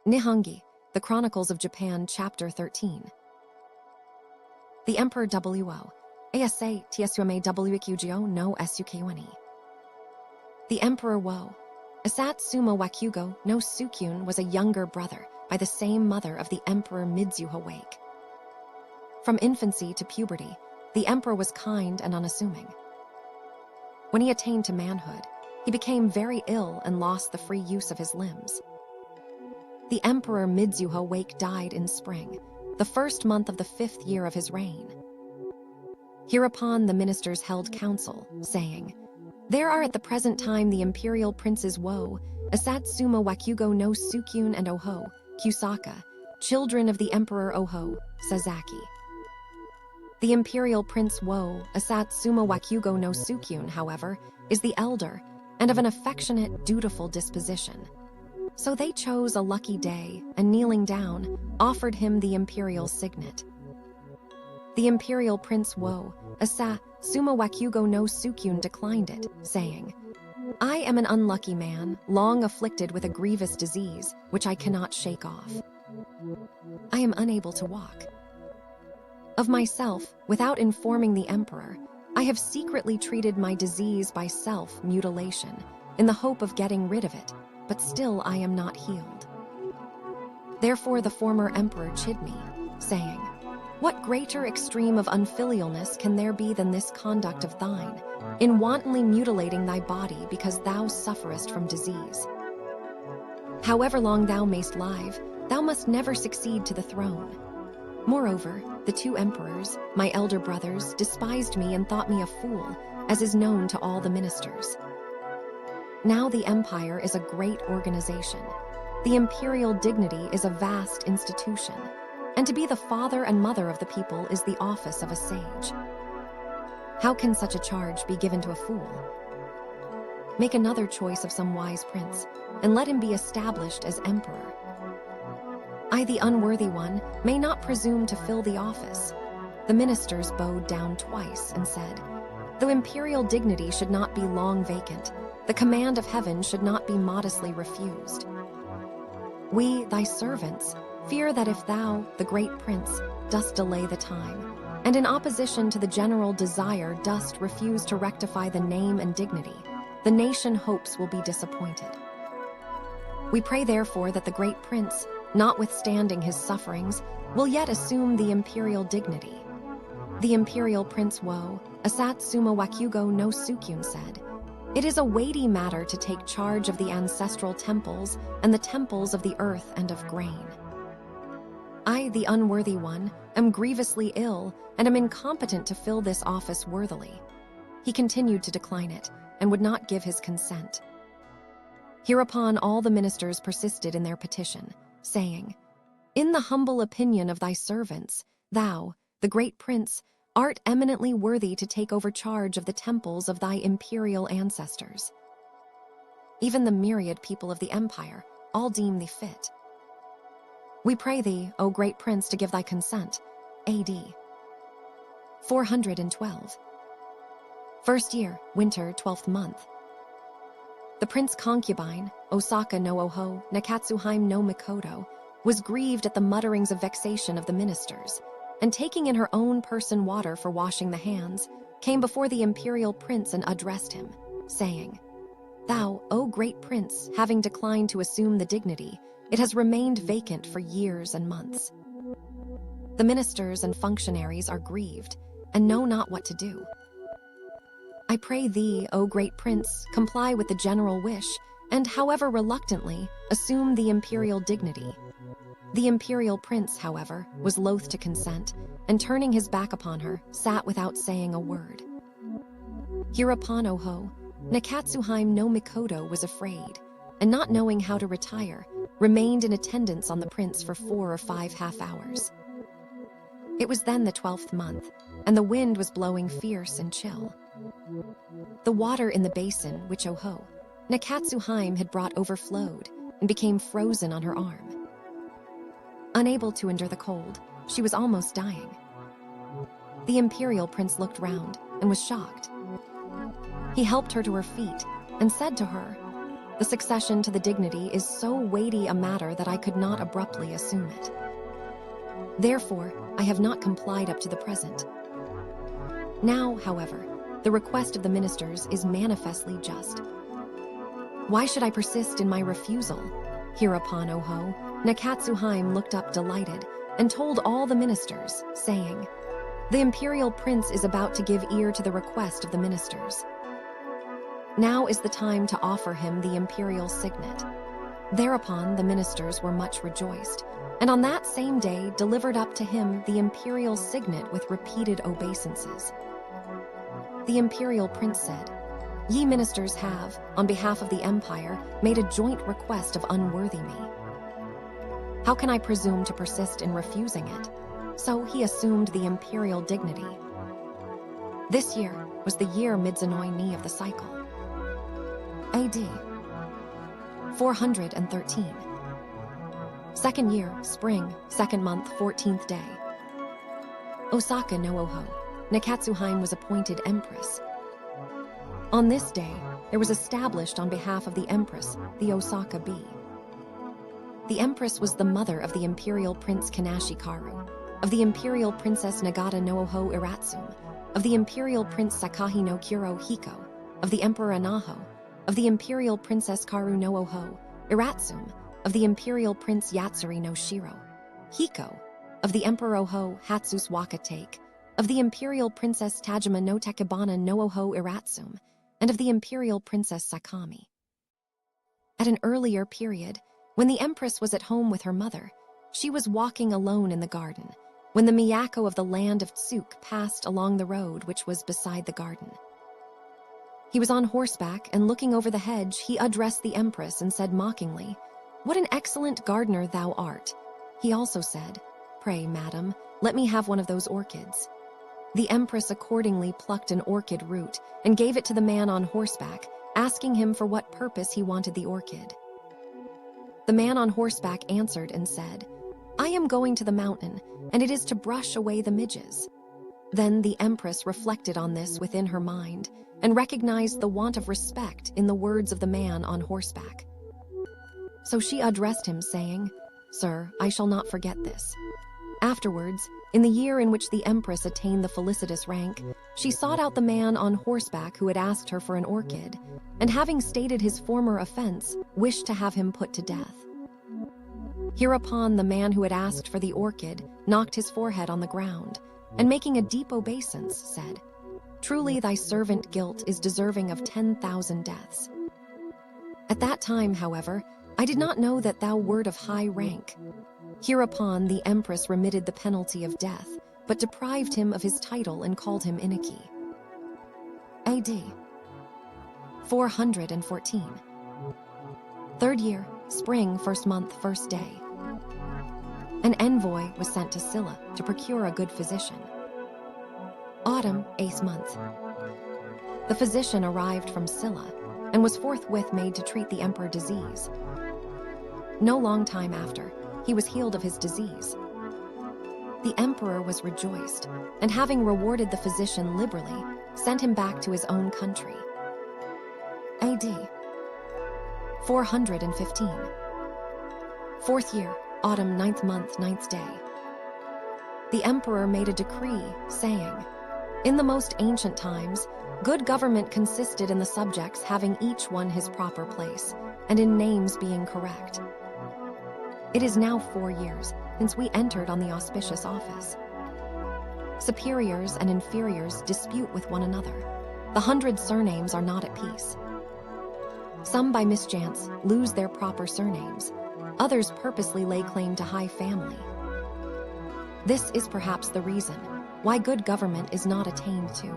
Nihongi, The Chronicles of Japan, Chapter 13. The Emperor Wo. Asa Tsume Wikugyo no Sukuni. The Emperor Wo. Asatsumo Wakugo no Sukyun was a younger brother by the same mother of the Emperor Midzuho Wake. From infancy to puberty, the emperor was kind and unassuming. When he attained to manhood, he became very ill and lost the free use of his limbs. The Emperor Midzuho Wake died in spring, the first month of the 5th year of his reign. Hereupon the ministers held council, saying, "There are at the present time the imperial princes Wo, Asatsumo Wakugo no Sukyun and Oho, Kusaka, children of the Emperor Oho, Sasaki. The imperial prince Wo, Asatsumo Wakugo no Sukyun, however, is the elder and of an affectionate, dutiful disposition. So they chose a lucky day and, kneeling down, offered him the imperial signet. The imperial prince Wo, Asatsumo Wakugo no Sukyun, declined it, saying, 'I am an unlucky man, long afflicted with a grievous disease, which I cannot shake off. I am unable to walk. Of myself, without informing the emperor, I have secretly treated my disease by self-mutilation, in the hope of getting rid of it, but still I am not healed.' Therefore the former emperor chid me, saying, 'What greater extreme of unfilialness can there be than this conduct of thine, in wantonly mutilating thy body because thou sufferest from disease? However long thou mayst live, thou must never succeed to the throne.' Moreover, the two emperors, my elder brothers, despised me and thought me a fool, as is known to all the ministers. Now the empire is a great organization. The imperial dignity is a vast institution, and to be the father and mother of the people is the office of a sage. How can such a charge be given to a fool? Make another choice of some wise prince, and let him be established as emperor. I, the unworthy one, may not presume to fill the office.' The ministers bowed down twice and said, 'Though imperial dignity should not be long vacant, the command of heaven should not be modestly refused. We, thy servants, fear that if thou, the great prince, dost delay the time, and in opposition to the general desire dost refuse to rectify the name and dignity, the nation hopes will be disappointed. We pray therefore that the great prince, notwithstanding his sufferings, will yet assume the imperial dignity.' The imperial prince Wo, Asatsumo Wakugo no Sukyun, said, 'It is a weighty matter to take charge of the ancestral temples and the temples of the earth and of grain. I, the unworthy one, am grievously ill and am incompetent to fill this office worthily.' He continued to decline it and would not give his consent. Hereupon all the ministers persisted in their petition, saying, 'In the humble opinion of thy servants, thou, the great prince, art eminently worthy to take over charge of the temples of thy imperial ancestors. Even the myriad people of the empire all deem thee fit. We pray thee, O great prince, to give thy consent.' AD 412. First year, winter, 12th month. The prince concubine, Osaka no Oho, Nakatsuhime no Mikoto, was grieved at the mutterings of vexation of the ministers, and taking in her own person water for washing the hands, came before the imperial prince and addressed him, saying, 'Thou, O great prince, having declined to assume the dignity, it has remained vacant for years and months. The ministers and functionaries are grieved, and know not what to do. I pray thee, O great prince, comply with the general wish, and, however reluctantly, assume the imperial dignity.' The imperial prince, however, was loath to consent, and turning his back upon her, sat without saying a word. Hereupon Oho, Nakatsuhime no Mikoto, was afraid, and not knowing how to retire, remained in attendance on the prince for 4 or 5 half hours. It was then the 12th month, and the wind was blowing fierce and chill. The water in the basin, which Oho, Nakatsuhime, had brought overflowed and became frozen on her arm. Unable to endure the cold, she was almost dying. The imperial prince looked round and was shocked. He helped her to her feet and said to her, The succession to the dignity is so weighty a matter that I could not abruptly assume it. Therefore, I have not complied up to the present. Now, however, the request of the ministers is manifestly just. Why should I persist in my refusal? Hereupon, Oho, Nakatsuhime looked up delighted and told all the ministers, saying, "The imperial prince is about to give ear to the request of the ministers. Now is the time to offer him the imperial signet." Thereupon the ministers were much rejoiced, and on that same day delivered up to him the imperial signet with repeated obeisances. The imperial prince said, "Ye ministers have, on behalf of the empire, made a joint request of unworthy me. How can I presume to persist in refusing it?" So he assumed the imperial dignity. This year was the year Midzanoi Ni of the cycle. AD 413. Second year, spring, second month, 14th day. Osaka no Oho, Nakatsuhime was appointed empress. On this day, there was established on behalf of the empress the Osaka Bee. The empress was the mother of the imperial prince Kanashi Karu, of the imperial princess Nagata no Oho Iratsum, of the imperial prince Sakahi no Kuro Hiko, of the emperor Anaho, of the imperial princess Karu no Oho Iratsum, of the imperial prince Yatsuri no Shiro Hiko, of the emperor Oho Hatsus Wakatake, of the imperial princess Tajima no Takebana no Oho Iratsum, and of the imperial princess Sakami. At an earlier period, when the empress was at home with her mother, she was walking alone in the garden, when the Miyako of the land of Tsuk passed along the road which was beside the garden. He was on horseback, and looking over the hedge, he addressed the empress and said mockingly, "What an excellent gardener thou art." He also said, "Pray, madam, let me have one of those orchids." The empress accordingly plucked an orchid root and gave it to the man on horseback, asking him for what purpose he wanted the orchid. The man on horseback answered and said, "I am going to the mountain, and it is to brush away the midges." Then the empress reflected on this within her mind and recognized the want of respect in the words of the man on horseback. So she addressed him, saying, "Sir, I shall not forget this." Afterwards, in the year in which the empress attained the felicitous rank, she sought out the man on horseback who had asked her for an orchid, and having stated his former offense, wished to have him put to death. Hereupon the man who had asked for the orchid knocked his forehead on the ground, and making a deep obeisance, said, "Truly thy servant guilt is deserving of 10,000 deaths. At that time, however, I did not know that thou wert of high rank." Hereupon the empress remitted the penalty of death, but deprived him of his title and called him Inaki. AD 414. Third year, spring, first month, first day. An envoy was sent to Silla to procure a good physician. Autumn, 8th month. The physician arrived from Silla and was forthwith made to treat the emperor disease. No long time after, he was healed of his disease. The emperor was rejoiced, and having rewarded the physician liberally, sent him back to his own country. AD 415. Fourth year, autumn, 9th month, 9th day. The emperor made a decree, saying, "In the most ancient times, good government consisted in the subjects having each one his proper place, and in names being correct. It is now 4 years since we entered on the auspicious office. Superiors and inferiors dispute with one another. The 100 surnames are not at peace. Some by mischance lose their proper surnames. Others purposely lay claim to high family. This is perhaps the reason why good government is not attained to.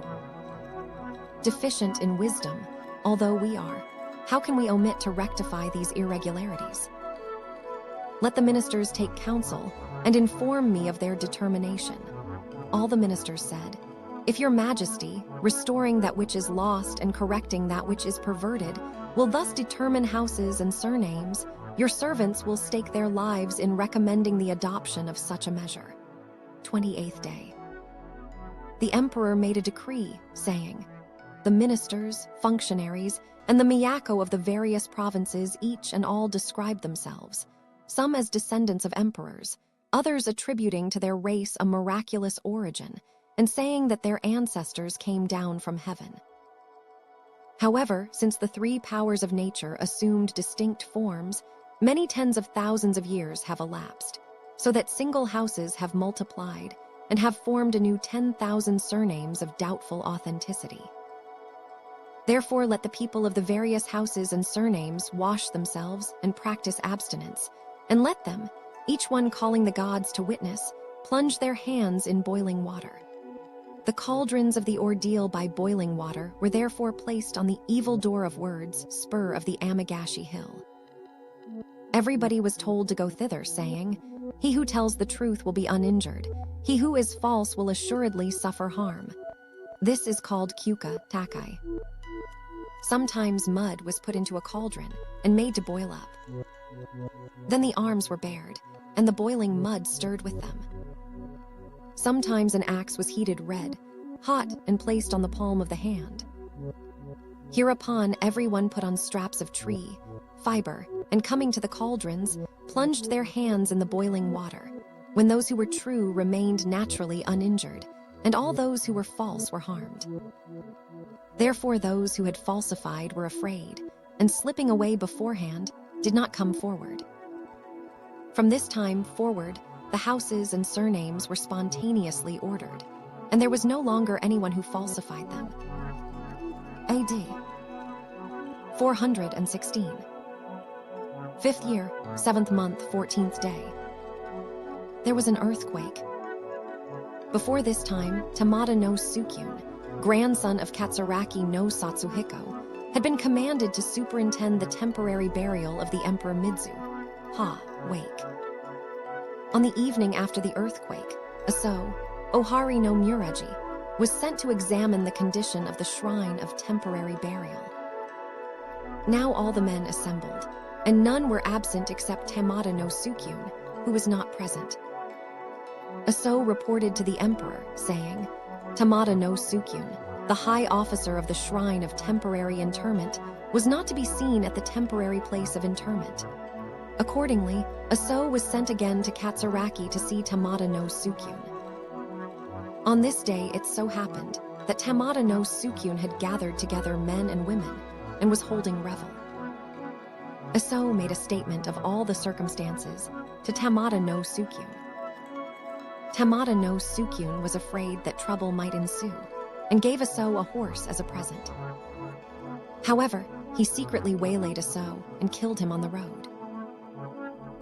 Deficient in wisdom, although we are, how can we omit to rectify these irregularities? Let the ministers take counsel and inform me of their determination." All the ministers said, "If your majesty, restoring that which is lost and correcting that which is perverted, will thus determine houses and surnames, your servants will stake their lives in recommending the adoption of such a measure." 28th day. The emperor made a decree, saying, "The ministers, functionaries, and the Miyako of the various provinces each and all described themselves, some as descendants of emperors, others attributing to their race a miraculous origin, and saying that their ancestors came down from heaven. However, since the three powers of nature assumed distinct forms, many tens of thousands of years have elapsed, so that single houses have multiplied and have formed anew 10,000 surnames of doubtful authenticity. Therefore, let the people of the various houses and surnames wash themselves and practice abstinence, and let them, each one calling the gods to witness, plunge their hands in boiling water. The cauldrons of the ordeal by boiling water were therefore placed on the evil door of words, spur of the Amagashi hill. Everybody was told to go thither, saying, "He who tells the truth will be uninjured. He who is false will assuredly suffer harm." This is called kyuka takai. Sometimes mud was put into a cauldron and made to boil up. Then the arms were bared, and the boiling mud stirred with them. Sometimes an axe was heated red, hot, and placed on the palm of the hand. Hereupon everyone put on straps of tree, fiber, and coming to the cauldrons, plunged their hands in the boiling water, when those who were true remained naturally uninjured, and all those who were false were harmed. Therefore those who had falsified were afraid, and slipping away beforehand, did not come forward. From this time forward, the houses and surnames were spontaneously ordered, and there was no longer anyone who falsified them. AD 416. 5th year, 7th month, 14th day. There was an earthquake. Before this time, Tamada no Tsukyun, grandson of Katsuraki no Satsuhiko, had been commanded to superintend the temporary burial of the Emperor Midzu, wake. On the evening after the earthquake, Aso, Ohari no Muraji, was sent to examine the condition of the shrine of temporary burial. Now all the men assembled, and none were absent except Tamada no Tsukyun, who was not present. Aso reported to the emperor, saying, "Tamada no Tsukyun, the high officer of the shrine of temporary interment, was not to be seen at the temporary place of interment." Accordingly, Aso was sent again to Katsuraki to see Tamada no Tsukyun. On this day it so happened that Tamada no Tsukyun had gathered together men and women and was holding revel. Aso made a statement of all the circumstances to Tamada no Tsukyun. Tamada no Tsukyun was afraid that trouble might ensue and gave Aso a horse as a present. However, he secretly waylaid Aso and killed him on the road.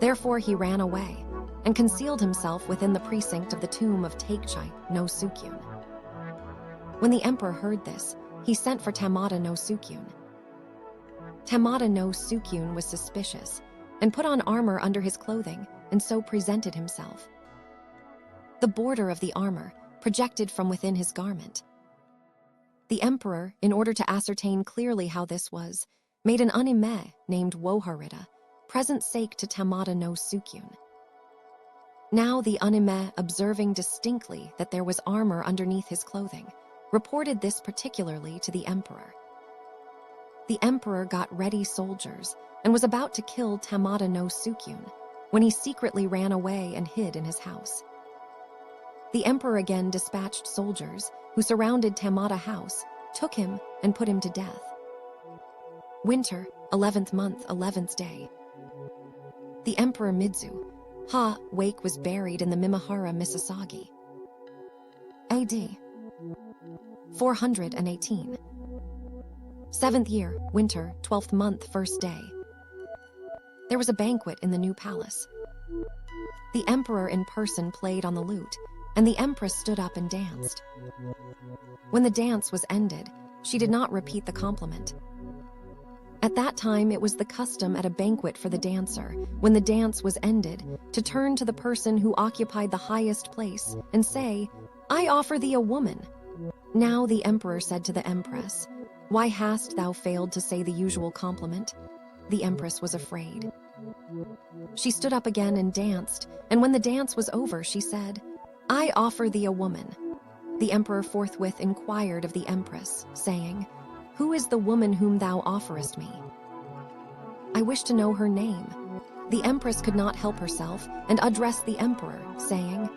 Therefore he ran away and concealed himself within the precinct of the tomb of Takechai no Tsukyun. When the emperor heard this, he sent for Tamada no Tsukyun. Tamada no Tsukyun was suspicious and put on armor under his clothing and so presented himself. The border of the armor projected from within his garment. The emperor, in order to ascertain clearly how this was, made an unime named Woharita present sake to Tamada no Tsukyun. Now the unime, observing distinctly that there was armor underneath his clothing, reported this particularly to the emperor. The emperor got ready soldiers and was about to kill Tamada no Tsukyun when he secretly ran away and hid in his house. The emperor again dispatched soldiers who surrounded Tamada house, took him, and put him to death. Winter, 11th month, 11th day. The Emperor Midzu, wake was buried in the Mimihara Misasagi. AD 418. 7th year, winter, 12th month, 1st day. There was a banquet in the new palace. The emperor in person played on the lute, and the empress stood up and danced. When the dance was ended, she did not repeat the compliment. At that time, it was the custom at a banquet for the dancer, when the dance was ended, to turn to the person who occupied the highest place and say, "I offer thee a woman." Now the emperor said to the empress, "Why hast thou failed to say the usual compliment?" The empress was afraid. She stood up again and danced, and when the dance was over, she said, "I offer thee a woman." The emperor forthwith inquired of the empress, saying, "Who is the woman whom thou offerest me? I wish to know her name." The empress could not help herself and addressed the emperor, saying,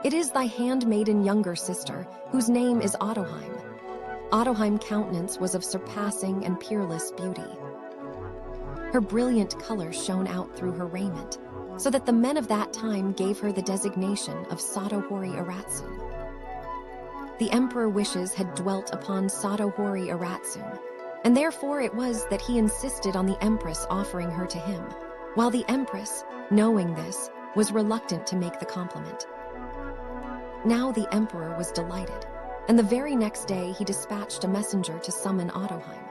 "It is thy handmaiden younger sister, whose name is Otoheim." Otoheim's countenance was of surpassing and peerless beauty. Her brilliant color shone out through her raiment, so that the men of that time gave her the designation of Satohori Aratsum. The emperor wishes had dwelt upon Satohori Aratsum, and therefore it was that he insisted on the empress offering her to him, while the empress, knowing this, was reluctant to make the compliment. Now the emperor was delighted, and the very next day he dispatched a messenger to summon Otoheim.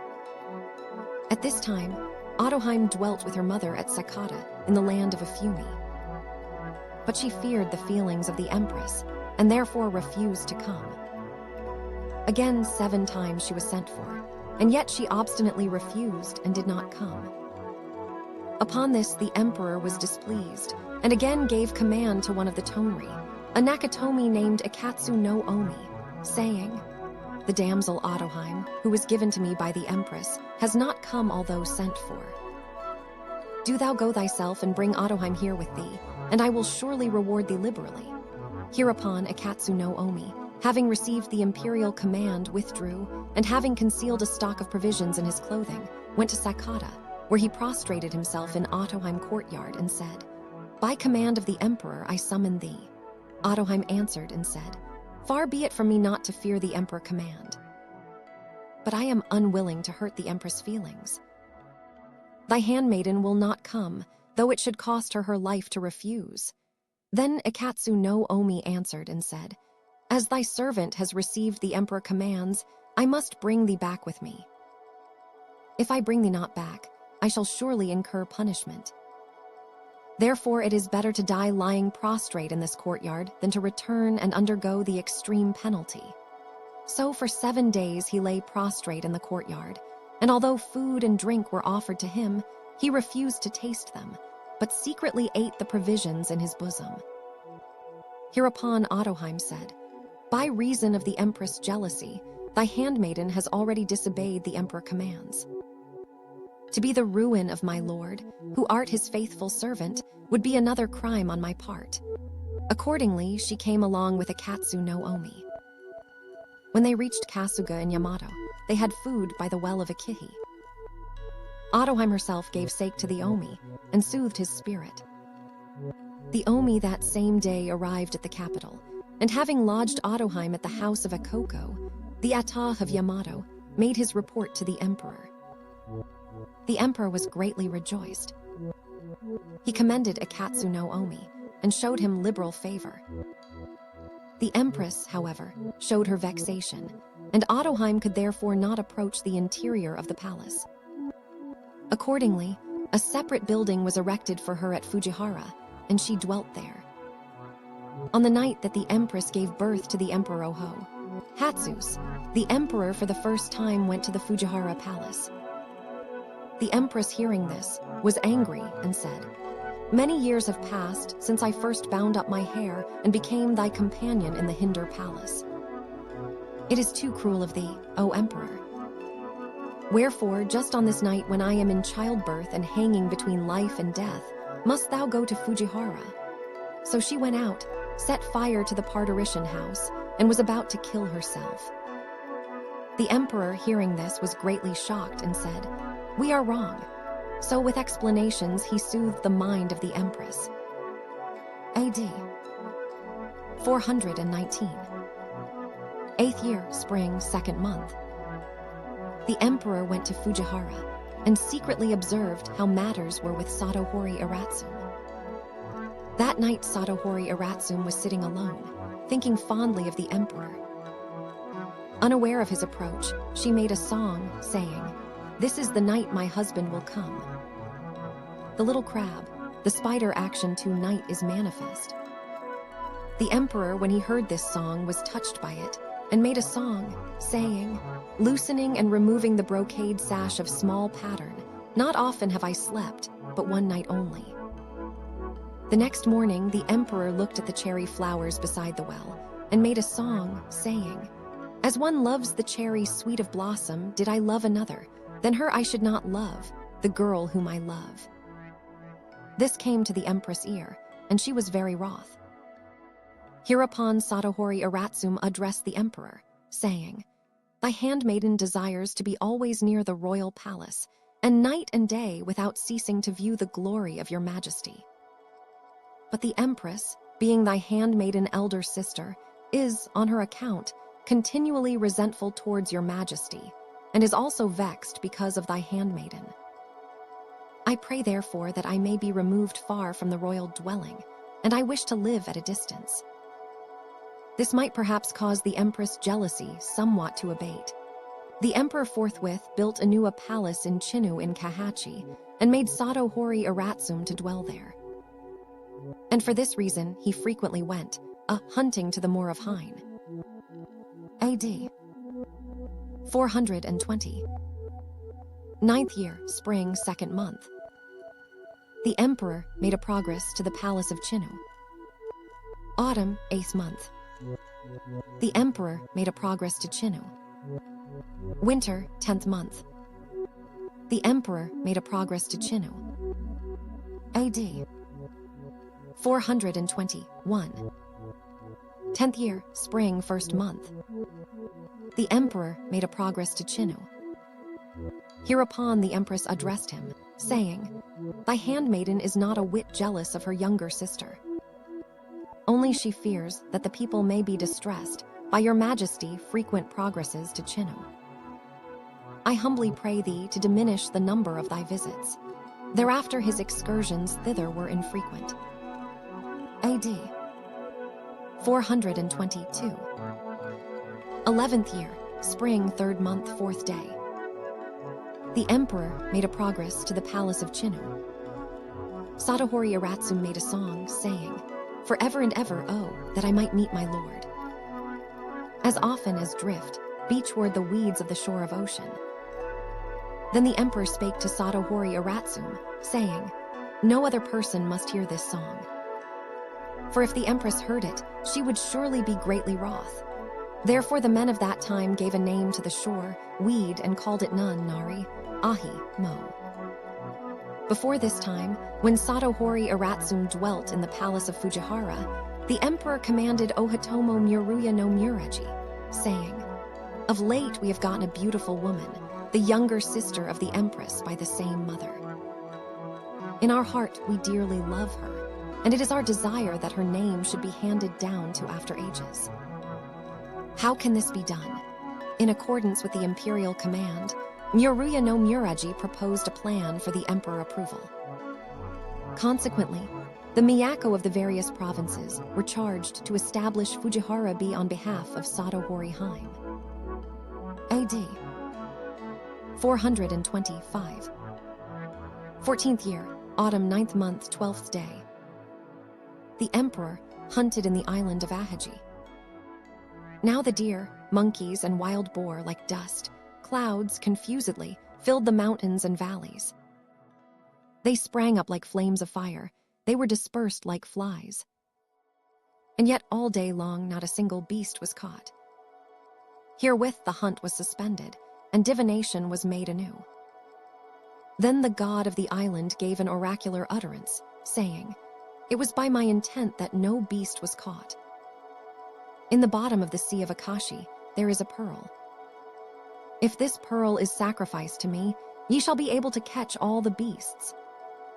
At this time, Otoheim dwelt with her mother at Sakata in the land of Afumi. But she feared the feelings of the empress, and therefore refused to come. Again 7 times she was sent for, and yet she obstinately refused and did not come. Upon this the emperor was displeased, and again gave command to one of the Tonri, a Nakatomi named Akatsu no Omi, saying, "The damsel Otoheim, who was given to me by the empress, has not come although sent for. Do thou go thyself and bring Otoheim here with thee, and I will surely reward thee liberally." Hereupon Akatsu no Omi, having received the imperial command, withdrew, and having concealed a stock of provisions in his clothing, went to Sakata, where he prostrated himself in Otoheim courtyard and said, "By command of the emperor I summon thee." Otoheim answered and said, "Far be it from me not to fear the emperor command. But I am unwilling to hurt the empress' feelings. Thy handmaiden will not come, though it should cost her her life to refuse." Then Akatsu no Omi answered and said, "As thy servant has received the emperor commands, I must bring thee back with me. If I bring thee not back, I shall surely incur punishment. Therefore it is better to die lying prostrate in this courtyard than to return and undergo the extreme penalty." So for 7 days he lay prostrate in the courtyard, and although food and drink were offered to him, he refused to taste them, but secretly ate the provisions in his bosom. Hereupon Otoheim said, "By reason of the empress' jealousy, thy handmaiden has already disobeyed the emperor commands. To be the ruin of my lord, who art his faithful servant, would be another crime on my part." Accordingly, she came along with Akatsu no Omi. When they reached Kasuga in Yamato, they had food by the well of Akihi. Otoheim herself gave sake to the Omi and soothed his spirit. The Omi that same day arrived at the capital, and having lodged Otoheim at the house of Ankō, the Ata of Yamato, made his report to the emperor. The emperor was greatly rejoiced. He commended Akatsu no Omi and showed him liberal favor. The empress, however, showed her vexation, and Otoheim could therefore not approach the interior of the palace. Accordingly, a separate building was erected for her at Fujihara, and she dwelt there. On the night that the empress gave birth to the Emperor Oho, Hatsus, the emperor for the first time went to the Fujihara palace. The empress, hearing this, was angry and said, "Many years have passed since I first bound up my hair and became thy companion in the Hinder palace. It is too cruel of thee, O emperor. Wherefore, just on this night when I am in childbirth and hanging between life and death, must thou go to Fujihara?" So she went out, set fire to the parturition house, and was about to kill herself. The emperor, hearing this, was greatly shocked and said, "We are wrong." So with explanations he soothed the mind of the empress. AD 419. 8th year, spring, 2nd month. The emperor went to Fujihara and secretly observed how matters were with Satohori Aratsum. That night Satohori Aratsum was sitting alone, thinking fondly of the emperor. Unaware of his approach, she made a song, saying, "This is the night my husband will come." The little crab, the spider action to night is manifest. The emperor, when he heard this song, was touched by it, and made a song, saying, "Loosening and removing the brocade sash of small pattern, not often have I slept, but one night only." The next morning, the emperor looked at the cherry flowers beside the well, and made a song, saying, As one loves the cherry sweet of blossom, did I love another, then her I should not love, the girl whom I love. This came to the empress' ear, and she was very wroth. Hereupon Satohori Aratsum addressed the emperor, saying, "Thy handmaiden desires to be always near the royal palace, and night and day without ceasing to view the glory of your majesty. But the empress, being thy handmaiden elder sister, is, on her account, continually resentful towards your majesty, and is also vexed because of thy handmaiden. I pray therefore that I may be removed far from the royal dwelling, and I wish to live at a distance." This might perhaps cause the empress' jealousy somewhat to abate. The emperor forthwith built anew a palace in Chinu in Kahachi, and made Satohori Aratsum to dwell there. And for this reason he frequently went, hunting to the moor of Hine. AD 420. 9th year, spring, 2nd month. The emperor made a progress to the palace of Chinu. Autumn, 8th month. The emperor made a progress to Chinu. Winter, 10th month. The emperor made a progress to Chinu. AD 421. 10th year, spring, 1st month. The emperor made a progress to Chinu. Hereupon the empress addressed him, saying, "Thy handmaiden is not a whit jealous of her younger sister. Only she fears that the people may be distressed by your majesty frequent progresses to Chinu. I humbly pray thee to diminish the number of thy visits." Thereafter his excursions thither were infrequent. AD 422. 11th year, spring, 3rd month, 4th day. The emperor made a progress to the palace of Chinu. Satohori Aratsum made a song, saying, "For ever and ever, oh, that I might meet my lord. As often as drift, beachward the weeds of the shore of ocean." Then the emperor spake to Satohori Aratsum, saying, "No other person must hear this song." For if the empress heard it, she would surely be greatly wroth. Therefore the men of that time gave a name to the shore, weed, and called it Nun Nari, Ahi, Mo. Before this time, when Satohori Aratsum dwelt in the palace of Fujiwara, the emperor commanded Ohitomo Muruya no Mureji, saying, "Of late we have gotten a beautiful woman, the younger sister of the empress by the same mother. In our heart we dearly love her, and it is our desire that her name should be handed down to after ages. How can this be done?" In accordance with the imperial command, Muruya no Mureji proposed a plan for the emperor approval. Consequently, the Miyako of the various provinces were charged to establish Fujiwara-bi on behalf of Satohori Hime. AD 425. 14th year, autumn, 9th month, 12th day. The emperor hunted in the island of Ahaji. Now the deer, monkeys, and wild boar like dust, clouds confusedly filled the mountains and valleys. They sprang up like flames of fire. They were dispersed like flies. And yet all day long not a single beast was caught. Herewith the hunt was suspended, and divination was made anew. Then the god of the island gave an oracular utterance, saying, "It was by my intent that no beast was caught. In the bottom of the sea of Akashi there is a pearl. If this pearl is sacrificed to me, ye shall be able to catch all the beasts."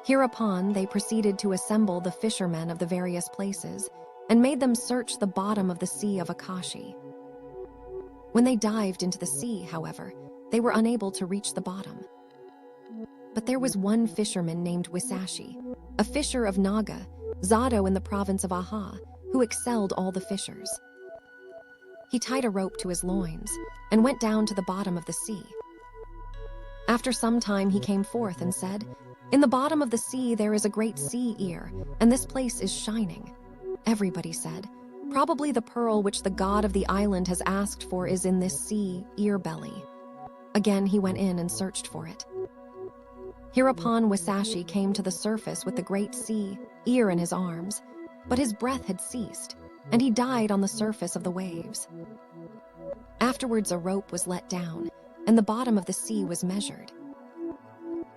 Hereupon they proceeded to assemble the fishermen of the various places, and made them search the bottom of the sea of Akashi. When they dived into the sea, however, they were unable to reach the bottom. But there was one fisherman named Wisashi, a fisher of Naga, Zado in the province of Aha, who excelled all the fishers. He tied a rope to his loins, and went down to the bottom of the sea. After some time he came forth and said, "In the bottom of the sea there is a great sea ear, and this place is shining." Everybody said, "Probably the pearl which the god of the island has asked for is in this sea ear belly." Again he went in and searched for it. Hereupon Wisashi came to the surface with the great sea ear in his arms, but his breath had ceased, and he died on the surface of the waves. Afterwards, a rope was let down, and the bottom of the sea was measured.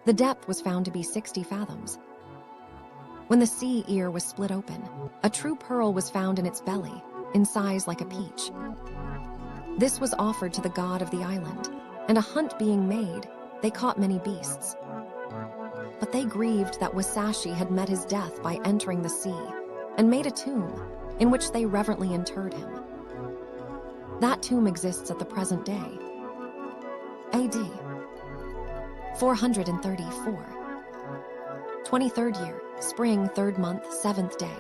The depth was found to be 60 fathoms. When the sea ear was split open, a true pearl was found in its belly, in size like a peach. This was offered to the god of the island, and a hunt being made, they caught many beasts. But they grieved that Wasashi had met his death by entering the sea, and made a tomb, in which they reverently interred him. That tomb exists at the present day. AD 434. 23rd year, spring, 3rd month, 7th day.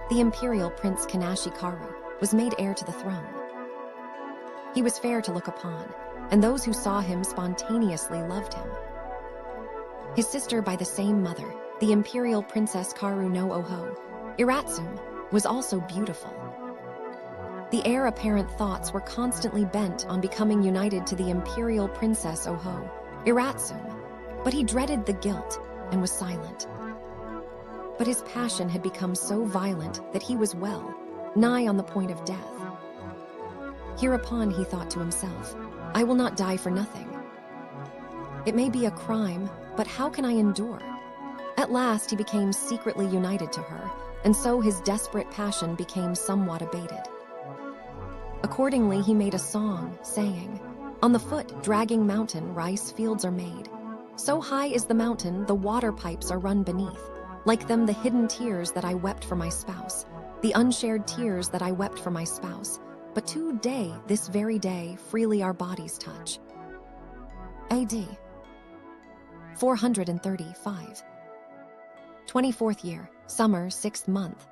The imperial prince Kanashi Karu was made heir to the throne. He was fair to look upon, and those who saw him spontaneously loved him. His sister by the same mother, the imperial princess Karu no Oho, Iratsum, was also beautiful. The heir apparent thoughts were constantly bent on becoming united to the imperial princess Oho, Iratsum, but he dreaded the guilt and was silent. But his passion had become so violent that he was nigh on the point of death. Hereupon he thought to himself, I will not die for nothing. It may be a crime, but how can I endure? At last he became secretly united to her, and so his desperate passion became somewhat abated. Accordingly, he made a song, saying, On the foot dragging mountain rice fields are made. So high is the mountain, the water pipes are run beneath. Like them the hidden tears that I wept for my spouse, the unshared tears that I wept for my spouse. But today, this very day, freely our bodies touch. AD 435. 24th year, summer, 6th month.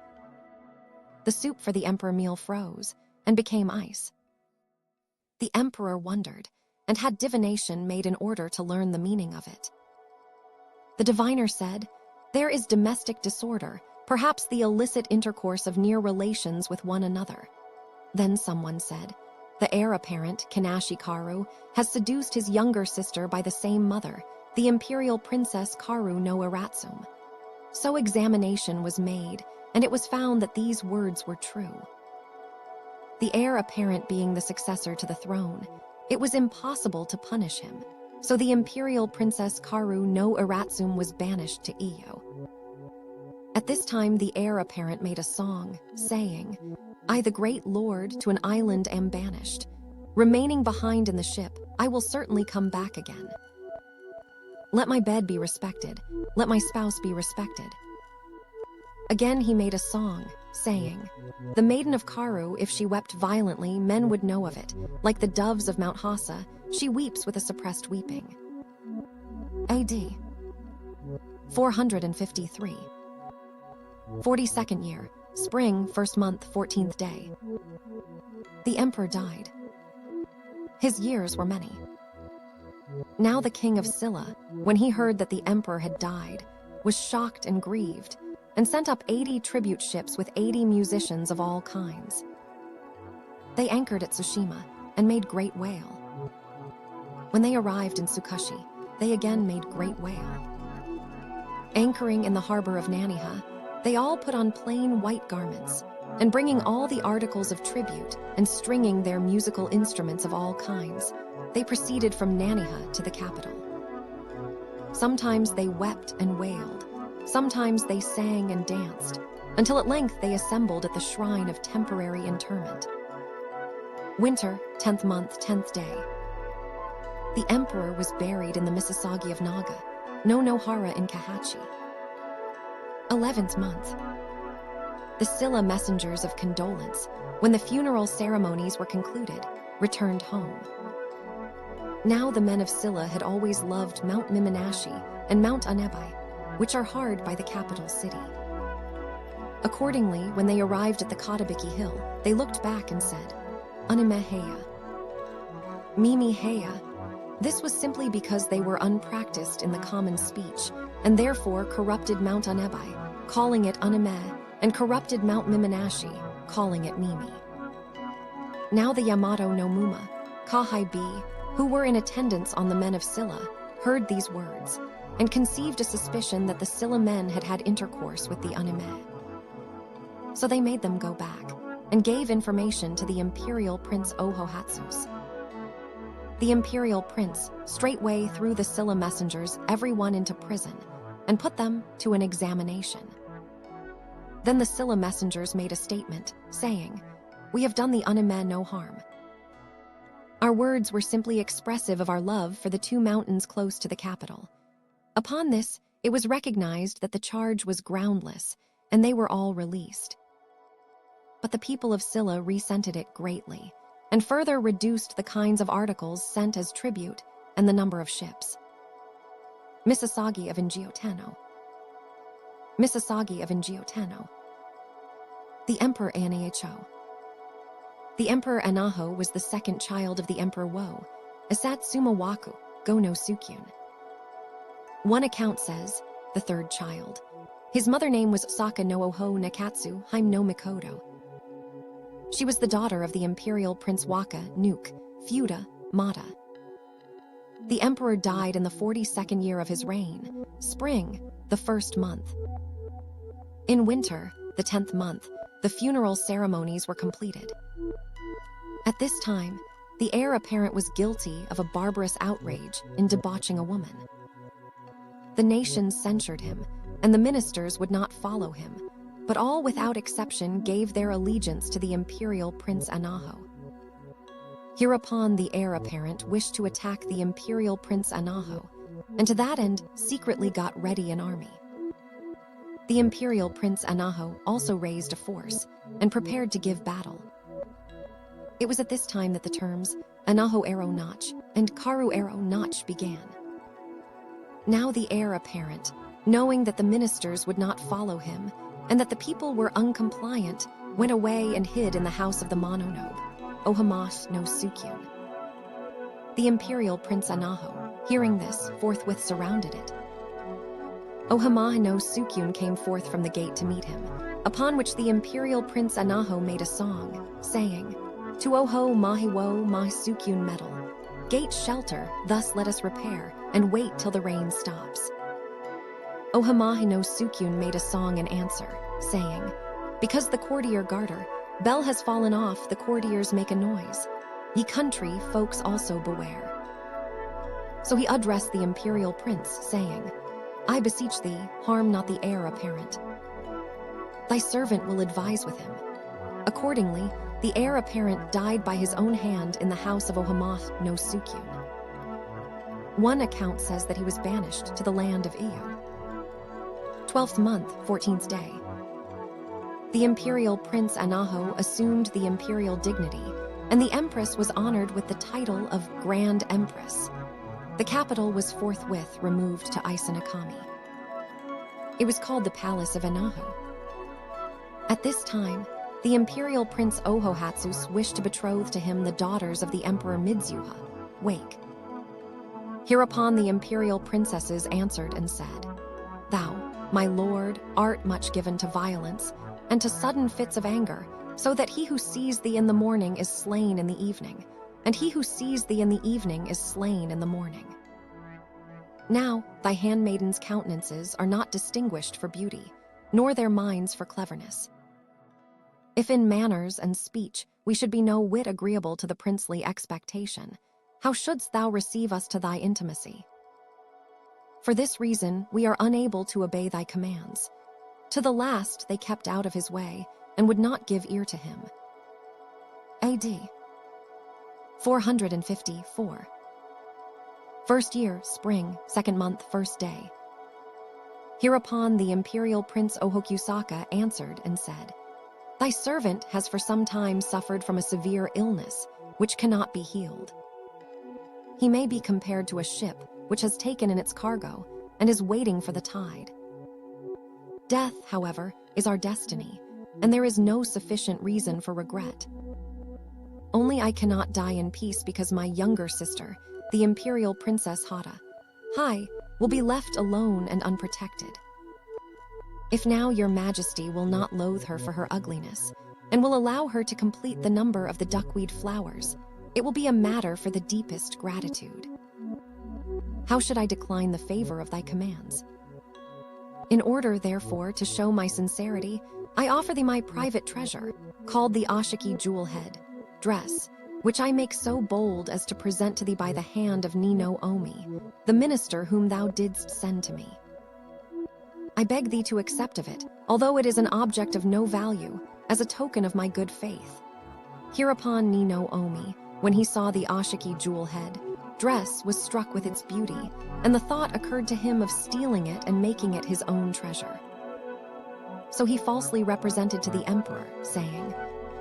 The soup for the emperor meal froze and became ice. The emperor wondered and had divination made in order to learn the meaning of it. The diviner said, There is domestic disorder, perhaps the illicit intercourse of near relations with one another. Then someone said, The heir apparent, Kanashi Karu, has seduced his younger sister by the same mother, the imperial princess Karu no Iratsum. So examination was made, and it was found that these words were true. The heir apparent being the successor to the throne, it was impossible to punish him, so the imperial princess Karu no Iratsum was banished to Ingyō. At this time the heir apparent made a song, saying, I, the great lord, to an island am banished. Remaining behind in the ship, I will certainly come back again. Let my bed be respected, let my spouse be respected. Again he made a song, saying, The maiden of Karu, if she wept violently, men would know of it. Like the doves of Mount Hasa, she weeps with a suppressed weeping. AD 453. 42nd year, spring, 1st month, 14th day. The emperor died. His years were many. Now the king of Silla, when he heard that the emperor had died, was shocked and grieved, and sent up 80 tribute ships with 80 musicians of all kinds. They anchored at Tsushima and made great wail. When they arrived in Tsukushi, they again made great wail. Anchoring in the harbor of Naniha, they all put on plain white garments, and bringing all the articles of tribute and stringing their musical instruments of all kinds, they proceeded from Naniha to the capital. Sometimes they wept and wailed, sometimes they sang and danced, until at length they assembled at the shrine of temporary interment. Winter, 10th month, 10th day. The emperor was buried in the Misasagi of Naga, no Nohara in Kahachi. 11th month. The Silla messengers of condolence, when the funeral ceremonies were concluded, returned home. Now the men of Silla had always loved Mount Mimanashi and Mount Anebai, which are hard by the capital city. Accordingly, when they arrived at the Kotabiki hill, they looked back and said, Anime Heya. Mimi Heya. This was simply because they were unpracticed in the common speech, and therefore corrupted Mount Anebai, calling it Anime, and corrupted Mount Mimanashi, calling it Mimi. Now the Yamato no Muma, Kahai B, who were in attendance on the men of Silla, heard these words, and conceived a suspicion that the Silla men had had intercourse with the Anime. So they made them go back, and gave information to the imperial Prince Ohohatsus. The imperial prince straightway threw the Scylla messengers everyone into prison and put them to an examination. Then the Scylla messengers made a statement, saying, "We have done the Unime no harm. Our words were simply expressive of our love for the two mountains close to the capital." Upon this, it was recognized that the charge was groundless, and they were all released. But the people of Scylla resented it greatly, and further reduced the kinds of articles sent as tribute and the number of ships. Misasagi of Ingyō. Misasagi of Ingyō. The Emperor Anaho. The Emperor Anaho was the second child of the Emperor Wo, Asatsumawaku, Go no Sukyun. One account says, the third child. His mother name was Saka no Oho Nakatsu Haim no Mikoto. She was the daughter of the imperial Prince Waka, Nuke, Fuda, Mata. The emperor died in the 42nd year of his reign, spring, the 1st month. In winter, the 10th month, the funeral ceremonies were completed. At this time, the heir apparent was guilty of a barbarous outrage in debauching a woman. The nation censured him, and the ministers would not follow him, but all without exception gave their allegiance to the imperial Prince Anaho. Hereupon the heir apparent wished to attack the imperial Prince Anaho, and to that end secretly got ready an army. The imperial Prince Anaho also raised a force, and prepared to give battle. It was at this time that the terms Anaho Arrow Notch and Karu Arrow Notch began. Now the heir apparent, knowing that the ministers would not follow him, and that the people were uncompliant, went away and hid in the house of the Mononobe, Ohamash no Sukyun. The imperial Prince Anaho, hearing this, forthwith surrounded it. Ohamash no Sukyun came forth from the gate to meet him, upon which the imperial Prince Anaho made a song, saying, "To Oho Mahiwo Mah Sukyun metal, gate shelter, thus let us repair, and wait till the rain stops." Ohamahi no Sukyun made a song in answer, saying, "Because the courtier garter, bell has fallen off, the courtiers make a noise. Ye country folks also beware." So he addressed the imperial prince, saying, "I beseech thee, harm not the heir apparent. Thy servant will advise with him." Accordingly, the heir apparent died by his own hand in the house of Ohamath no Sukyun. One account says that he was banished to the land of Iyo. 12th month, 14th day. The imperial Prince Anaho assumed the imperial dignity, and the empress was honored with the title of Grand Empress. The capital was forthwith removed to Isanakami. It was called the Palace of Anaho. At this time, the imperial Prince Ohohatsus wished to betroth to him the daughters of the Emperor Midzuha, Wake. Hereupon the imperial princesses answered and said, "Thou, my lord, art much given to violence, and to sudden fits of anger, so that he who sees thee in the morning is slain in the evening, and he who sees thee in the evening is slain in the morning. Now thy handmaidens' countenances are not distinguished for beauty, nor their minds for cleverness. If in manners and speech we should be no whit agreeable to the princely expectation, how shouldst thou receive us to thy intimacy? For this reason we are unable to obey thy commands." To the last they kept out of his way, and would not give ear to him. A.D. 454. First year, spring, 2nd month, 1st day. Hereupon the imperial Prince Ohokusaka answered and said, "Thy servant has for some time suffered from a severe illness, which cannot be healed. He may be compared to a ship which has taken in its cargo and is waiting for the tide. Death, however, is our destiny, and there is no sufficient reason for regret. Only I cannot die in peace because my younger sister, the imperial Princess Hada, will be left alone and unprotected. If now your majesty will not loathe her for her ugliness, and will allow her to complete the number of the duckweed flowers, it will be a matter for the deepest gratitude. How should I decline the favor of thy commands? In order, therefore, to show my sincerity, I offer thee my private treasure, called the Ashiki jewel head, dress, which I make so bold as to present to thee by the hand of Nihongi, the minister whom thou didst send to me. I beg thee to accept of it, although it is an object of no value, as a token of my good faith. Hereupon Nihongi, when he saw the Ashiki jewel head, dress, was struck with its beauty, and the thought occurred to him of stealing it and making it his own treasure. So he falsely represented to the emperor, saying,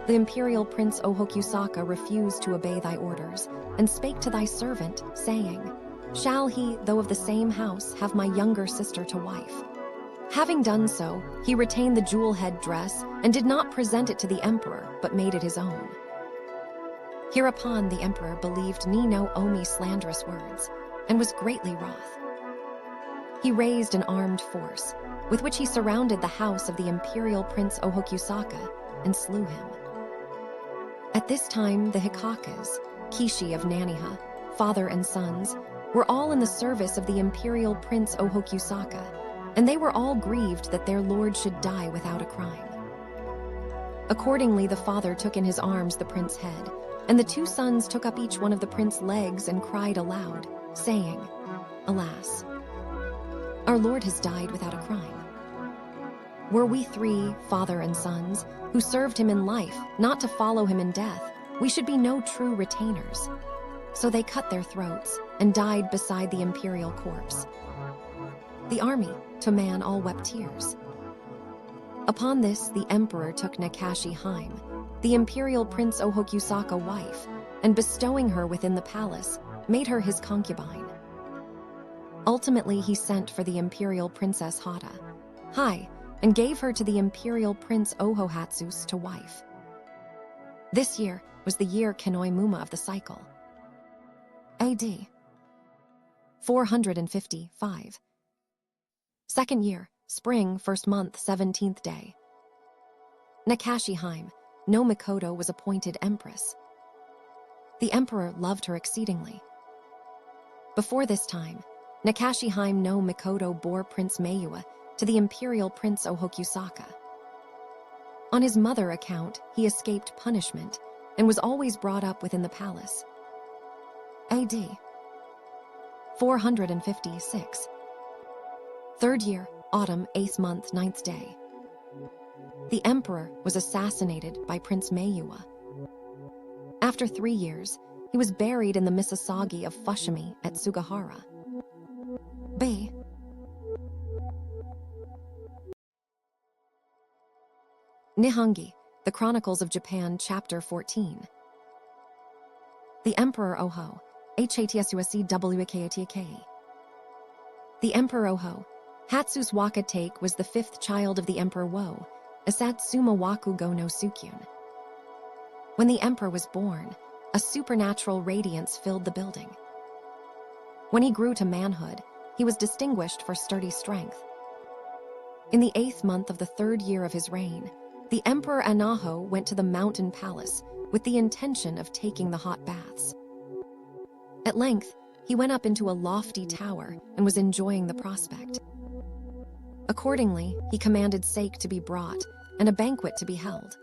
"The imperial prince Ohokusaka refused to obey thy orders, and spake to thy servant, saying, Shall he, though of the same house, have my younger sister to wife?" Having done so, he retained the jewel head dress and did not present it to the emperor, but made it his own. Hereupon the emperor believed Nihongi's slanderous words, and was greatly wroth. He raised an armed force, with which he surrounded the house of the imperial prince Ohokusaka, and slew him. At this time the Hikakas, Kishi of Naniha, father and sons, were all in the service of the imperial prince Ohokusaka, and they were all grieved that their lord should die without a crime. Accordingly the father took in his arms the prince's head, and the two sons took up each one of the prince's legs and cried aloud, saying, "Alas, our lord has died without a crime. Were we three, father and sons, who served him in life, not to follow him in death, we should be no true retainers." So they cut their throats, and died beside the imperial corpse. The army, to man, all wept tears. Upon this the emperor took Nakashi Haim, the imperial prince Ohokusaka wife, and bestowing her within the palace, made her his concubine. Ultimately he sent for the imperial princess Hata, and gave her to the imperial prince Ohohatsus to wife. This year was the year Kenoi Muma of the cycle. AD 455. Second year, spring, first month, 17th day. Nakashi Haim, no Mikoto, was appointed empress. The emperor loved her exceedingly. Before this time, Nakashi Haim no Mikoto bore Prince Meiwa to the imperial prince Ohokusaka. On his mother account, he escaped punishment and was always brought up within the palace. AD 456. Third year, autumn, 8th month, 9th day. The emperor was assassinated by Prince Meiwa. After 3 years, he was buried in the Misasagi of Fushimi at Sugahara. B. Nihongi, The Chronicles of Japan, Chapter 14. The Emperor Oho, Hatsuswakatake. The Emperor Oho, Hatsuswakatake, was the 5th child of the Emperor Wo, Asatsuma Wakugo no Sukyun. When the emperor was born, a supernatural radiance filled the building. When he grew to manhood, he was distinguished for sturdy strength. In the 8th month of the 3rd year of his reign, the Emperor Anaho went to the mountain palace with the intention of taking the hot baths. At length, he went up into a lofty tower and was enjoying the prospect. Accordingly, he commanded sake to be brought and a banquet to be held.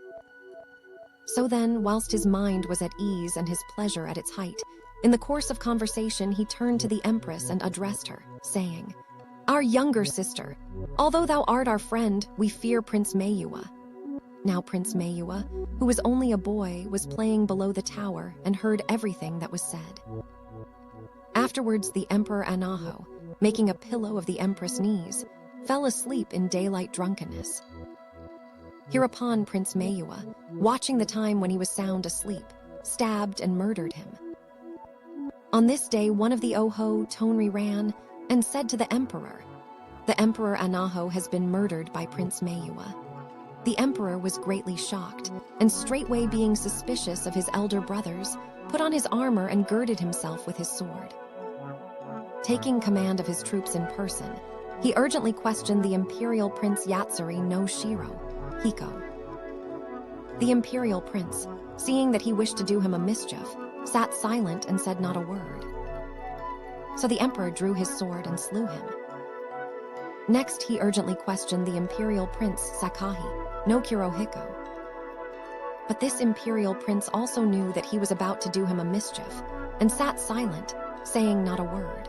So then, whilst his mind was at ease and his pleasure at its height, in the course of conversation he turned to the empress and addressed her, saying, "Our younger sister, although thou art our friend, we fear Prince Meiwa." Now Prince Meiwa, who was only a boy, was playing below the tower and heard everything that was said. Afterwards the Emperor Anaho, making a pillow of the empress' knees, fell asleep in daylight drunkenness. Hereupon Prince Meiwa, watching the time when he was sound asleep, stabbed and murdered him. On this day one of the Oho Tonri ran and said to the emperor, "The Emperor Anaho has been murdered by Prince Meiwa." The emperor was greatly shocked, and straightway being suspicious of his elder brothers, put on his armor and girded himself with his sword. Taking command of his troops in person, he urgently questioned the imperial prince Yatsuri no Shiro, Hiko. The imperial prince, seeing that he wished to do him a mischief, sat silent and said not a word. So the emperor drew his sword and slew him. Next, he urgently questioned the imperial prince Sakahi no Kurohiko. But this imperial prince also knew that he was about to do him a mischief, and sat silent, saying not a word.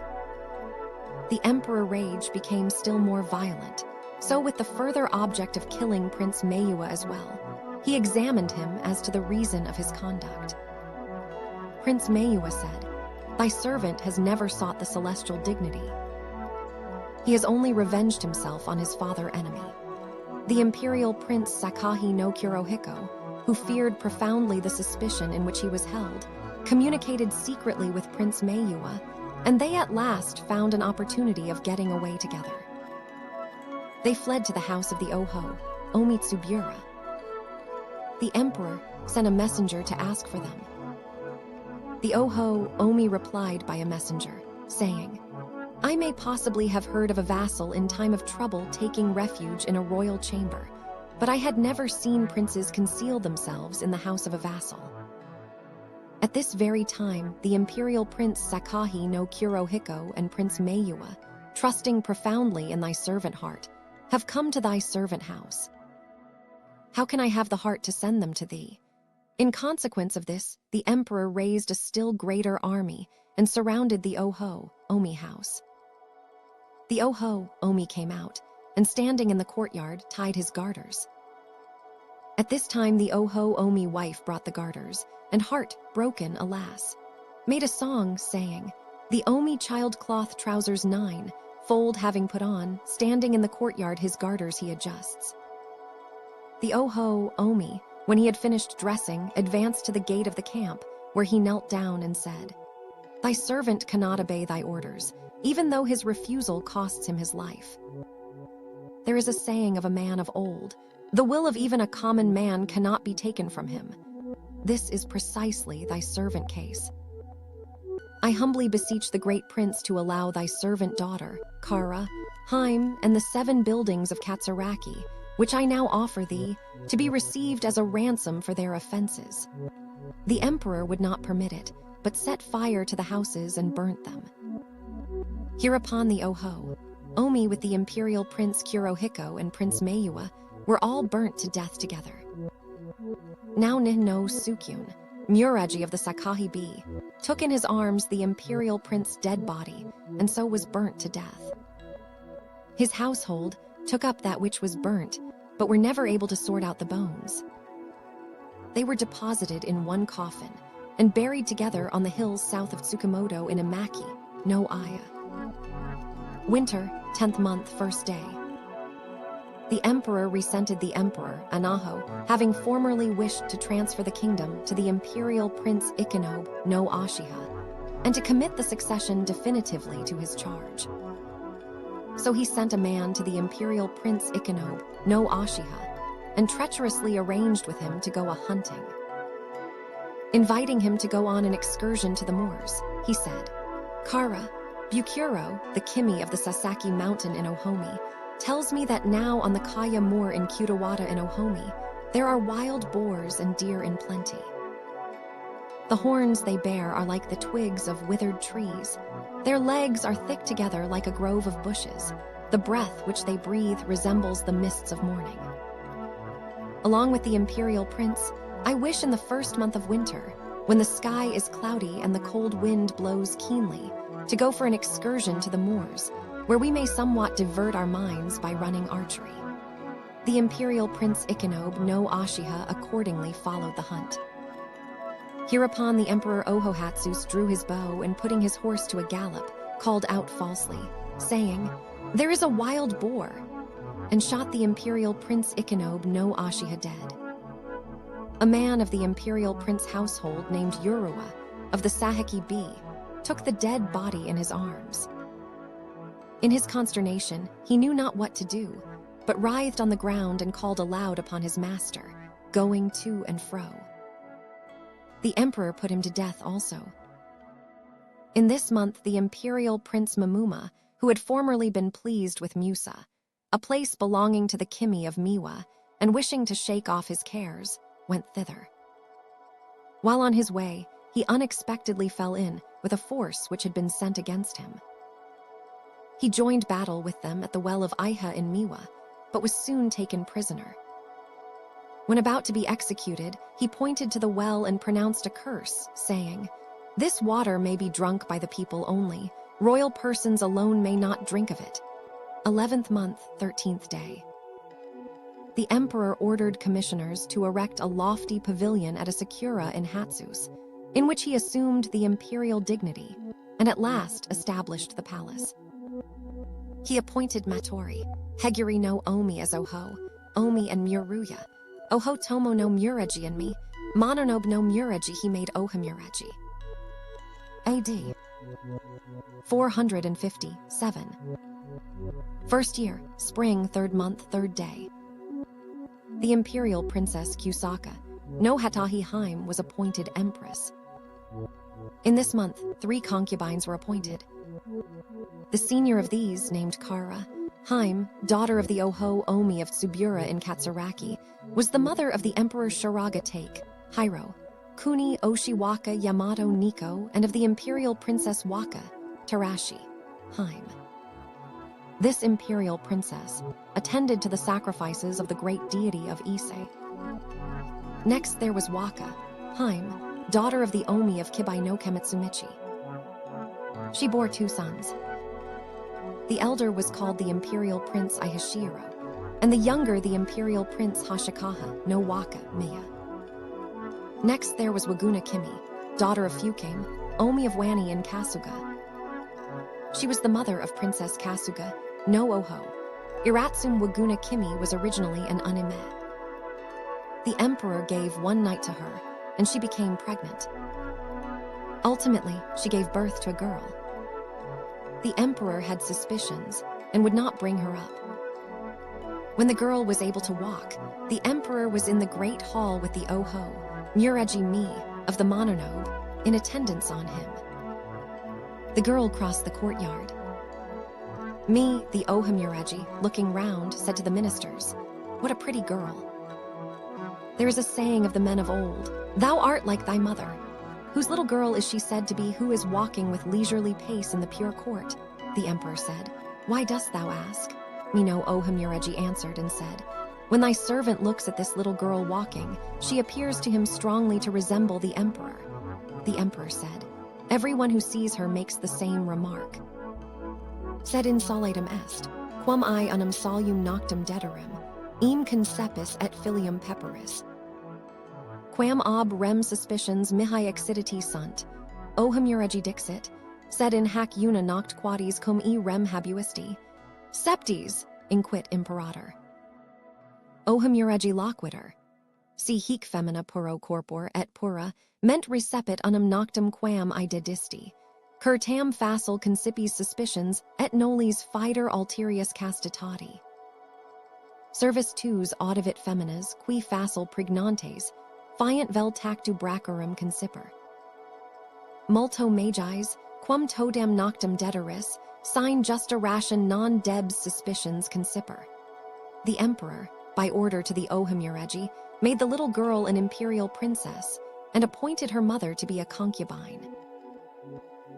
The emperor's rage became still more violent, so with the further object of killing Prince Meiwa as well, he examined him as to the reason of his conduct. Prince Meiwa said, "Thy servant has never sought the celestial dignity. He has only revenged himself on his father enemy." The imperial prince Sakahi no Kurohiko, who feared profoundly the suspicion in which he was held, communicated secretly with Prince Meiwa, and they at last found an opportunity of getting away together. They fled to the house of the Oho, Omitsubura. The emperor sent a messenger to ask for them. The Oho Omi replied by a messenger, saying, "I may possibly have heard of a vassal in time of trouble taking refuge in a royal chamber, but I had never seen princes conceal themselves in the house of a vassal." At this very time, the imperial prince Sakahi no Kurohiko and Prince Meiwa, trusting profoundly in thy servant heart, have come to thy servant house. How can I have the heart to send them to thee? In consequence of this, the emperor raised a still greater army and surrounded the Oho Omi house. The Oho Omi came out, and standing in the courtyard, tied his garters. At this time the Oho Omi wife brought the garters, and heart broken, alas, made a song, saying, "The Omi child cloth trousers 9, fold having put on, standing in the courtyard his garters he adjusts." The Oho Omi, when he had finished dressing, advanced to the gate of the camp, where he knelt down and said, "Thy servant cannot obey thy orders, even though his refusal costs him his life. There is a saying of a man of old, the will of even a common man cannot be taken from him. This is precisely thy servant case. I humbly beseech the great prince to allow thy servant daughter, Kara, Haim, and the 7 buildings of Katsuraki, which I now offer thee, to be received as a ransom for their offenses." The emperor would not permit it, but set fire to the houses and burnt them. Hereupon the Oho Omi with the imperial prince Kurohiko and Prince Meiwa were all burnt to death together. Now Nihon Sukyun, Muraji of the Sakahi B, took in his arms the imperial prince's dead body, and so was burnt to death. His household took up that which was burnt, but were never able to sort out the bones. They were deposited in one coffin and buried together on the hills south of Tsukumoto in Imaki, no Aya. Winter, 10th month, 1st day. The emperor resented the emperor, Anaho, having formerly wished to transfer the kingdom to the imperial prince Ikenobe no Ashiha, and to commit the succession definitively to his charge. So he sent a man to the imperial prince Ikenobe no Ashiha, and treacherously arranged with him to go a-hunting. Inviting him to go on an excursion to the moors, he said, "Kara, Bukuro, the Kimi of the Sasaki mountain in Ohomi, tells me that now on the Kaya Moor in Kutawada in Ohomi, there are wild boars and deer in plenty. The horns they bear are like the twigs of withered trees. Their legs are thick together like a grove of bushes. The breath which they breathe resembles the mists of morning. Along with the imperial prince, I wish in the 1st month of winter, when the sky is cloudy and the cold wind blows keenly, to go for an excursion to the moors, where we may somewhat divert our minds by running archery." The imperial prince Ikenobe no Ashiha accordingly followed the hunt. Hereupon the emperor Ohohatsus drew his bow and putting his horse to a gallop, called out falsely, saying, "There is a wild boar," and shot the imperial prince Ikenobe no Ashiha dead. A man of the imperial prince household named Yūryaku of the Saheki B took the dead body in his arms. In his consternation, he knew not what to do, but writhed on the ground and called aloud upon his master, going to and fro. The emperor put him to death also. In this month, the imperial prince Mamuma, who had formerly been pleased with Musa, a place belonging to the Kimi of Miwa, and wishing to shake off his cares, went thither. While on his way, he unexpectedly fell in with a force which had been sent against him. He joined battle with them at the well of Aiha in Miwa, but was soon taken prisoner. When about to be executed, he pointed to the well and pronounced a curse, saying, "This water may be drunk by the people only. Royal persons alone may not drink of it." 11th month, 13th day. The emperor ordered commissioners to erect a lofty pavilion at a sakura in Hatsus, in which he assumed the imperial dignity and at last established the palace. He appointed Matori, Heguri no Omi as Oho, Omi and Muruya, Oho Tomo no Muraji and me, Mononobe no Muraji he made Oha Muraji. AD 457. First year, spring, 3rd month, 3rd day. The imperial princess Kusaka, no Hatahi Haim, was appointed empress. In this month, 3 concubines were appointed. The senior of these, named Kara, Haim, daughter of the Oho Omi of Tsubura in Katsuraki, was the mother of the Emperor Shiraga Take, Hiro, Kuni Oshiwaka Yamato Nikko, and of the imperial princess Waka, Tarashi, Haim. This imperial princess attended to the sacrifices of the great deity of Ise. Next there was Waka, Haim, daughter of the Omi of Kibai no Kemitsumichi. She bore 2 sons. The elder was called the imperial prince Ihashiro, and the younger the imperial prince Hashikaha no Waka Miya. Next there was Waguna Kimi, daughter of Fukame, Omi of Wani in Kasuga. She was the mother of Princess Kasuga, no Oho. Iratsum Waguna Kimi was originally an unime. The emperor gave 1 night to her, and she became pregnant. Ultimately, she gave birth to a girl. The emperor had suspicions and would not bring her up. When the girl was able to walk, the emperor was in the great hall with the Oho, Muraji Mi, of the Mononobe, in attendance on him. The girl crossed the courtyard. Mi, the Oha Muraji, looking round, said to the ministers, "What a pretty girl." There is a saying of the men of old, "Thou art like thy mother." Whose little girl is she said to be who is walking with leisurely pace in the pure court? The emperor said, "Why dost thou ask?" Mino Oha Muraji answered and said, "When thy servant looks at this little girl walking, she appears to him strongly to resemble the emperor." The emperor said, "Everyone who sees her makes the same remark." Sed in solitum est, quam I unum solium noctum dederim, eam concepis et filium pepperis. Quam ob rem suspicions mihi exciditi sunt, Oha Muraji dixit, sed in hac una noct quadis cum e rem habuisti, septies, inquit imperator. Oha Muraji loquitur, si hic femina puro corpor et pura, ment recepit unum noctum quam I dedisti, cur tam facile concipis suspicions et nollis fider alterius castitati. Servis tuus audivit feminas qui facile pregnantes, fiant vel tactu bracarum concipere. Multo magis, quam todam noctum dederis, sign justa ration non debs suspicions concipere. The emperor, by order to the Oha Muraji, made the little girl an imperial princess and appointed her mother to be a concubine.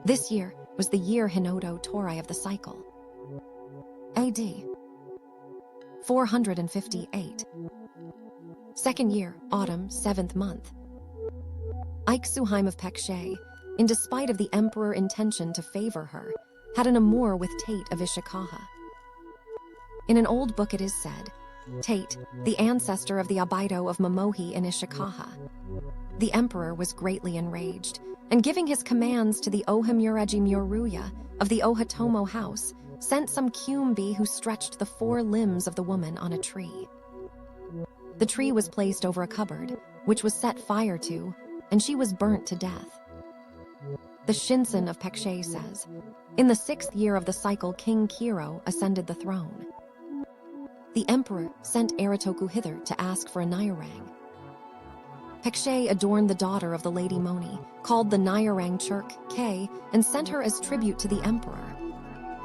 This year was the year Hinodo Torai of the cycle. AD 458. Second year, autumn, 7th month. Iksuheim of Pekshe, in despite of the emperor intention to favor her, had an amour with Tate of Ishikaha. In an old book it is said, Tate, the ancestor of the Abido of Momohi in Ishikaha. The emperor was greatly enraged, and giving his commands to the Oha Muraji Muruya of the Ohatomo house, sent some Kyumbi who stretched the 4 limbs of the woman on a tree. The tree was placed over a cupboard, which was set fire to, and she was burnt to death. The Shinsen of Pekshe says, in the 6th year of the cycle King Kiro ascended the throne. The emperor sent Aritoku hither to ask for a Nyarang. Pekshe adorned the daughter of the Lady Moni, called the Nyarang Churk K, and sent her as tribute to the emperor.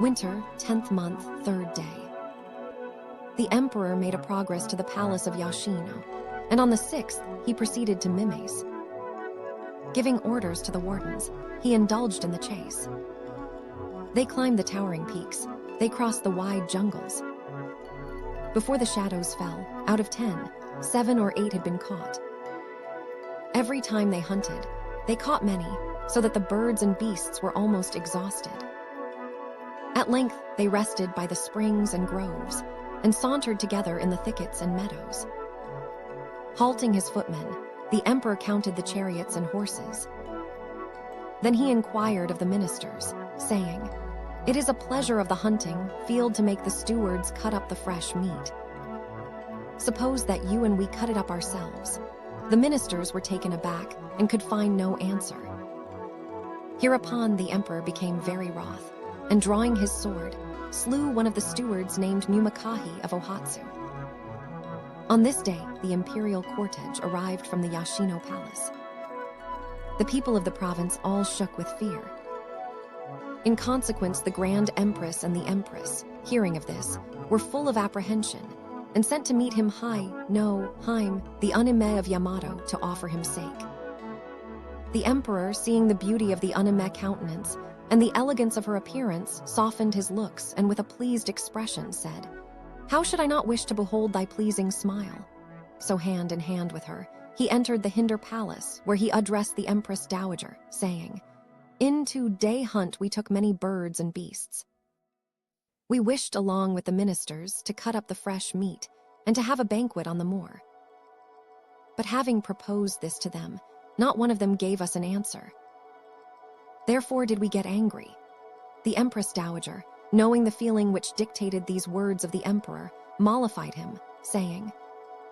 Winter, 10th month, 3rd day. The emperor made a progress to the palace of Yashino, and on the 6th he proceeded to Mimes. Giving orders to the wardens, he indulged in the chase. They climbed the towering peaks, They crossed the wide jungles. Before the shadows fell, out of 10, 7 or 8 had been caught. Every time they hunted, they caught many, so that the birds and beasts were almost exhausted. At length, they rested by the springs and groves, and sauntered together in the thickets and meadows. Halting his footmen, the emperor counted the chariots and horses. Then he inquired of the ministers, saying, "It is a pleasure of the hunting field to make the stewards cut up the fresh meat. Suppose that you and we cut it up ourselves." The ministers were taken aback and could find no answer. Hereupon the emperor became very wroth, and drawing his sword, slew one of the stewards named Mumakahi of Ohatsu. On this day, the imperial cortege arrived from the Yashino palace. The people of the province all shook with fear. In consequence, the Grand Empress and the Empress, hearing of this, were full of apprehension, and sent to meet him Haim, the Unime of Yamato, to offer him sake. The emperor, seeing the beauty of the Unime countenance, and the elegance of her appearance, softened his looks, and with a pleased expression said, "How should I not wish to behold thy pleasing smile?" So hand in hand with her, he entered the Hinder Palace, where he addressed the Empress Dowager, saying, "Into day hunt we took many birds and beasts. We wished, along with the ministers, to cut up the fresh meat, and to have a banquet on the moor. But having proposed this to them, not one of them gave us an answer. Therefore did we get angry." The Empress Dowager, knowing the feeling which dictated these words of the emperor, mollified him, saying,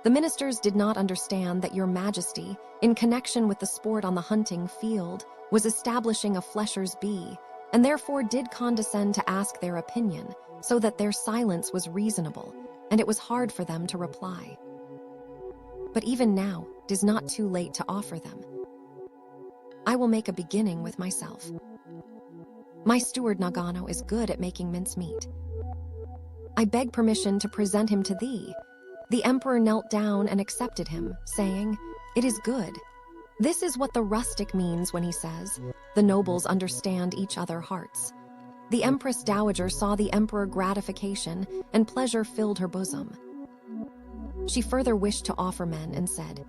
"The ministers did not understand that your majesty, in connection with the sport on the hunting field, was establishing a flesher's bee, and therefore did condescend to ask their opinion, so that their silence was reasonable, and it was hard for them to reply. But even now, 'tis not too late to offer them. I will make a beginning with myself. My steward Nagano is good at making mincemeat. I beg permission to present him to thee." The emperor knelt down and accepted him, saying, "It is good. This is what the rustic means when he says, 'The nobles understand each other hearts.'" The Empress Dowager saw the emperor gratification, and pleasure filled her bosom. She further wished to offer men and said,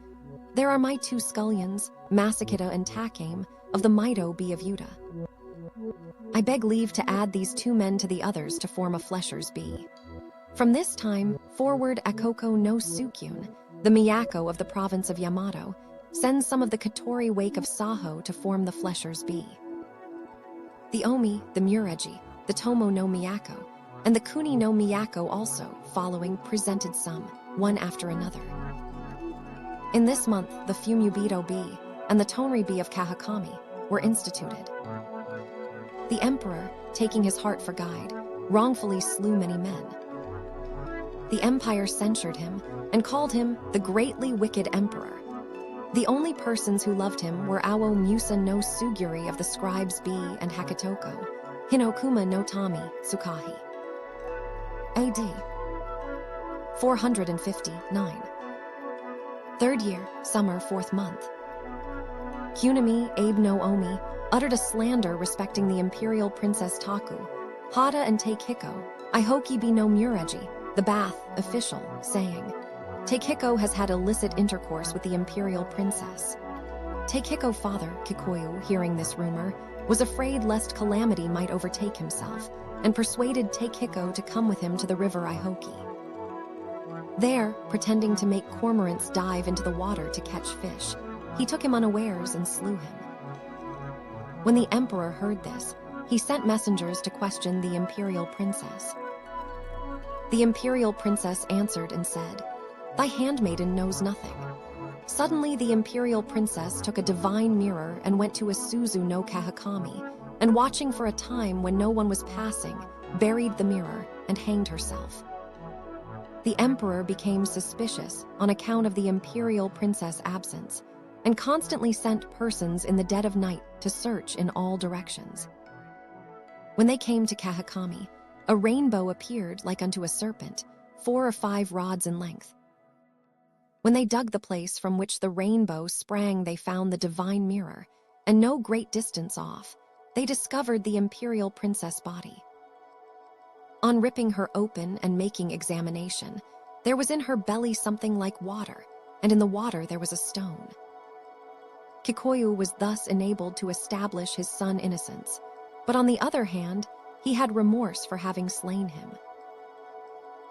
"There are my 2 scullions, Masakita and Takame, of the Mito Bee of Yuta. I beg leave to add these 2 men to the others to form a flesher's bee. From this time forward, Akoko no Tsukyun, the Miyako of the province of Yamato, sends some of the Katori wake of Saho to form the flesher's bee. The Omi, the Mureji, the Tomo no Miyako, and the Kuni no Miyako also, following, presented some, one after another. In this month, the Fumubito bee and the Tonri bee of Kahakami were instituted. The emperor, taking his heart for guide, wrongfully slew many men. The empire censured him and called him the greatly wicked emperor. The only persons who loved him were Awo Musa no Suguri of the scribes Bee and Hakatoko, Hinokuma no Tami, Tsukahi. AD 459. 3rd year, summer, 4th month. Kunami, Abe no Omi, uttered a slander respecting the imperial princess Taku, Hada and Teikiko, Ihoki be no Mureji, the bath official, saying, "Teikiko has had illicit intercourse with the imperial princess." Teikiko's father, Kikoyu, hearing this rumor, was afraid lest calamity might overtake himself, and persuaded Teikiko to come with him to the river Ihoki. There, pretending to make cormorants dive into the water to catch fish, he took him unawares and slew him. When the emperor heard this, he sent messengers to question the imperial princess. The imperial princess answered and said, "Thy handmaiden knows nothing." Suddenly the imperial princess took a divine mirror and went to Isuzu no Kahakami, and watching for a time when no one was passing, buried the mirror and hanged herself. The emperor became suspicious on account of the imperial princess' absence, and constantly sent persons in the dead of night to search in all directions. When they came to Kahakami, a rainbow appeared like unto a serpent, 4 or 5 rods in length. When they dug the place from which the rainbow sprang, they found the divine mirror, and no great distance off, they discovered the imperial princess' body. On ripping her open and making examination, there was in her belly something like water, and in the water there was a stone. Kikoyu was thus enabled to establish his son innocence, but on the other hand, he had remorse for having slain him.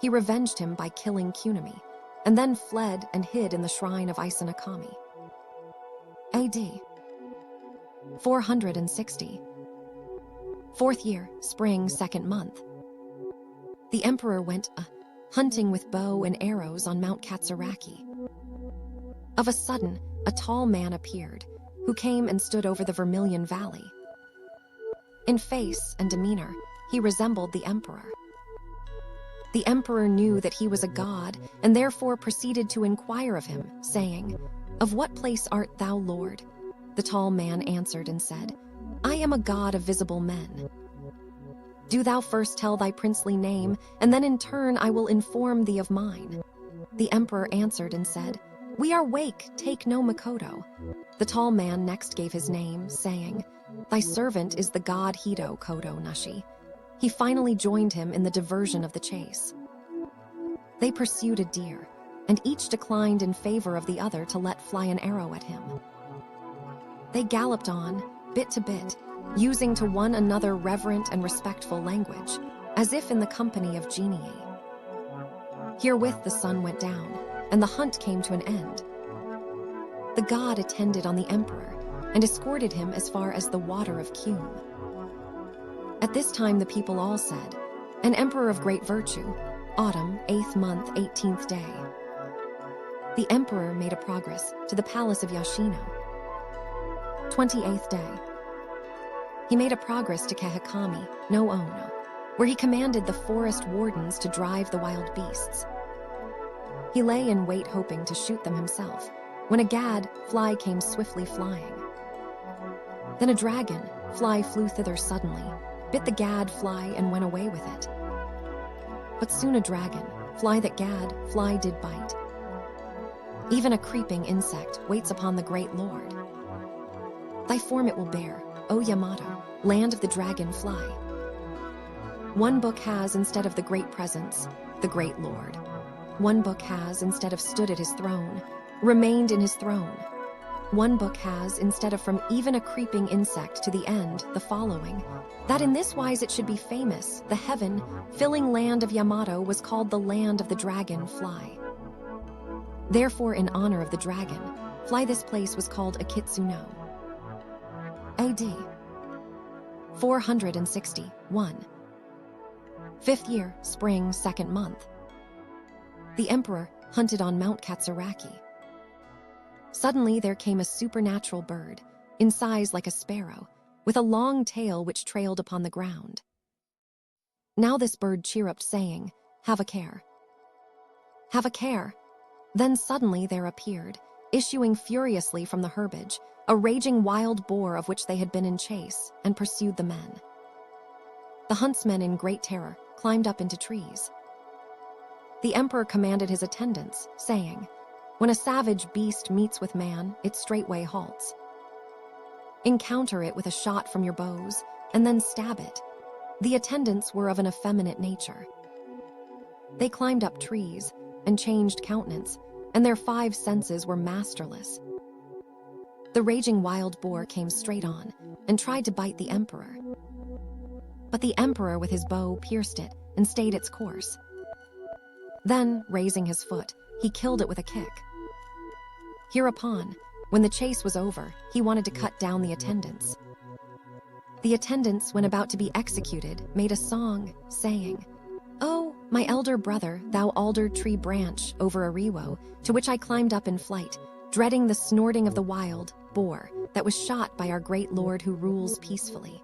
He revenged him by killing Kunimi, and then fled and hid in the shrine of Isanakami. AD 460. 4th year, spring, 2nd month. The emperor went hunting with bow and arrows on Mount Katsuraki. Of a sudden, a tall man appeared, who came and stood over the Vermilion Valley. In face and demeanor, he resembled the emperor. The emperor knew that he was a god, and therefore proceeded to inquire of him, saying, "Of what place art thou, Lord?" The tall man answered and said, "I am a god of visible men." "Do thou first tell thy princely name, and then in turn I will inform thee of mine." The emperor answered and said, "We are Wake, take no Makoto." The tall man next gave his name, saying, "Thy servant is the god Hido Kodo Nashi." He finally joined him in the diversion of the chase. They pursued a deer, and each declined in favor of the other to let fly an arrow at him. They galloped on, bit to bit, using to one another reverent and respectful language, as if in the company of genii. Herewith the sun went down, and the hunt came to an end. The god attended on the emperor, and escorted him as far as the water of Kume. At this time the people all said, "An emperor of great virtue, autumn, 8th month, 18th day." The emperor made a progress to the palace of Yashino. 28th day. He made a progress to Kahakami, no Ono, where he commanded the forest wardens to drive the wild beasts. He lay in wait hoping to shoot them himself, when a gad fly came swiftly flying. Then a dragon fly flew thither suddenly, bit the gad fly and went away with it. But soon a dragon fly that gad fly did bite. Even a creeping insect waits upon the great lord. Thy form it will bear, O Yamato, land of the dragon fly. One book has instead of the great presence, the great lord. One book has instead of stood at his throne, remained in his throne. One book has instead of from even a creeping insect to the end the following, that in this wise it should be famous, the heaven, filling land of Yamato was called the land of the dragon fly. Therefore in honor of the dragon, fly this place was called Akitsuno. AD 461. 5th year, spring, 2nd month. The emperor hunted on Mount Katsuraki. Suddenly there came a supernatural bird, in size like a sparrow, with a long tail which trailed upon the ground. Now this bird chirruped, saying, "Have a care. Have a care." Then suddenly there appeared, issuing furiously from the herbage, a raging wild boar of which they had been in chase, and pursued the men. The huntsmen in great terror climbed up into trees. The emperor commanded his attendants, saying, "When a savage beast meets with man, it straightway halts. Encounter it with a shot from your bows, and then stab it." The attendants were of an effeminate nature. They climbed up trees, and changed countenance, and their 5 senses were masterless. The raging wild boar came straight on, and tried to bite the emperor. But the emperor with his bow pierced it, and stayed its course. Then, raising his foot, he killed it with a kick. Hereupon, when the chase was over, he wanted to cut down the attendants. The attendants, when about to be executed, made a song, saying, "Oh, my elder brother, thou alder tree branch over Ariwo, to which I climbed up in flight, dreading the snorting of the wild boar that was shot by our great lord who rules peacefully."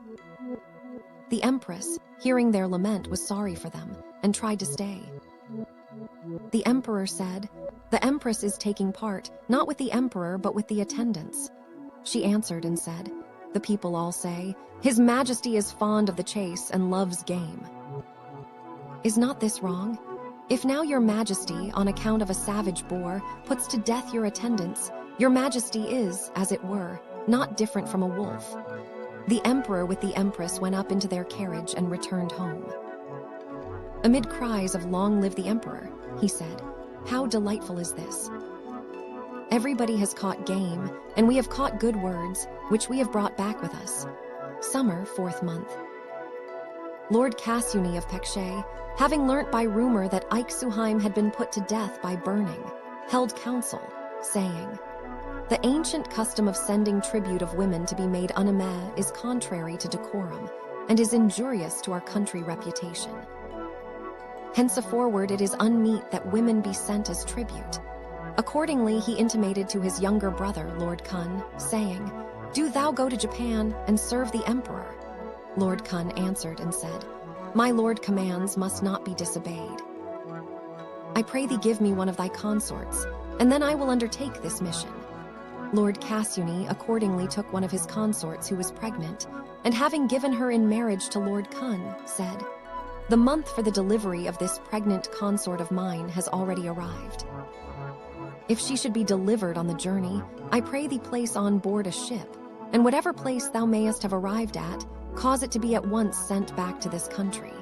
The empress, hearing their lament, was sorry for them, and tried to stay. The emperor said, "The empress is taking part, not with the emperor, but with the attendants." She answered and said, "The people all say, His Majesty is fond of the chase and loves game. Is not this wrong? If now your Majesty, on account of a savage boar, puts to death your attendants, your Majesty is, as it were, not different from a wolf." The emperor with the empress went up into their carriage and returned home. Amid cries of "Long live the emperor," he said, "How delightful is this! Everybody has caught game, and we have caught good words, which we have brought back with us." Summer, 4th month. Lord Kasuni of Pekshe, having learnt by rumor that Iksuheim had been put to death by burning, held council, saying, "The ancient custom of sending tribute of women to be made uname is contrary to decorum, and is injurious to our country reputation. Henceforward it is unmeet that women be sent as tribute." Accordingly, he intimated to his younger brother, Lord Kun, saying, "Do thou go to Japan and serve the emperor." Lord Kun answered and said, "My lord commands must not be disobeyed. I pray thee give me one of thy consorts, and then I will undertake this mission." Lord Kasuni accordingly took one of his consorts who was pregnant, and having given her in marriage to Lord Kun, said, "The month for the delivery of this pregnant consort of mine has already arrived. If she should be delivered on the journey, I pray thee place on board a ship, and whatever place thou mayest have arrived at, cause it to be at once sent back to this country."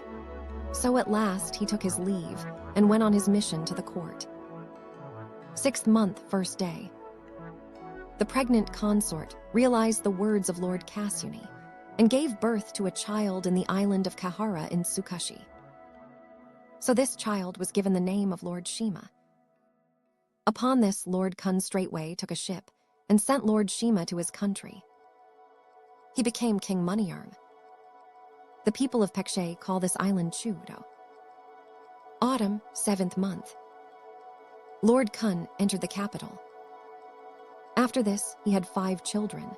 So at last he took his leave, and went on his mission to the court. 6th month, 1st day. The pregnant consort realized the words of Lord Kasuni, and gave birth to a child in the island of Kahara in Tsukashi. So this child was given the name of Lord Shima. Upon this, Lord Kun straightway took a ship, and sent Lord Shima to his country. He became King Munyarm. The people of Pekshe call this island Chudo. Autumn, 7th month. Lord Kun entered the capital. After this, he had 5 children.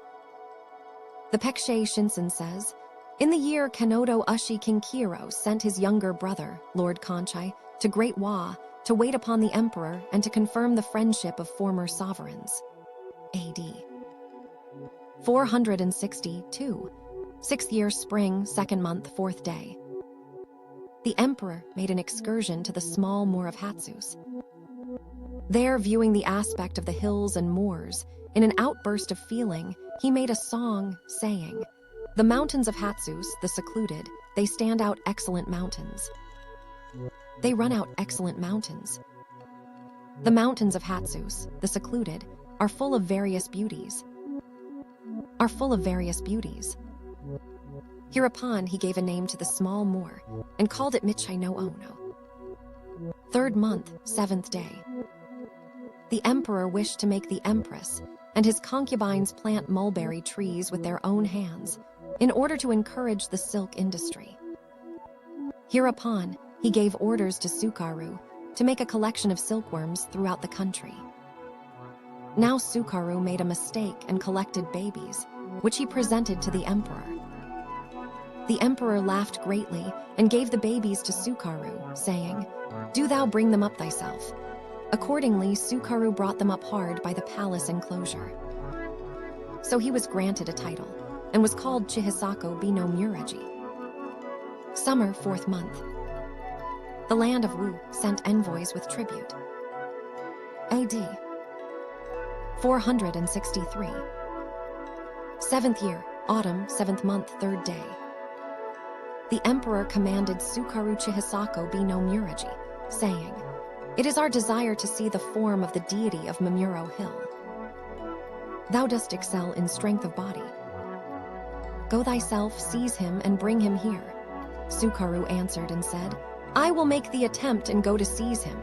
The Pekshe Shinsen says, "In the year Kanodo Ushi King Kiro sent his younger brother, Lord Konchai, to Great Wa to wait upon the emperor and to confirm the friendship of former sovereigns." AD 462, 6th year spring, 2nd month, 4th day. The emperor made an excursion to the small moor of Hatsus. There, viewing the aspect of the hills and moors, in an outburst of feeling, he made a song, saying, "The mountains of Hatsus, the secluded, they stand out excellent mountains. They run out excellent mountains. The mountains of Hatsus, the secluded, are full of various beauties. Hereupon he gave a name to the small moor, and called it Michai no Ono. 3rd month, 7th day. The emperor wished to make the empress and his concubines plant mulberry trees with their own hands, in order to encourage the silk industry. Hereupon, he gave orders to Sukaru to make a collection of silkworms throughout the country. Now Sukaru made a mistake and collected babies, which he presented to the emperor. The emperor laughed greatly and gave the babies to Sukaru, saying, "Do thou bring them up thyself." Accordingly, Sukaru brought them up hard by the palace enclosure. So he was granted a title, and was called Chihisako Bino Mureji. Summer, 4th month. The land of Wu sent envoys with tribute. AD 463. 7th year, autumn, 7th month, 3rd day. The emperor commanded Sukaru Chihisako Bino Mureji, saying, "It is our desire to see the form of the deity of Mamuro Hill. Thou dost excel in strength of body. Go thyself, seize him, and bring him here." Sukaru answered and said, "I will make the attempt and go to seize him."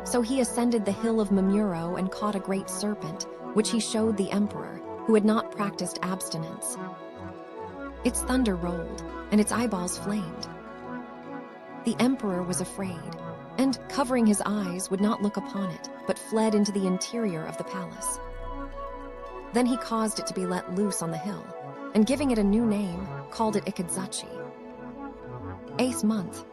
So he ascended the hill of Mamuro and caught a great serpent, which he showed the emperor, who had not practiced abstinence. Its thunder rolled, and its eyeballs flamed. The emperor was afraid, and, covering his eyes, would not look upon it, but fled into the interior of the palace. Then he caused it to be let loose on the hill, and giving it a new name, called it Ikazachi. 8th month.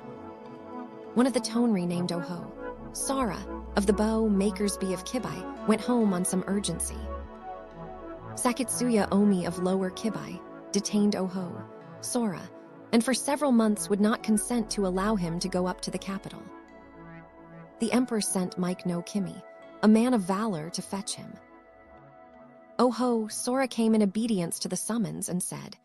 One of the tonri named Oho, Sara, of the bow makers bee of Kibai, went home on some urgency. Sakitsuya Omi of Lower Kibai detained Oho, Sora, and for several months would not consent to allow him to go up to the capital. The emperor sent Mike no Kimi, a man of valor, to fetch him. Oho, Sora came in obedience to the summons and said,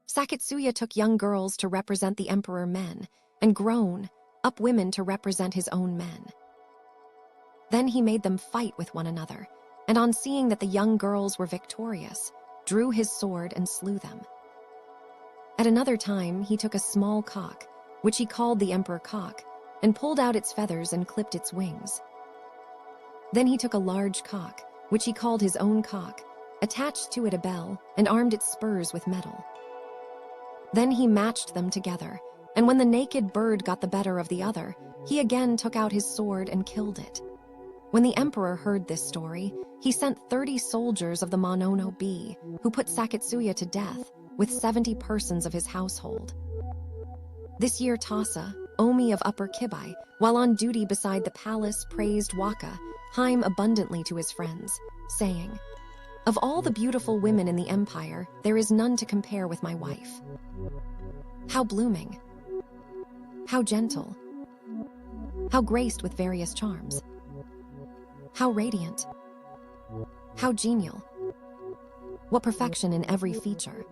"Sakitsuya took young girls to represent the emperor men, and grown, up women to represent his own men. Then he made them fight with one another, and on seeing that the young girls were victorious, drew his sword and slew them. At another time, he took a small cock, which he called the emperor cock, and pulled out its feathers and clipped its wings. Then he took a large cock, which he called his own cock, attached to it a bell, and armed its spurs with metal. Then he matched them together, and when the naked bird got the better of the other, he again took out his sword and killed it. When the emperor heard this story, he sent 30 soldiers of the Monono B, who put Sakatsuya to death, with 70 persons of his household. This year Tasa, Omi of Upper Kibai, while on duty beside the palace, praised Waka, Haim abundantly to his friends, saying, "Of all the beautiful women in the empire, there is none to compare with my wife. How blooming, how gentle, how graced with various charms, how radiant, how genial, what perfection in every feature.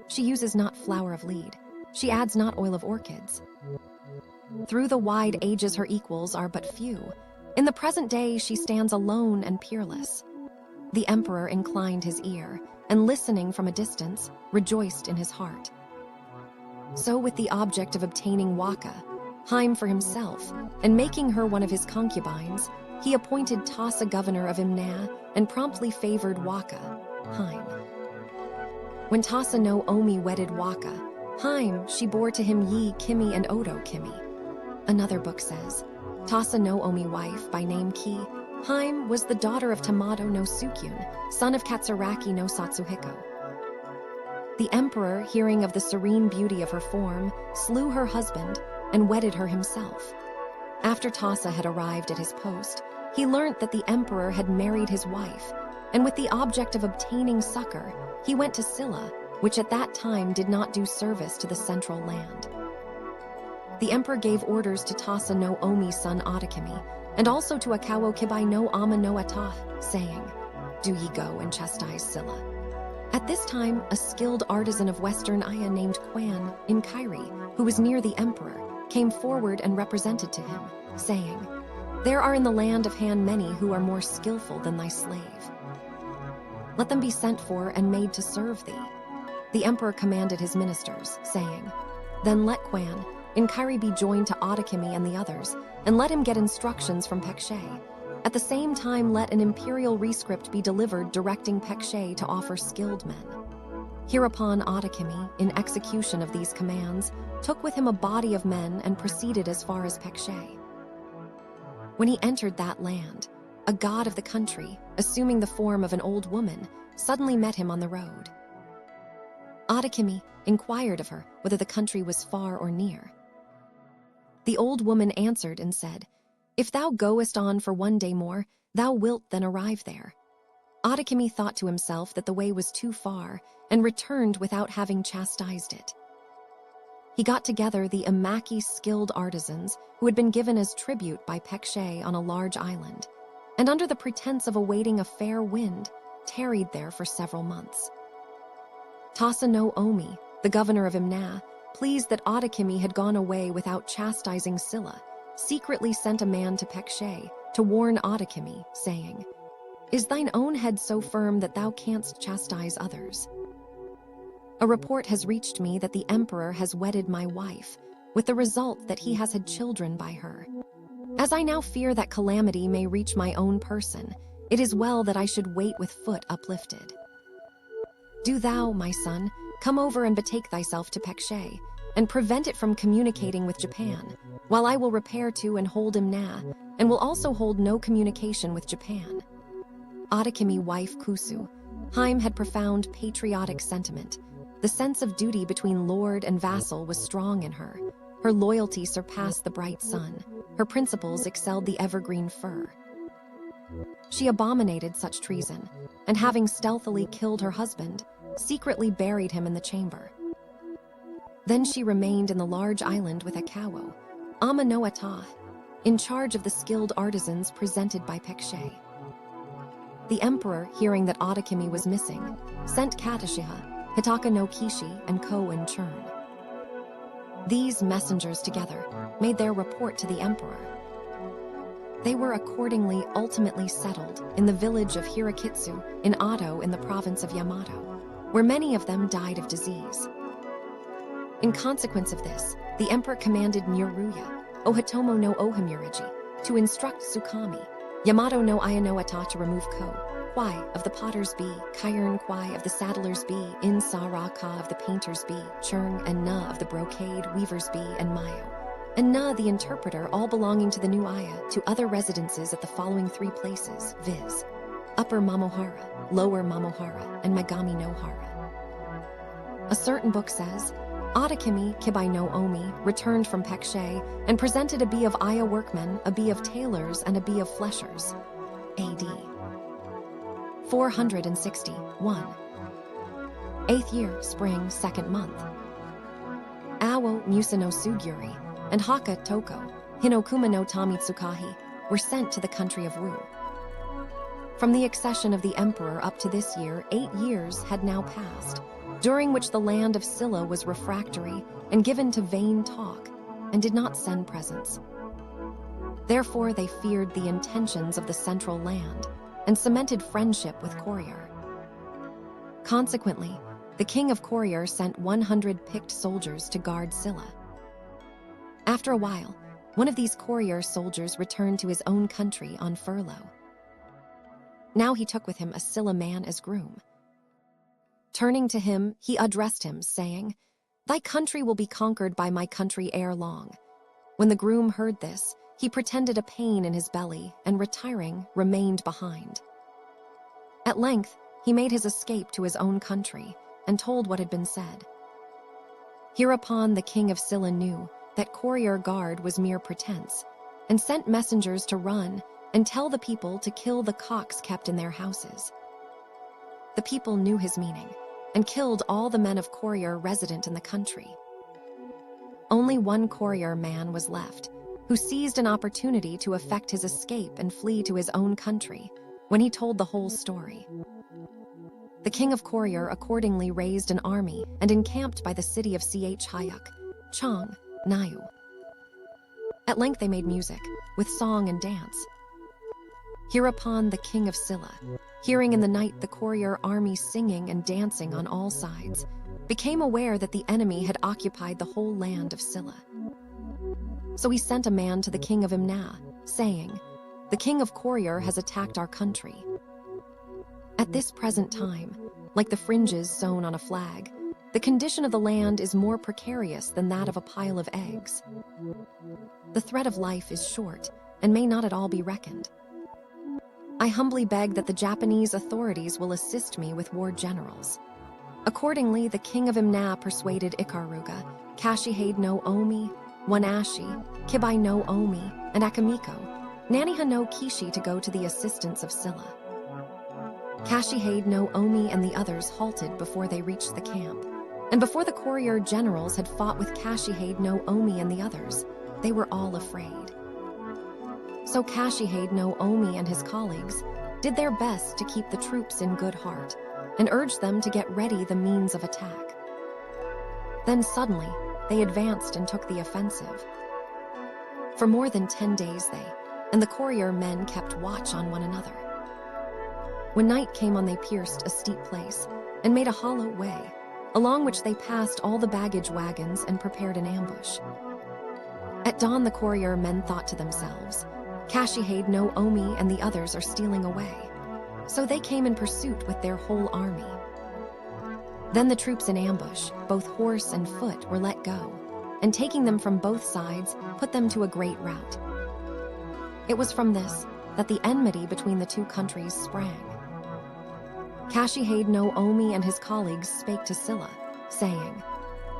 She uses not flower of lead, she adds not oil of orchids. Through the wide ages her equals are but few. In the present day she stands alone and peerless." The emperor inclined his ear, and listening from a distance, rejoiced in his heart. So with the object of obtaining Waka, Haim for himself, and making her one of his concubines, he appointed Tasa governor of Imna and promptly favored Waka, Haim. When Tasa no Omi wedded Waka, Haim she bore to him Yi Kimi and Odo Kimi. Another book says, Tasa no Omi wife by name Ki, Haim was the daughter of Tamado no Tsukyun, son of Katsuraki no Satsuhiko. The emperor, hearing of the serene beauty of her form, slew her husband and wedded her himself. After Tasa had arrived at his post, he learnt that the emperor had married his wife, and with the object of obtaining succor, he went to Silla, which at that time did not do service to the central land. The emperor gave orders to Tasa no Omi's son Adakimi, and also to Akawo Kibai no Ama no Atah, saying, "Do ye go and chastise Silla." At this time, a skilled artisan of Western Aya named Quan, in Kairi, who was near the emperor, came forward and represented to him, saying, "There are in the land of Han many who are more skillful than thy slave. Let them be sent for and made to serve thee." The emperor commanded his ministers, saying, "Then let Quan, in Kairi be joined to Adakimi and the others, and let him get instructions from Pekshe. At the same time let an imperial rescript be delivered directing Pekshe to offer skilled men." Hereupon Adakimi, in execution of these commands, took with him a body of men and proceeded as far as Pekshe. When he entered that land, a god of the country, assuming the form of an old woman, suddenly met him on the road. Adakimi inquired of her whether the country was far or near. The old woman answered and said, "If thou goest on for one day more, thou wilt then arrive there." Adakimi thought to himself that the way was too far, and returned without having chastised it. He got together the Imaki skilled artisans who had been given as tribute by Pekshe on a large island, and under the pretense of awaiting a fair wind, tarried there for several months. Tasa no Omi, the governor of Imna, pleased that Adakimi had gone away without chastising Silla, secretly sent a man to Pekshe to warn Adakimi, saying, "Is thine own head so firm that thou canst chastise others? A report has reached me that the emperor has wedded my wife, with the result that he has had children by her. As I now fear that calamity may reach my own person, it is well that I should wait with foot uplifted. Do thou, my son, come over and betake thyself to Pekshe, and prevent it from communicating with Japan, while I will repair to and hold Imna, and will also hold no communication with Japan." Adakimi wife Kusu, Haim had profound patriotic sentiment. The sense of duty between lord and vassal was strong in her. Her loyalty surpassed the bright sun. Her principles excelled the evergreen fir. She abominated such treason, and having stealthily killed her husband, secretly buried him in the chamber. Then she remained in the large island with Akawo, Ama no Atah, in charge of the skilled artisans presented by Pekshe. The emperor, hearing that Adakimi was missing, sent Katashiha, Hitaka no Kishi, and Ko and Churn. These messengers together made their report to the emperor. They were accordingly ultimately settled in the village of Hirakitsu in Ado in the province of Yamato, where many of them died of disease. In consequence of this, the emperor commanded Nyoruya, Ohitomo no Ohimuriji, to instruct Tsukami, Yamato no Ayano to remove Ko, Kwai of the potter's bee, Kaiern Kwai of the saddler's bee, In Sa Ka of the painter's bee, Churng and Na of the brocade weaver's bee, and Mayo, and Na the interpreter, all belonging to the new Aya, to other residences at the following 3 places, viz. Upper Mamohara, Lower Mamohara, and Megami no Hara. A certain book says, Adakimi Kibai no Omi returned from Pekshe and presented a bee of Aya workmen, a bee of tailors, and a bee of fleshers. AD 461. 8th year, spring, 2nd month. Awo Musa no Suguri and Haka Toko, Hinokuma no Tamitsukahi, were sent to the country of Wu. From the accession of the emperor up to this year, 8 years had now passed, during which the land of Silla was refractory and given to vain talk, and did not send presents. Therefore they feared the intentions of the central land, and cemented friendship with Courier. Consequently, the king of Courier sent 100 picked soldiers to guard Silla. After a while, one of these Courier soldiers returned to his own country on furlough. Now he took with him a Silla man as groom. Turning to him, he addressed him, saying, "Thy country will be conquered by my country ere long." When the groom heard this, he pretended a pain in his belly, and retiring, remained behind. At length, he made his escape to his own country, and told what had been said. Hereupon the king of Silla knew that courier guard was mere pretense, and sent messengers to run and tell the people to kill the cocks kept in their houses. The people knew his meaning, and killed all the men of courier resident in the country. Only one courier man was left, who seized an opportunity to effect his escape and flee to his own country, when he told the whole story. The king of Courier accordingly raised an army and encamped by the city of Hayuk, Chang, Nayu. At length they made music, with song and dance. Hereupon the king of Silla, hearing in the night the courier army singing and dancing on all sides, became aware that the enemy had occupied the whole land of Silla. So he sent a man to the king of Imna, saying, "The king of Courier has attacked our country." At this present time, like the fringes sewn on a flag, the condition of the land is more precarious than that of a pile of eggs. The thread of life is short and may not at all be reckoned. I humbly beg that the Japanese authorities will assist me with war generals. Accordingly, the king of Imna persuaded Ikaruga, Kashihade no Omi, Wanashi, Kibai no Omi, and Akamiko, Naniha no Kishi to go to the assistance of Silla. Kashihade no Omi and the others halted before they reached the camp, and before the courier generals had fought with Kashihade no Omi and the others, they were all afraid. So Kashihade no Omi and his colleagues did their best to keep the troops in good heart, and urged them to get ready the means of attack. Then suddenly, they advanced and took the offensive. For more than 10 days they, and the courier men kept watch on one another. When night came on, they pierced a steep place, and made a hollow way, along which they passed all the baggage wagons and prepared an ambush. At dawn the courier men thought to themselves, "Kashihade no Omi and the others are stealing away." So they came in pursuit with their whole army. Then the troops in ambush, both horse and foot, were let go, and taking them from both sides, put them to a great rout. It was from this that the enmity between the two countries sprang. Kashihade no Omi and his colleagues spake to Silla, saying,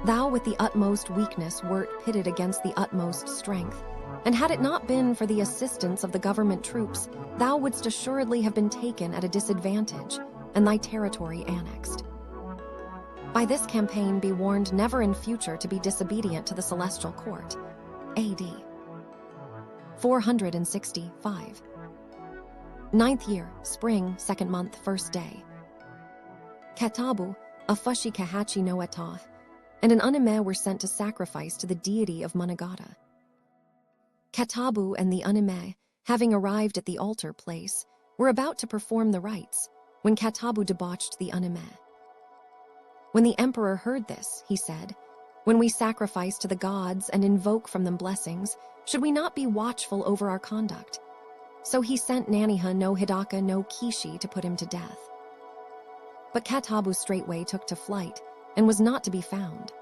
"Thou with the utmost weakness wert pitted against the utmost strength, and had it not been for the assistance of the government troops, thou wouldst assuredly have been taken at a disadvantage, and thy territory annexed. By this campaign be warned never in future to be disobedient to the celestial court." AD 465. 9th year, spring, 2nd month, 1st day. Katabu, a Fushi Kahachi no Etath, and an Unime were sent to sacrifice to the deity of Monogata. Katabu and the Unime, having arrived at the altar place, were about to perform the rites when Katabu debauched the Unime. When the emperor heard this, he said, "When we sacrifice to the gods and invoke from them blessings, should we not be watchful over our conduct?" So he sent Naniha no Hidaka no Kishi to put him to death. But Katabu straightway took to flight and was not to be found.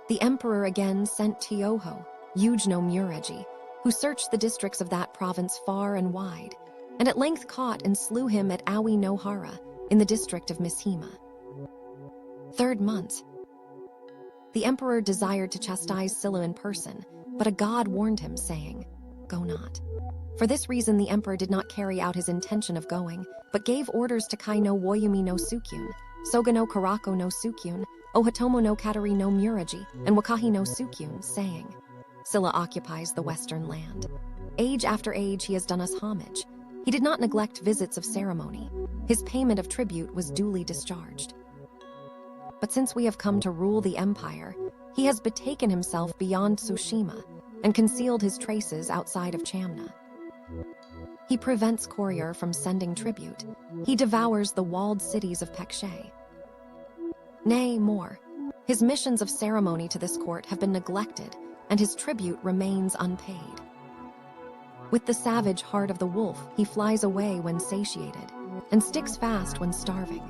The emperor again sent Tyoho, Yuge no Mureji, who searched the districts of that province far and wide, and at length caught and slew him at Aoi no Hara in the district of Mishima. 3rd month. The emperor desired to chastise Silla in person, but a god warned him, saying, "Go not." For this reason the emperor did not carry out his intention of going, but gave orders to Kai no Woyumi no Sukyun, Soga no Karako no Sukyun, Ohatomo no Katari no Mureji, and Wakahi no Sukyun, saying, "Silla occupies the western land. Age after age he has done us homage. He did not neglect visits of ceremony. His payment of tribute was duly discharged. But since we have come to rule the empire, he has betaken himself beyond Tsushima and concealed his traces outside of Chamna. He prevents courier from sending tribute. He devours the walled cities of Pekshe. Nay, more, his missions of ceremony to this court have been neglected, and his tribute remains unpaid. With the savage heart of the wolf, he flies away when satiated, and sticks fast when starving.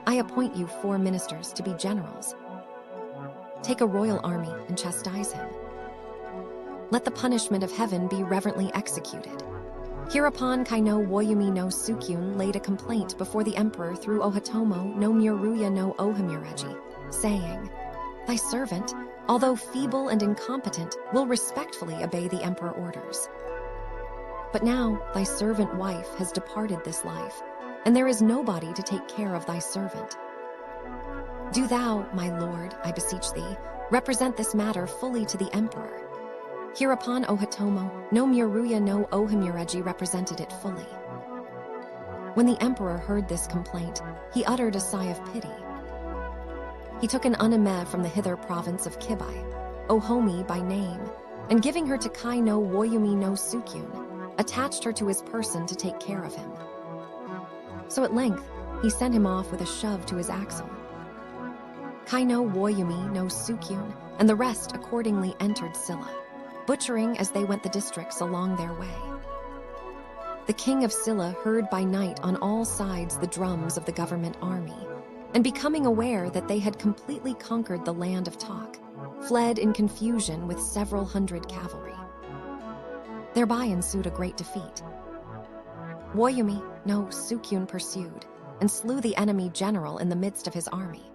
I appoint you 4 ministers to be generals. Take a royal army and chastise him. Let the punishment of heaven be reverently executed." Hereupon Kai no Woyumi no Sukyun laid a complaint before the emperor through Ohatomo no Muruya no Ohamureji, saying, "Thy servant, although feeble and incompetent, will respectfully obey the emperor orders. But now thy servant wife has departed this life, and there is nobody to take care of thy servant. Do thou, my lord, I beseech thee, represent this matter fully to the emperor." Hereupon Ohatomo no Muruya no Ohamureji represented it fully. When the emperor heard this complaint, he uttered a sigh of pity. He took an Unime from the hither province of Kibai, Ohomi by name, and giving her to Kai no Woyumi no Sukyun, attached her to his person to take care of him. So at length, he sent him off with a shove to his axle. Kai no Woyumi no Sukyun and the rest accordingly entered Silla, butchering as they went the districts along their way. The king of Silla heard by night on all sides the drums of the government army, and becoming aware that they had completely conquered the land of Tak, fled in confusion with several hundred cavalry. Thereby ensued a great defeat. Woyumi no Sukyun pursued, and slew the enemy general in the midst of his army.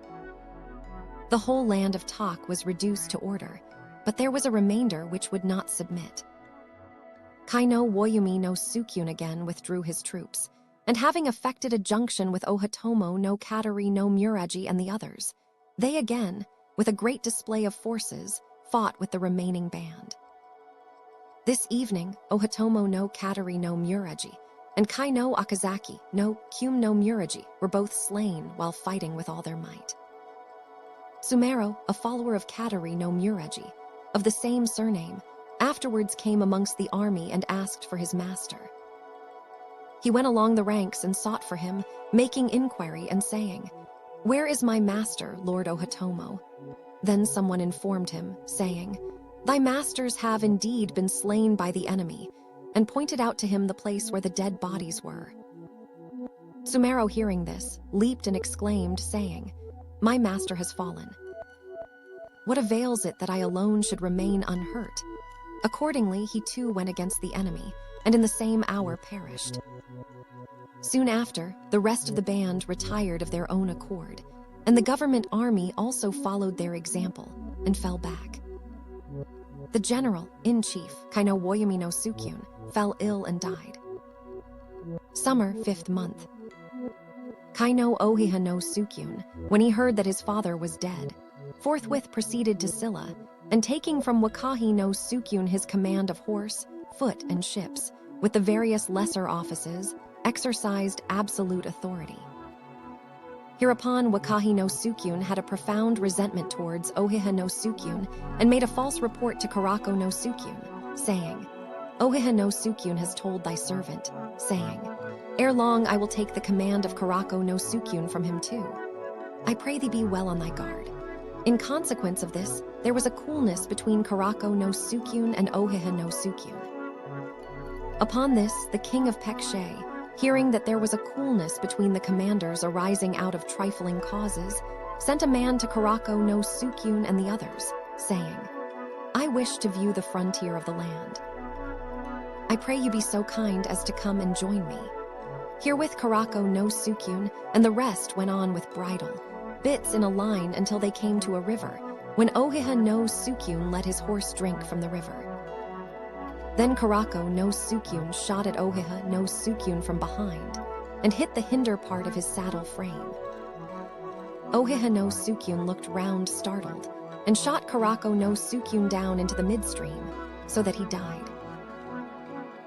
The whole land of Tak was reduced to order, but there was a remainder which would not submit. Kai no Woyumi no Sukyun again withdrew his troops, and having effected a junction with Ohatomo no Katari no Mureji and the others, they again, with a great display of forces, fought with the remaining band. This evening, Ohatomo no Katari no Mureji and Kai no Akazaki no Kyum no Mureji were both slain while fighting with all their might. Sumero, a follower of Katari no Mureji, of the same surname, afterwards came amongst the army and asked for his master. He went along the ranks and sought for him, making inquiry and saying, "Where is my master, Lord Ohatomo?" Then someone informed him, saying, "Thy masters have indeed been slain by the enemy," and pointed out to him the place where the dead bodies were. Sumero, hearing this, leaped and exclaimed, saying, "My master has fallen. What avails it that I alone should remain unhurt?" Accordingly, he too went against the enemy, and in the same hour perished. Soon after, the rest of the band retired of their own accord, and the government army also followed their example and fell back. The general-in-chief, Kai no Woyumi no Sukyun, fell ill and died. Summer, 5th month. Kai no Ohiha no Sukyun, when he heard that his father was dead, forthwith proceeded to Silla, and taking from Wakahi no Sukyun his command of horse, foot, and ships, with the various lesser offices, exercised absolute authority. Hereupon, Wakahi no Tsukyun had a profound resentment towards Ohiha no Tsukyun and made a false report to Karako no Tsukyun, saying, Ohiha no Tsukyun has told thy servant, saying, ere long I will take the command of Karako no Tsukyun from him too. I pray thee be well on thy guard. In consequence of this, there was a coolness between Karako no Tsukyun and Ohiha no Tsukyun. Upon this, the king of Pekshe, hearing that there was a coolness between the commanders arising out of trifling causes, sent a man to Karako no Tsukyun and the others, saying, I wish to view the frontier of the land. I pray you be so kind as to come and join me. Herewith Karako no Tsukyun and the rest went on with bridle, bits in a line until they came to a river, when Ohiha no Tsukyun let his horse drink from the river. Then Karako no Tsukyun shot at Ohiha no Tsukyun from behind and hit the hinder part of his saddle frame. Ohiha no Tsukyun looked round startled and shot Karako no Tsukyun down into the midstream so that he died.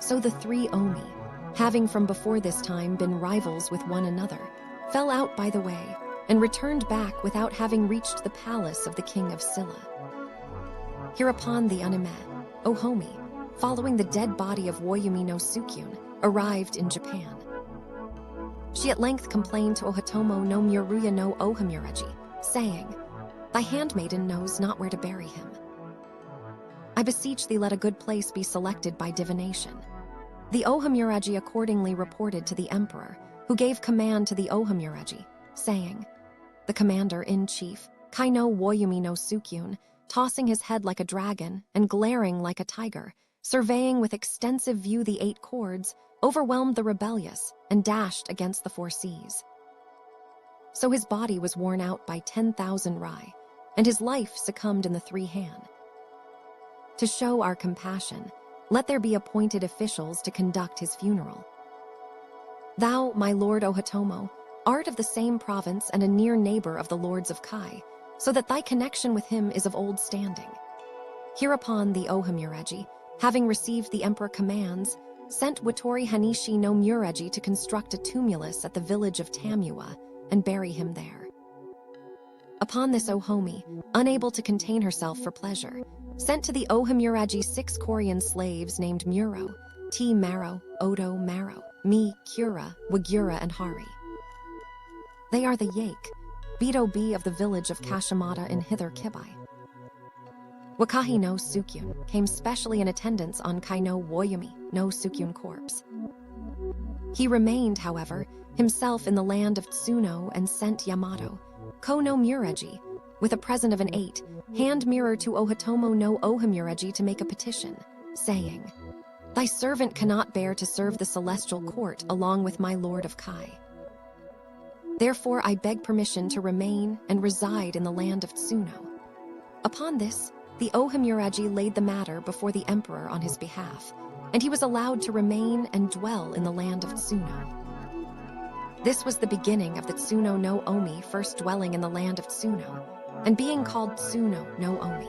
So the three Omi, having from before this time been rivals with one another, fell out by the way and returned back without having reached the palace of the king of Silla. Hereupon the Unime, Ohomi, following the dead body of Woyumi no Tsukyun, arrived in Japan. She at length complained to Ohatomo no Muruya no Ohamuraji, saying, Thy handmaiden knows not where to bury him. I beseech thee let a good place be selected by divination. The Ohamuraji accordingly reported to the emperor, who gave command to the Ohamuraji, saying, The commander-in-chief, Kaino Woyumi no Tsukyun, tossing his head like a dragon and glaring like a tiger, surveying with extensive view the 8 chords, overwhelmed the rebellious and dashed against the 4 seas. So his body was worn out by 10,000 rai, and his life succumbed in the 3 han. To show our compassion, let there be appointed officials to conduct his funeral. Thou, my lord Ohatomo, art of the same province and a near neighbor of the lords of Kai, so that thy connection with him is of old standing. Hereupon the Ohamuraji, having received the emperor commands, sent Watori Hanishi no Muraji to construct a tumulus at the village of Tamua and bury him there. Upon this Ohomi, unable to contain herself for pleasure, sent to the Ohamuraji 6 Korean slaves named Muro, T. Maro, Odo Maro, Mi, Kura, Wagura, and Hari. They are the Yake, Bito of the village of Kashimata in Hither Kibai. Wakahi no Tsukyun came specially in attendance on Kaino Woyumi no Tsukyun corpse. He remained, however, himself in the land of Tsuno and sent Yamato, Ko no Muraji, with a present of an 8 hand mirror to Ohatomo no Ohamuraji to make a petition, saying, Thy servant cannot bear to serve the celestial court along with my lord of Kai. Therefore I beg permission to remain and reside in the land of Tsuno. Upon this, the Ohamuraji laid the matter before the emperor on his behalf, and he was allowed to remain and dwell in the land of Tsuno. This was the beginning of the Tsuno no Omi first dwelling in the land of Tsuno, and being called Tsuno no Omi.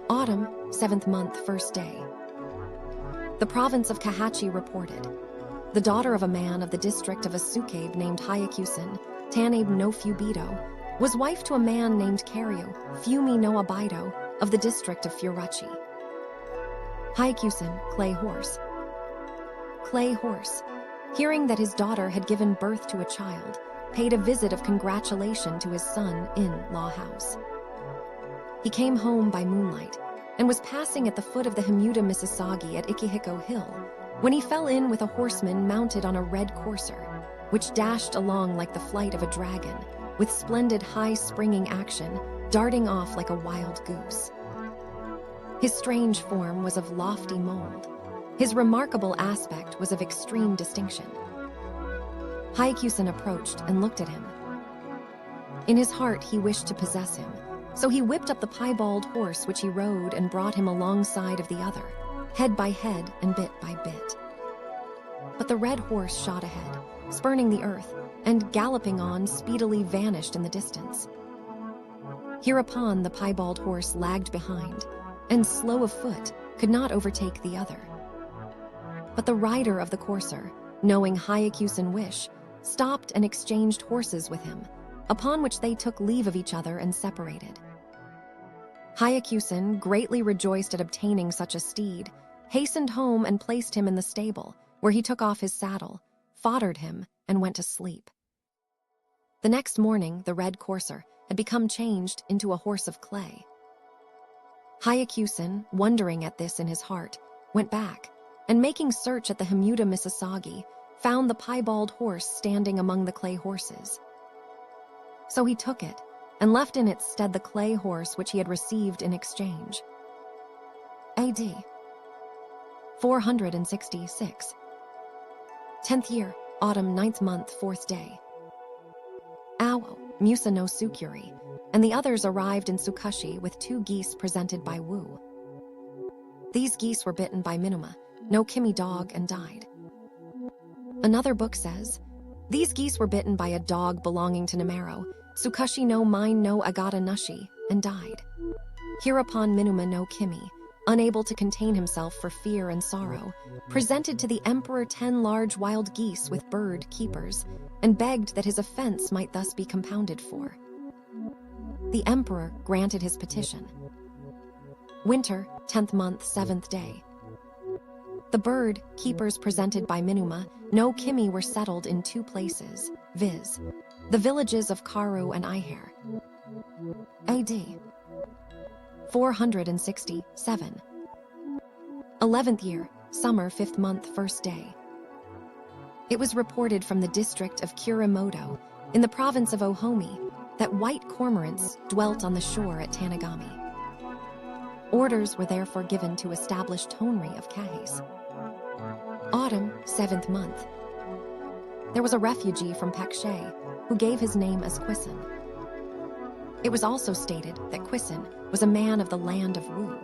Autumn, 7th month, 1st day. The province of Kahachi reported, the daughter of a man of the district of Asukabe named Hyakusen, Tanabe no Fubito, was wife to a man named Karyu, Fumi no Abido, of the district of Furachi. Hyakusen, Clay Horse. Clay Horse, hearing that his daughter had given birth to a child, paid a visit of congratulation to his son-in-law house. He came home by moonlight and was passing at the foot of the Himuda Misasagi at Ikehiko Hill when he fell in with a horseman mounted on a red courser, which dashed along like the flight of a dragon, with splendid high-springing action, darting off like a wild goose. His strange form was of lofty mold. His remarkable aspect was of extreme distinction. Hyakusen approached and looked at him. In his heart he wished to possess him, so he whipped up the piebald horse which he rode and brought him alongside of the other, head by head and bit by bit. But the red horse shot ahead, spurning the earth, and galloping on speedily vanished in the distance. Hereupon the piebald horse lagged behind, and slow of foot, could not overtake the other. But the rider of the courser, knowing Hyakusen's wish, stopped and exchanged horses with him, upon which they took leave of each other and separated. Hyakusen, greatly rejoiced at obtaining such a steed, hastened home and placed him in the stable, where he took off his saddle, foddered him, and went to sleep. The next morning, the red courser had become changed into a horse of clay. Hyakusen, wondering at this in his heart, went back, and making search at the Himuta Misasagi, found the piebald horse standing among the clay horses. So he took it, and left in its stead the clay horse which he had received in exchange. A.D. 466. 10th year, autumn, 9th month, 4th day. Awo, Musa no Tsukuri, and the others arrived in Tsukushi with 2 geese presented by Wu. These geese were bitten by Minuma, no Kimi dog, and died. Another book says, these geese were bitten by a dog belonging to Namero, Tsukushi no Mine no Agata Nushi, and died. Hereupon Minuma no Kimi, unable to contain himself for fear and sorrow, presented to the emperor 10 large wild geese with bird keepers, and begged that his offense might thus be compounded for. The emperor granted his petition. Winter, 10th month, 7th day. The bird keepers presented by Minuma no Kimi were settled in 2 places, viz., the villages of Karu and Ihe. A.D. 467. 11th year, summer, 5th month, 1st day. It was reported from the district of Kurimoto, in the province of Ohomi, that white cormorants dwelt on the shore at Tanigami. Orders were therefore given to establish tonri of Kahis. Autumn, 7th month. There was a refugee from Pekshe, who gave his name as Quissen. It was also stated that Quissen was a man of the land of Wu.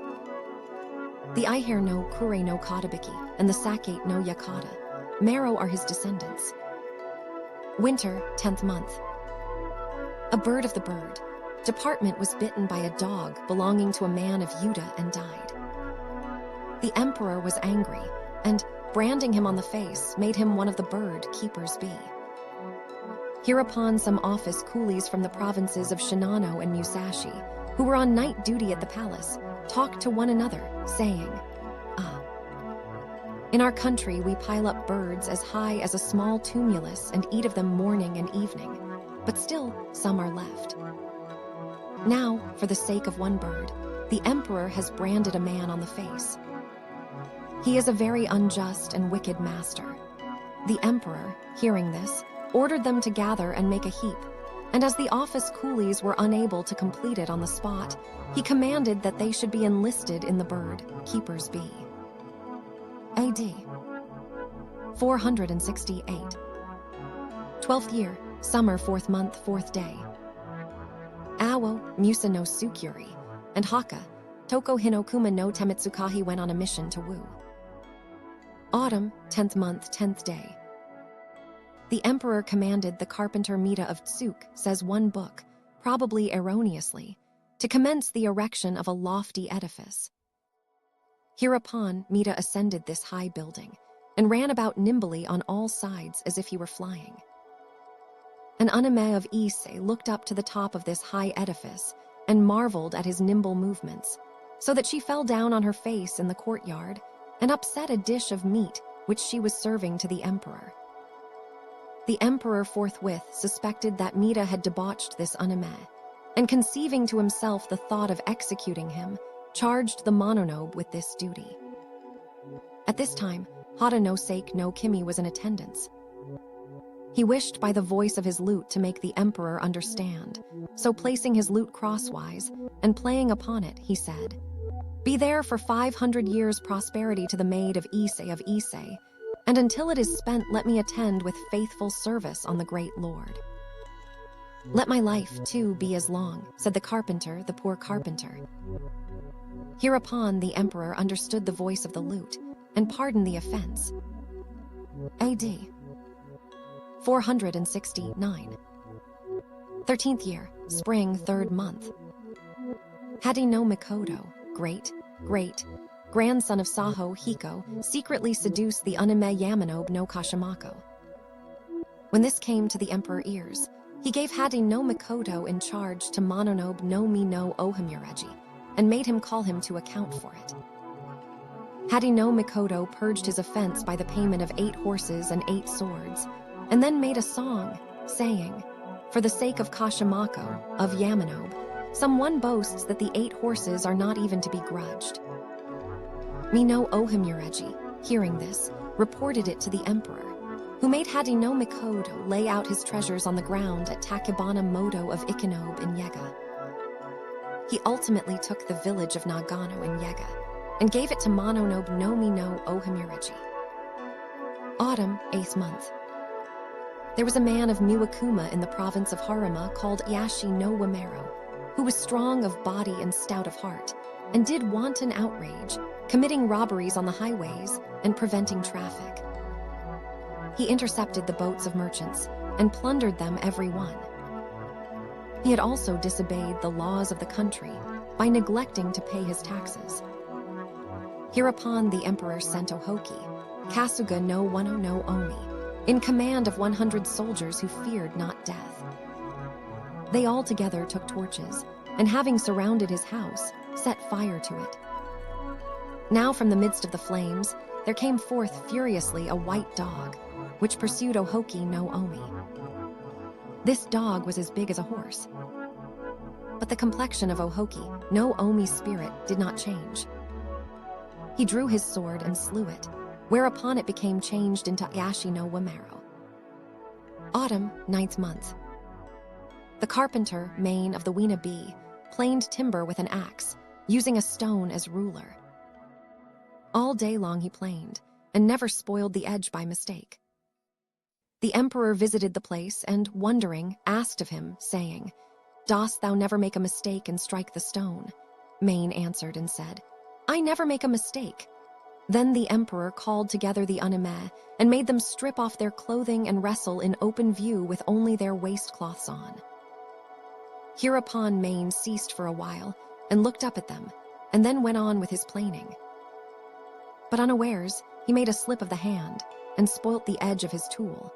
The Ihe no Kure no Kadabiki and the Sakate no Yakata, Mero, are his descendants. Winter, 10th month. A bird of the bird department was bitten by a dog belonging to a man of Yuta and died. The emperor was angry, and, branding him on the face, made him one of the bird keepers be. Hereupon some office coolies from the provinces of Shinano and Musashi, who were on night duty at the palace, talked to one another, saying, in our country we pile up birds as high as a small tumulus and eat of them morning and evening, but still some are left. Now, for the sake of one bird, the emperor has branded a man on the face. He is a very unjust and wicked master. The emperor, hearing this, ordered them to gather and make a heap, and as the office coolies were unable to complete it on the spot, he commanded that they should be enlisted in the bird keepers be. A.D. 468. 12th year, summer, 4th month, 4th day. Awo, Musa no Tsukuri, and Haka, Toko Hinokuma no Temitsukahi went on a mission to Wu. Autumn, 10th month, 10th day. The emperor commanded the carpenter Mita of Tsuk, says one book, probably erroneously, to commence the erection of a lofty edifice. Hereupon, Mita ascended this high building, and ran about nimbly on all sides as if he were flying. An uname of Ise looked up to the top of this high edifice, and marveled at his nimble movements, so that she fell down on her face in the courtyard, and upset a dish of meat which she was serving to the emperor. The emperor forthwith suspected that Mita had debauched this uname, and conceiving to himself the thought of executing him, charged the mononobe with this duty. At this time, Hada no Sake no Kimi was in attendance. He wished by the voice of his lute to make the emperor understand, so placing his lute crosswise, and playing upon it, he said, "Be there for 500 years prosperity to the maid of Ise, and until it is spent let me attend with faithful service on the great lord." "Let my life, too, be as long," said the carpenter, the poor carpenter. Hereupon the emperor understood the voice of the lute, and pardoned the offense. A.D. 469. 13th year, spring, 3rd month. Hadi no Mikoto, grandson of Saho Hiko, secretly seduced the unime Yamanobe no Kashimako. When this came to the emperor's ears, he gave Hadi no Mikoto in charge to Mononobe no Mi no Ohamureji, and made him call him to account for it. Hadi no Mikoto purged his offense by the payment of 8 horses and 8 swords, and then made a song, saying, "For the sake of Kashimako, of Yamanobe, someone boasts that the 8 horses are not even to be grudged." Mi no Ohamureji, hearing this, reported it to the emperor, who made Hadi no Mikoto lay out his treasures on the ground at Takebana Modo of Ikenobe in Yega. He ultimately took the village of Nagano in Yega and gave it to Mononobe no Mi no Ohamureji. Autumn, 8th month. There was a man of Miwakuma in the province of Harima called Yashi no Wamero, who was strong of body and stout of heart, and did wanton outrage, committing robberies on the highways and preventing traffic. He intercepted the boats of merchants and plundered them every one. He had also disobeyed the laws of the country by neglecting to pay his taxes. Hereupon the emperor sent Ohoki, Kasuga no Wano no Omi, in command of 100 soldiers who feared not death. They all together took torches, and having surrounded his house, set fire to it. Now from the midst of the flames, there came forth furiously a white dog, which pursued Ohoki no Omi. This dog was as big as a horse. But the complexion of Ohoki no Omi's spirit did not change. He drew his sword and slew it, whereupon it became changed into Yashi no Wamero. Autumn, 9th month. The carpenter, Main of the Weena Bee, planed timber with an axe, using a stone as ruler. All day long he planed, and never spoiled the edge by mistake. The emperor visited the place and, wondering, asked of him, saying, "Dost thou never make a mistake and strike the stone?" Main answered and said, "I never make a mistake." Then the emperor called together the unime and made them strip off their clothing and wrestle in open view with only their waistcloths on. Hereupon Main ceased for a while and looked up at them, and then went on with his planing. But unawares, he made a slip of the hand and spoilt the edge of his tool.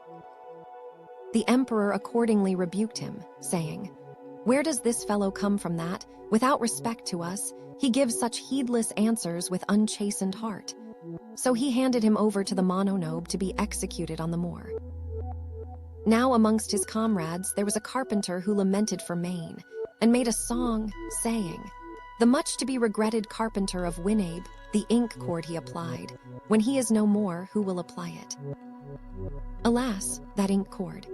The emperor accordingly rebuked him, saying, "Where does this fellow come from that, without respect to us, he gives such heedless answers with unchastened heart?" So he handed him over to the Mononobe to be executed on the moor. Now amongst his comrades there was a carpenter who lamented for Main, and made a song, saying, "The much to be regretted carpenter of Winabe, the ink cord he applied, when he is no more, who will apply it?" Alas, that ink cord.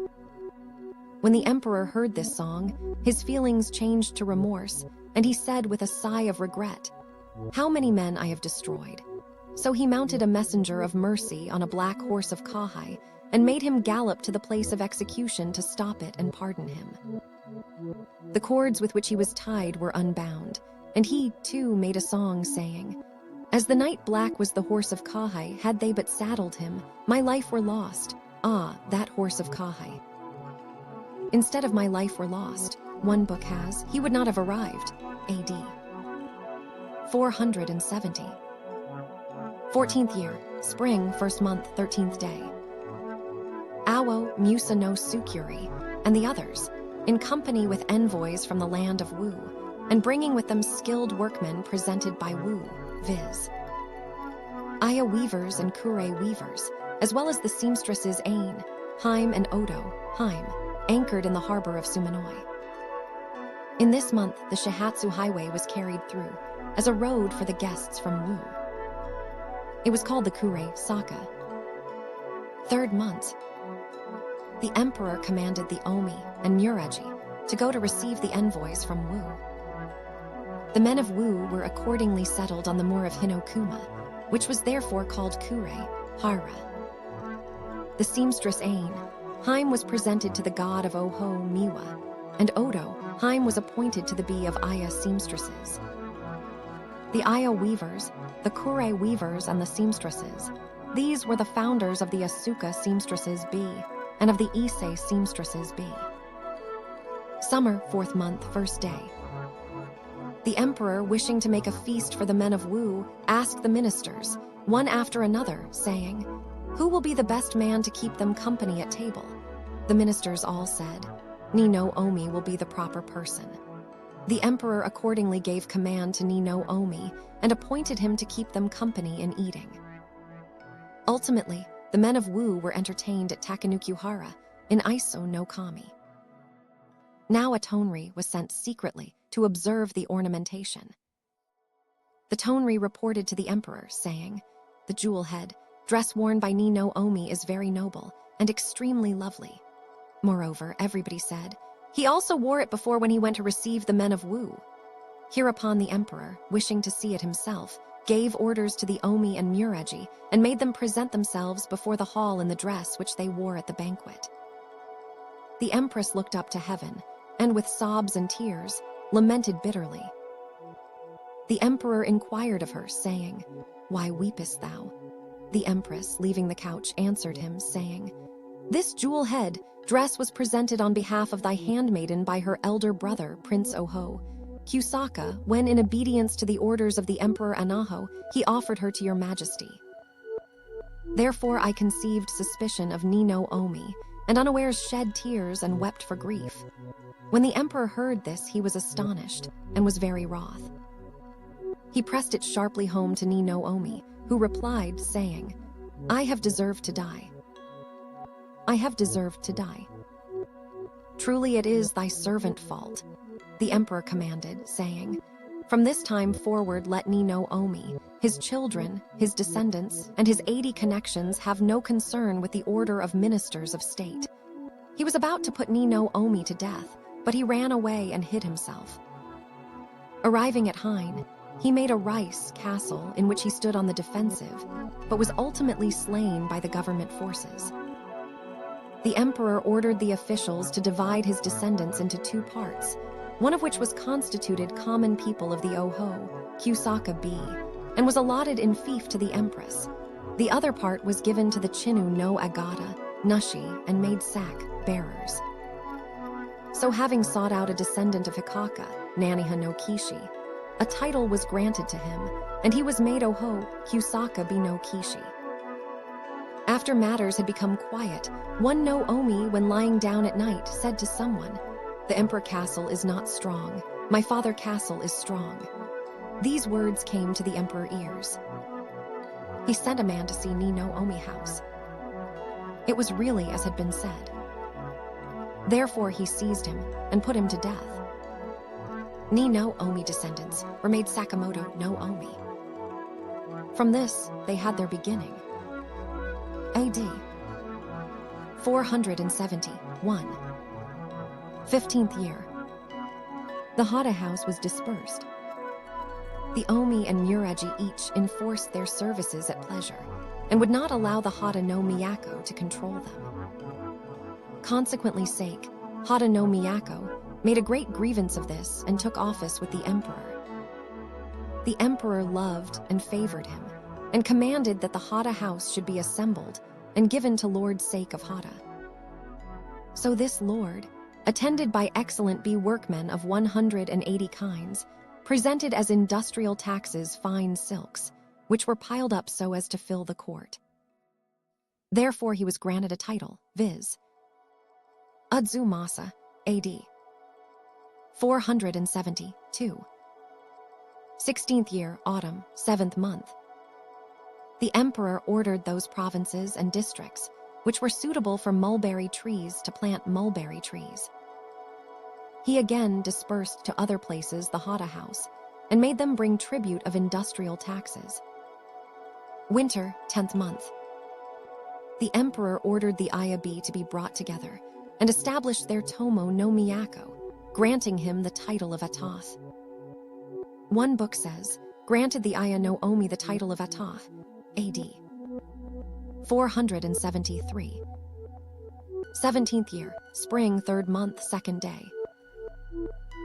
When the emperor heard this song, his feelings changed to remorse, and he said with a sigh of regret, "How many men I have destroyed." So he mounted a messenger of mercy on a black horse of Kahai, and made him gallop to the place of execution to stop it and pardon him. The cords with which he was tied were unbound, and he, too, made a song, saying, "As the night black was the horse of Kahai, had they but saddled him, my life were lost, ah, that horse of Kahai. Instead of my life were lost, one book has, he would not have arrived." AD 470. 14th year, spring, 1st month, 13th day. Awo, Musa no Tsukuri, and the others, in company with envoys from the land of Wu, and bringing with them skilled workmen presented by Wu, viz. Aya weavers and Kure weavers, as well as the seamstresses Ain, Haim and Odo, Haim, anchored in the harbor of Sumanoi. In this month, the Shihatsu Highway was carried through, as a road for the guests from Wu. It was called the Kure Saka. 3rd month. The emperor commanded the Omi and Mureji to go to receive the envoys from Wu. The men of Wu were accordingly settled on the moor of Hinokuma, which was therefore called Kure, Hara. The seamstress Ain, Haim was presented to the god of Oho Miwa, and Odo, Haim was appointed to the bee of Aya seamstresses. The Aya weavers, the Kure weavers, and the seamstresses, these were the founders of the Asuka seamstresses bee, and of the Ise seamstresses bee. Summer, 4th month, 1st day. The emperor, wishing to make a feast for the men of Wu, asked the ministers, one after another, saying, "Who will be the best man to keep them company at table?" The ministers all said, "Ni-no-Omi will be the proper person." The emperor accordingly gave command to Ni-no-Omi and appointed him to keep them company in eating. Ultimately, the men of Wu were entertained at Takenoukyuhara in Iso no Kami. Now a tonri was sent secretly to observe the ornamentation. The tonri reported to the emperor, saying, "The jewel head, dress worn by Ni-no-Omi is very noble and extremely lovely." Moreover, everybody said, "He also wore it before when he went to receive the men of Wu." Hereupon the emperor, wishing to see it himself, gave orders to the Omi and Myōraji and made them present themselves before the hall in the dress which they wore at the banquet. The empress looked up to heaven, and with sobs and tears, lamented bitterly. The emperor inquired of her, saying, "Why weepest thou?" The empress, leaving the couch, answered him, saying, "This jewel head dress was presented on behalf of thy handmaiden by her elder brother, Prince Oho, Kusaka, when in obedience to the orders of the Emperor Anaho, he offered her to your majesty. Therefore I conceived suspicion of Ni-no-Omi, and unawares shed tears and wept for grief. When the emperor heard this, he was astonished and was very wroth. He pressed it sharply home to Ni-no-Omi, who replied, saying, "I have deserved to die. I have deserved to die. Truly it is thy servant fault." The emperor commanded, saying, "From this time forward let Ni-no-Omi, his children, his descendants, and his 80 connections have no concern with the order of ministers of state." He was about to put Ni-no-Omi to death, but he ran away and hid himself. Arriving at Hine, he made a rice castle in which he stood on the defensive, but was ultimately slain by the government forces. The emperor ordered the officials to divide his descendants into 2 parts, one of which was constituted common people of the Oho, Kusaka B, and was allotted in fief to the empress. The other part was given to the Chinu no Agata, Nushi, and made sack bearers. So having sought out a descendant of Hikaka, Naniha no Kishi, a title was granted to him, and he was made Oho, Kusaka B no Kishi. After matters had become quiet, one No-Omi, when lying down at night, said to someone, "The Emperor Castle is not strong. My father Castle is strong." These words came to the emperor ears. He sent a man to see Ni-no-Omi house. It was really as had been said. Therefore he seized him and put him to death. Ni-no-Omi descendants were made Sakamoto no-Omi. From this, they had their beginning. AD 471, 15th year. The Hada house was dispersed. The Omi and Myōraji each enforced their services at pleasure, and would not allow the Hada no Miyako to control them. Consequently sake, Hada no Miyako made a great grievance of this and took office with the emperor. The emperor loved and favored him, and commanded that the Hada house should be assembled and given to Lord Sake of Hada. So this lord, attended by excellent workmen of 180 kinds, presented as industrial taxes fine silks, which were piled up so as to fill the court. Therefore he was granted a title, viz. Udzumasa, AD 472. 16th year, autumn, 7th month. The emperor ordered those provinces and districts which were suitable for mulberry trees to plant mulberry trees. He again dispersed to other places the Hada house and made them bring tribute of industrial taxes. Winter, 10th month. The emperor ordered the Ayabi to be brought together and established their Tomo no Miyako, granting him the title of Atoth. One book says, granted the Aya no Omi the title of Atoth, AD 473. 17th year, spring, 3rd month, 2nd day.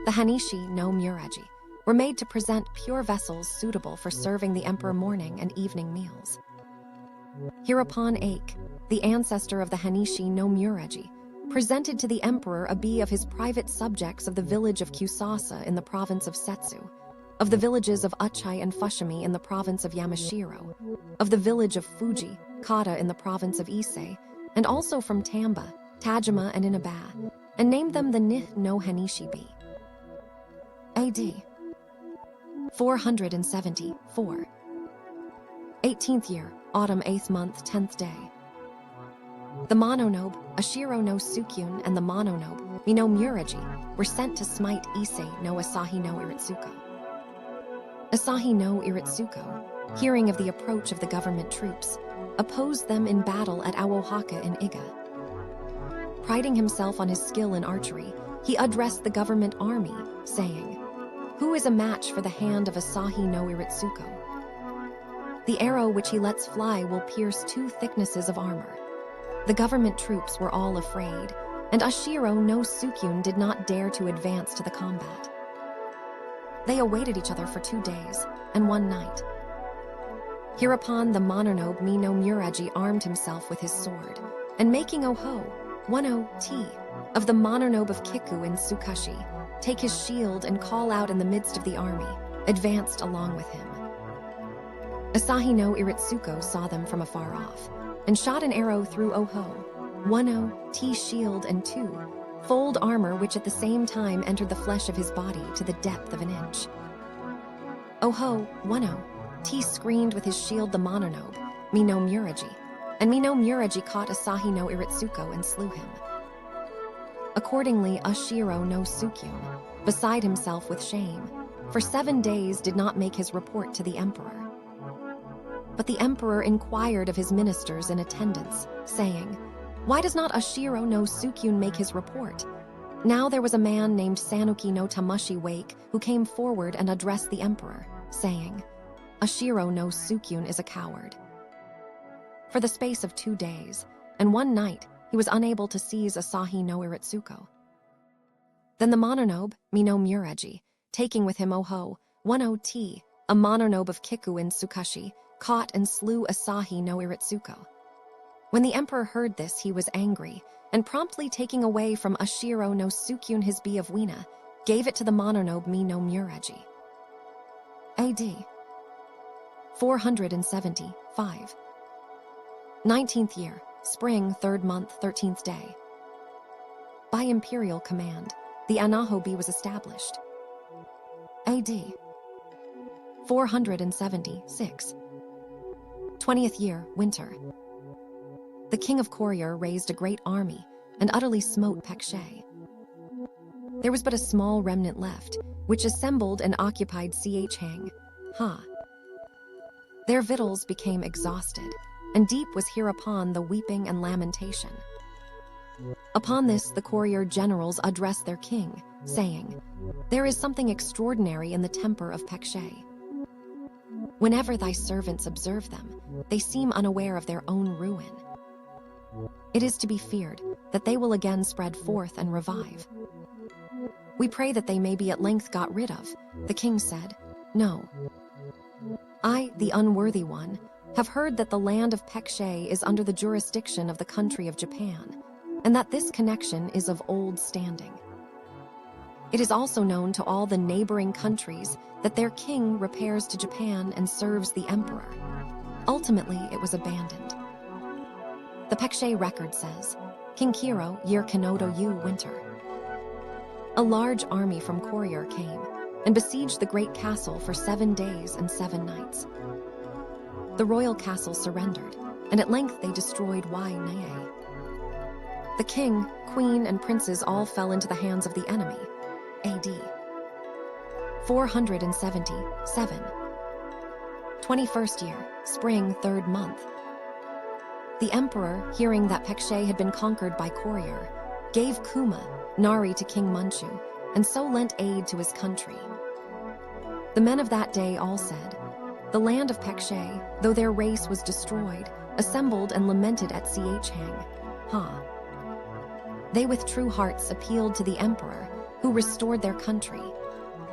The Hanishi no Myōraji were made to present pure vessels suitable for serving the emperor morning and evening meals. Hereupon Ake, the ancestor of the Hanishi no Myōraji, presented to the emperor a bee of his private subjects of the village of Kusasa in the province of Setsu, of the villages of Uchai and Fushimi in the province of Yamashiro, of the village of Fuji, Kata in the province of Ise, and also from Tamba, Tajima and Inaba, and named them the no Henishibi. AD 474. 18th year, autumn 8th month 10th day. The Mononobe, Ashiro no Sukyun, and the Mononobe, Mino Muraji, were sent to smite Issei no Asahi no Iritsuko. Asahi no Iritsuko, hearing of the approach of the government troops, opposed them in battle at Awohaka in Iga. Priding himself on his skill in archery, he addressed the government army, saying, "Who is a match for the hand of Asahi no Iritsuko? The arrow which he lets fly will pierce 2 thicknesses of armor." The government troops were all afraid, and Ashiro no Sukyun did not dare to advance to the combat. They awaited each other for 2 days and 1 night. Hereupon the Mononobe Mino Muraji armed himself with his sword, and making Oho, 10T, of the Mononobe of Kiku in Tsukashi, take his shield and call out in the midst of the army, advanced along with him. Asahi no Iritsuko saw them from afar off, and shot an arrow through Oho, 10T shield and 2-fold armor, which at the same time entered the flesh of his body to the depth of an inch. Oho, 10T screened with his shield the Mononobe, Mino Muraji, and Mino Muraji caught Asahi no Iritsuko and slew him. Accordingly, Ashiro no Sukyun, beside himself with shame, for 7 days did not make his report to the emperor. But the emperor inquired of his ministers in attendance, saying, "Why does not Ashiro no Sukyun make his report?" Now there was a man named Sanuki no Tamashi Wake who came forward and addressed the emperor, saying, "Ashiro no Sukyun is a coward." For the space of 2 days and 1 night, he was unable to seize Asahi no Iritsuko. Then the Mononobe, Mino Muraji, taking with him Oho, 10T, a Mononobe of Kiku in Tsukashi, caught and slew Asahi no Iritsuko. When the emperor heard this, he was angry, and promptly taking away from Ashiro no Sukyun his bee of Wina, gave it to the Mononobe Mino Muraji. AD 475. 19th year, spring 3rd month 13th day. By imperial command, the Anahobi was established. AD 476. 20th year, winter. The king of Koryor raised a great army and utterly smote Pekshe. There was but a small remnant left, which assembled and occupied Chang. Their victuals became exhausted, and deep was hereupon the weeping and lamentation. Upon this, the Koryor generals addressed their king, saying, "There is something extraordinary in the temper of Pekshe. Whenever thy servants observe them, they seem unaware of their own ruin. It is to be feared that they will again spread forth and revive. We pray that they may be at length got rid of." The king said, "No. I, the unworthy one, have heard that the land of Pekshe is under the jurisdiction of the country of Japan, and that this connection is of old standing. It is also known to all the neighboring countries that their king repairs to Japan and serves the emperor. Ultimately, it was abandoned." The Pekshe record says, King Kiro, year Kanodo Yu winter. A large army from Koryor came and besieged the great castle for 7 days and 7 nights. The royal castle surrendered, and at length they destroyed Wai-Nae. The king, queen, and princes all fell into the hands of the enemy. AD 477. 21st year, spring 3rd month. The emperor, hearing that Pekshe had been conquered by Koryor, gave Kuma, Nari to King Munchu, and so lent aid to his country. The men of that day all said, "The land of Pekshe, though their race was destroyed, assembled and lamented at Chang. They with true hearts appealed to the emperor, who restored their country.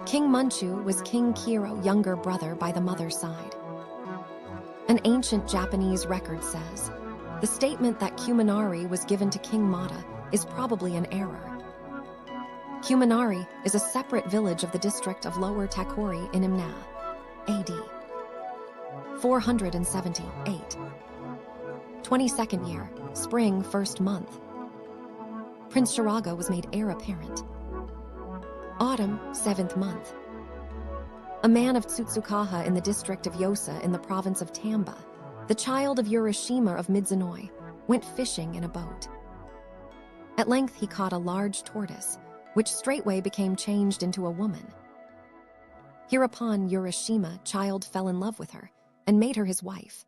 King Munchu was King Kiro, younger brother by the mother's side." An ancient Japanese record says, the statement that Kuminari was given to King Mata is probably an error. Kuminari is a separate village of the district of Lower Takori in Imna. AD 478. 22nd year, spring 1st month. Prince Shiraga was made heir apparent. Autumn, 7th month. A man of Tsutsukaha in the district of Yosa in the province of Tamba, the child of Urashima of Mizunoi, went fishing in a boat. At length he caught a large tortoise, which straightway became changed into a woman. Hereupon Urashima, child, fell in love with her and made her his wife.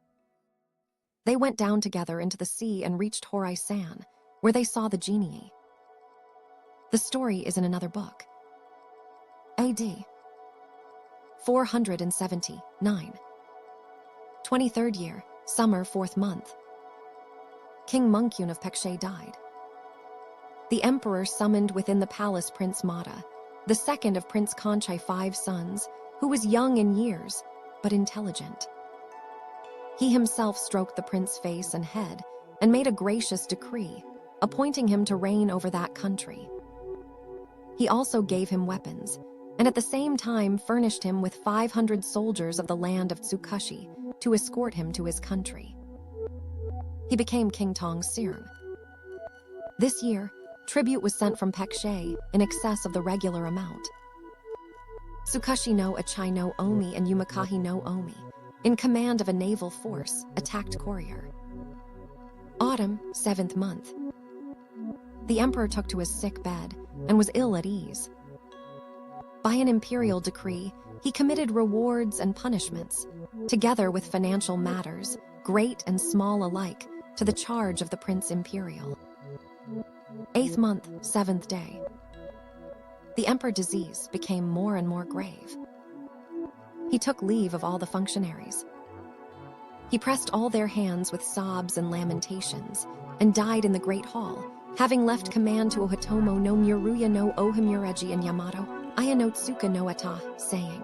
They went down together into the sea and reached Horai-san, where they saw the genii. The story is in another book. AD 479. 23rd year, summer, 4th month. King Munkyun of Pekshe died. The emperor summoned within the palace Prince Mada, the second of Prince Konchai 5 sons, who was young in years, but intelligent. He himself stroked the prince's face and head and made a gracious decree, appointing him to reign over that country. He also gave him weapons, and at the same time furnished him with 500 soldiers of the land of Tsukashi to escort him to his country. He became King Tong's serum. This year, tribute was sent from Pekshe in excess of the regular amount. Tsukashi no Achai no Omi and Yumakahi no Omi, in command of a naval force, attacked Courier. Autumn, 7th month. The emperor took to his sick bed and was ill at ease. By an imperial decree, he committed rewards and punishments, together with financial matters, great and small alike, to the charge of the Prince Imperial. 8th month, 7th day. The emperor's disease became more and more grave. He took leave of all the functionaries. He pressed all their hands with sobs and lamentations, and died in the great hall, having left command to Ohitomo no Muruya no Ohimureji and Yamato, Aya no Tsuka no Ata, saying,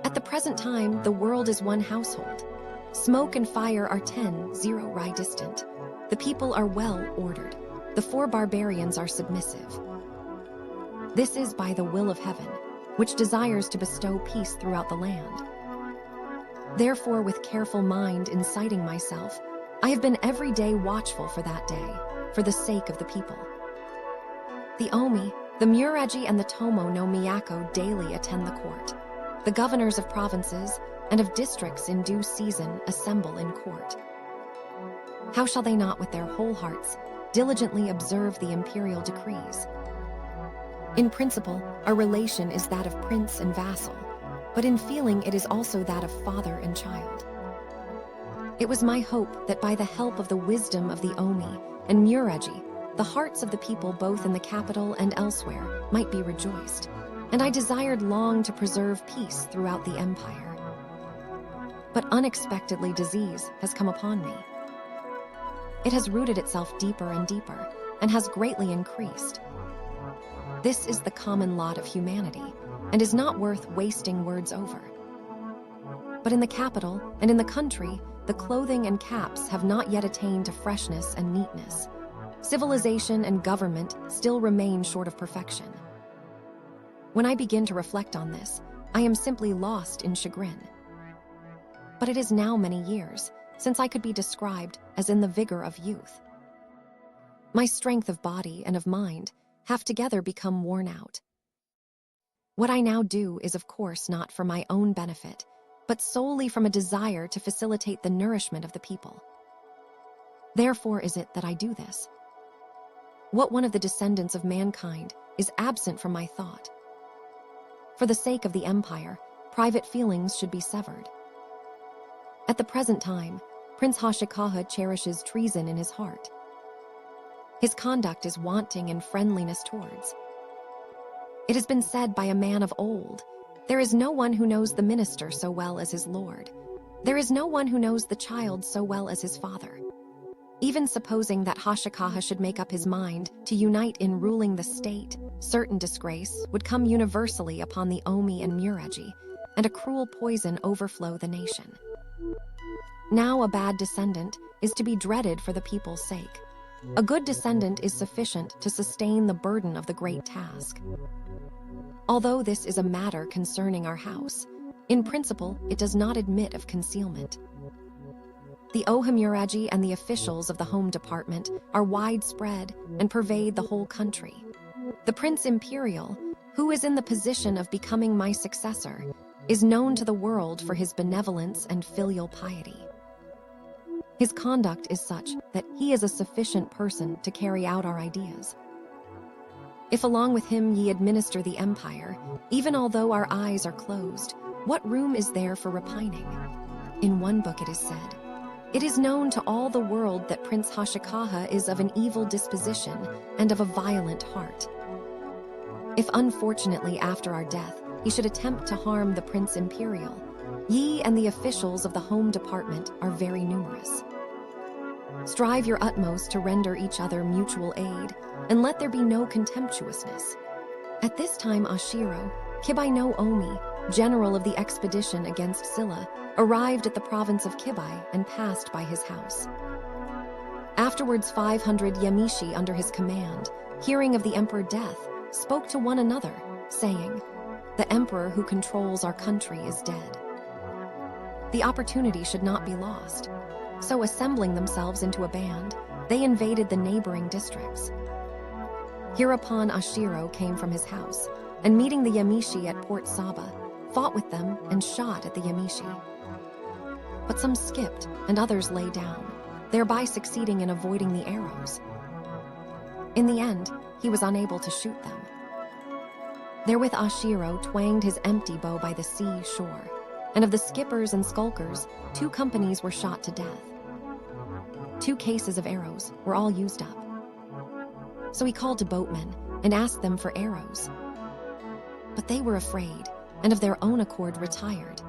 "At the present time, the world is one household. Smoke and fire are 10,000 rai distant. The people are well ordered. The 4 barbarians are submissive. This is by the will of heaven, which desires to bestow peace throughout the land. Therefore, with careful mind inciting myself, I have been every day watchful for that day, for the sake of the people. The Omi, the Mureji and the Tomo no Miyako daily attend the court. The governors of provinces and of districts in due season assemble in court. How shall they not with their whole hearts diligently observe the imperial decrees? In principle, our relation is that of prince and vassal, but in feeling it is also that of father and child. It was my hope that by the help of the wisdom of the Omi and Mureji, the hearts of the people both in the capital and elsewhere might be rejoiced, and I desired long to preserve peace throughout the empire. But unexpectedly disease has come upon me. It has rooted itself deeper and deeper, and has greatly increased. This is the common lot of humanity, and is not worth wasting words over. But in the capital and in the country, the clothing and caps have not yet attained to freshness and neatness. Civilization and government still remain short of perfection. When I begin to reflect on this, I am simply lost in chagrin. But it is now many years since I could be described as in the vigor of youth. My strength of body and of mind have together become worn out. What I now do is of course not for my own benefit, but solely from a desire to facilitate the nourishment of the people. Therefore is it that I do this. What one of the descendants of mankind is absent from my thought? For the sake of the empire, private feelings should be severed. At the present time, Prince Hoshikawa cherishes treason in his heart. His conduct is wanting in friendliness towards. It has been said by a man of old, there is no one who knows the minister so well as his lord. There is no one who knows the child so well as his father. Even supposing that Hoshikawa should make up his mind to unite in ruling the state, certain disgrace would come universally upon the Omi and Mureji, and a cruel poison overflow the nation. Now a bad descendant is to be dreaded for the people's sake. A good descendant is sufficient to sustain the burden of the great task. Although this is a matter concerning our house, in principle it does not admit of concealment. The Ohimuraji and the officials of the Home Department are widespread and pervade the whole country. The Prince Imperial, who is in the position of becoming my successor, is known to the world for his benevolence and filial piety. His conduct is such that he is a sufficient person to carry out our ideas. If along with him ye administer the empire, even although our eyes are closed, what room is there for repining? In one book it is said, "It is known to all the world that Prince Hoshikawa is of an evil disposition and of a violent heart. If unfortunately after our death he should attempt to harm the Prince Imperial, ye and the officials of the Home Department are very numerous. Strive your utmost to render each other mutual aid, and let there be no contemptuousness." At this time Ashiro, Kibai no Omi, general of the expedition against Silla, arrived at the province of Kibai and passed by his house. Afterwards 500 Yamishi under his command, hearing of the emperor's death, spoke to one another, saying, "The emperor who controls our country is dead. The opportunity should not be lost." So assembling themselves into a band, they invaded the neighboring districts. Hereupon Ashiro came from his house, and meeting the Yamishi at Port Saba, fought with them and shot at the Yamishi. But some skipped and others lay down, thereby succeeding in avoiding the arrows. In the end, he was unable to shoot them. Therewith Ashiro twanged his empty bow by the sea shore, and of the skippers and skulkers, 2 companies were shot to death. 2 cases of arrows were all used up. So he called to boatmen and asked them for arrows. But they were afraid, and of their own accord retired.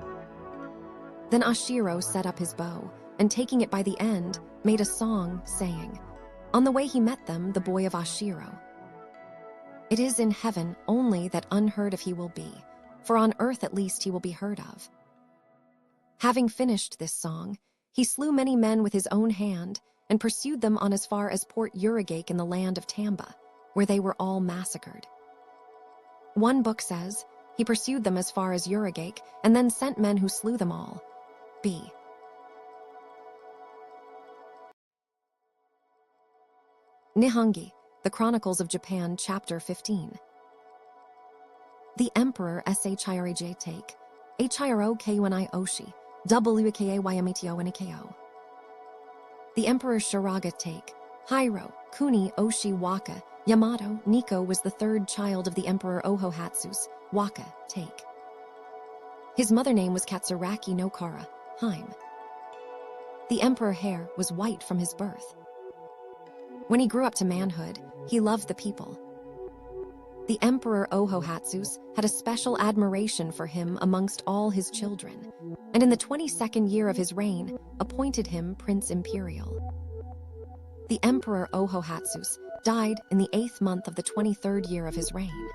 Then Ashiro set up his bow, and taking it by the end, made a song, saying, on the way he met them, the boy of Ashiro, "It is in heaven only that unheard of he will be, for on earth at least he will be heard of." Having finished this song, he slew many men with his own hand and pursued them on as far as Port Yūryaku in the land of Tamba, where they were all massacred. One book says, he pursued them as far as Yūryaku and then sent men who slew them all. B. Nihongi, The Chronicles of Japan, Chapter 15. The Emperor Shiraj take, Hiro Kunai Oshi, Wkayamito Nikeo. The Emperor Shiraga take, Hiro, Kuni Oshi Waka, Yamato, Nikko was the 3rd child of the Emperor Ohohatsu's, Waka take. His mother name was Katsuraki no Kara, Haim. The Emperor hair was white from his birth. When he grew up to manhood, he loved the people. The Emperor Ohohatsus had a special admiration for him amongst all his children, and in the 22nd year of his reign, appointed him Prince Imperial. The Emperor Ohohatsus died in the 8th month of the 23rd year of his reign.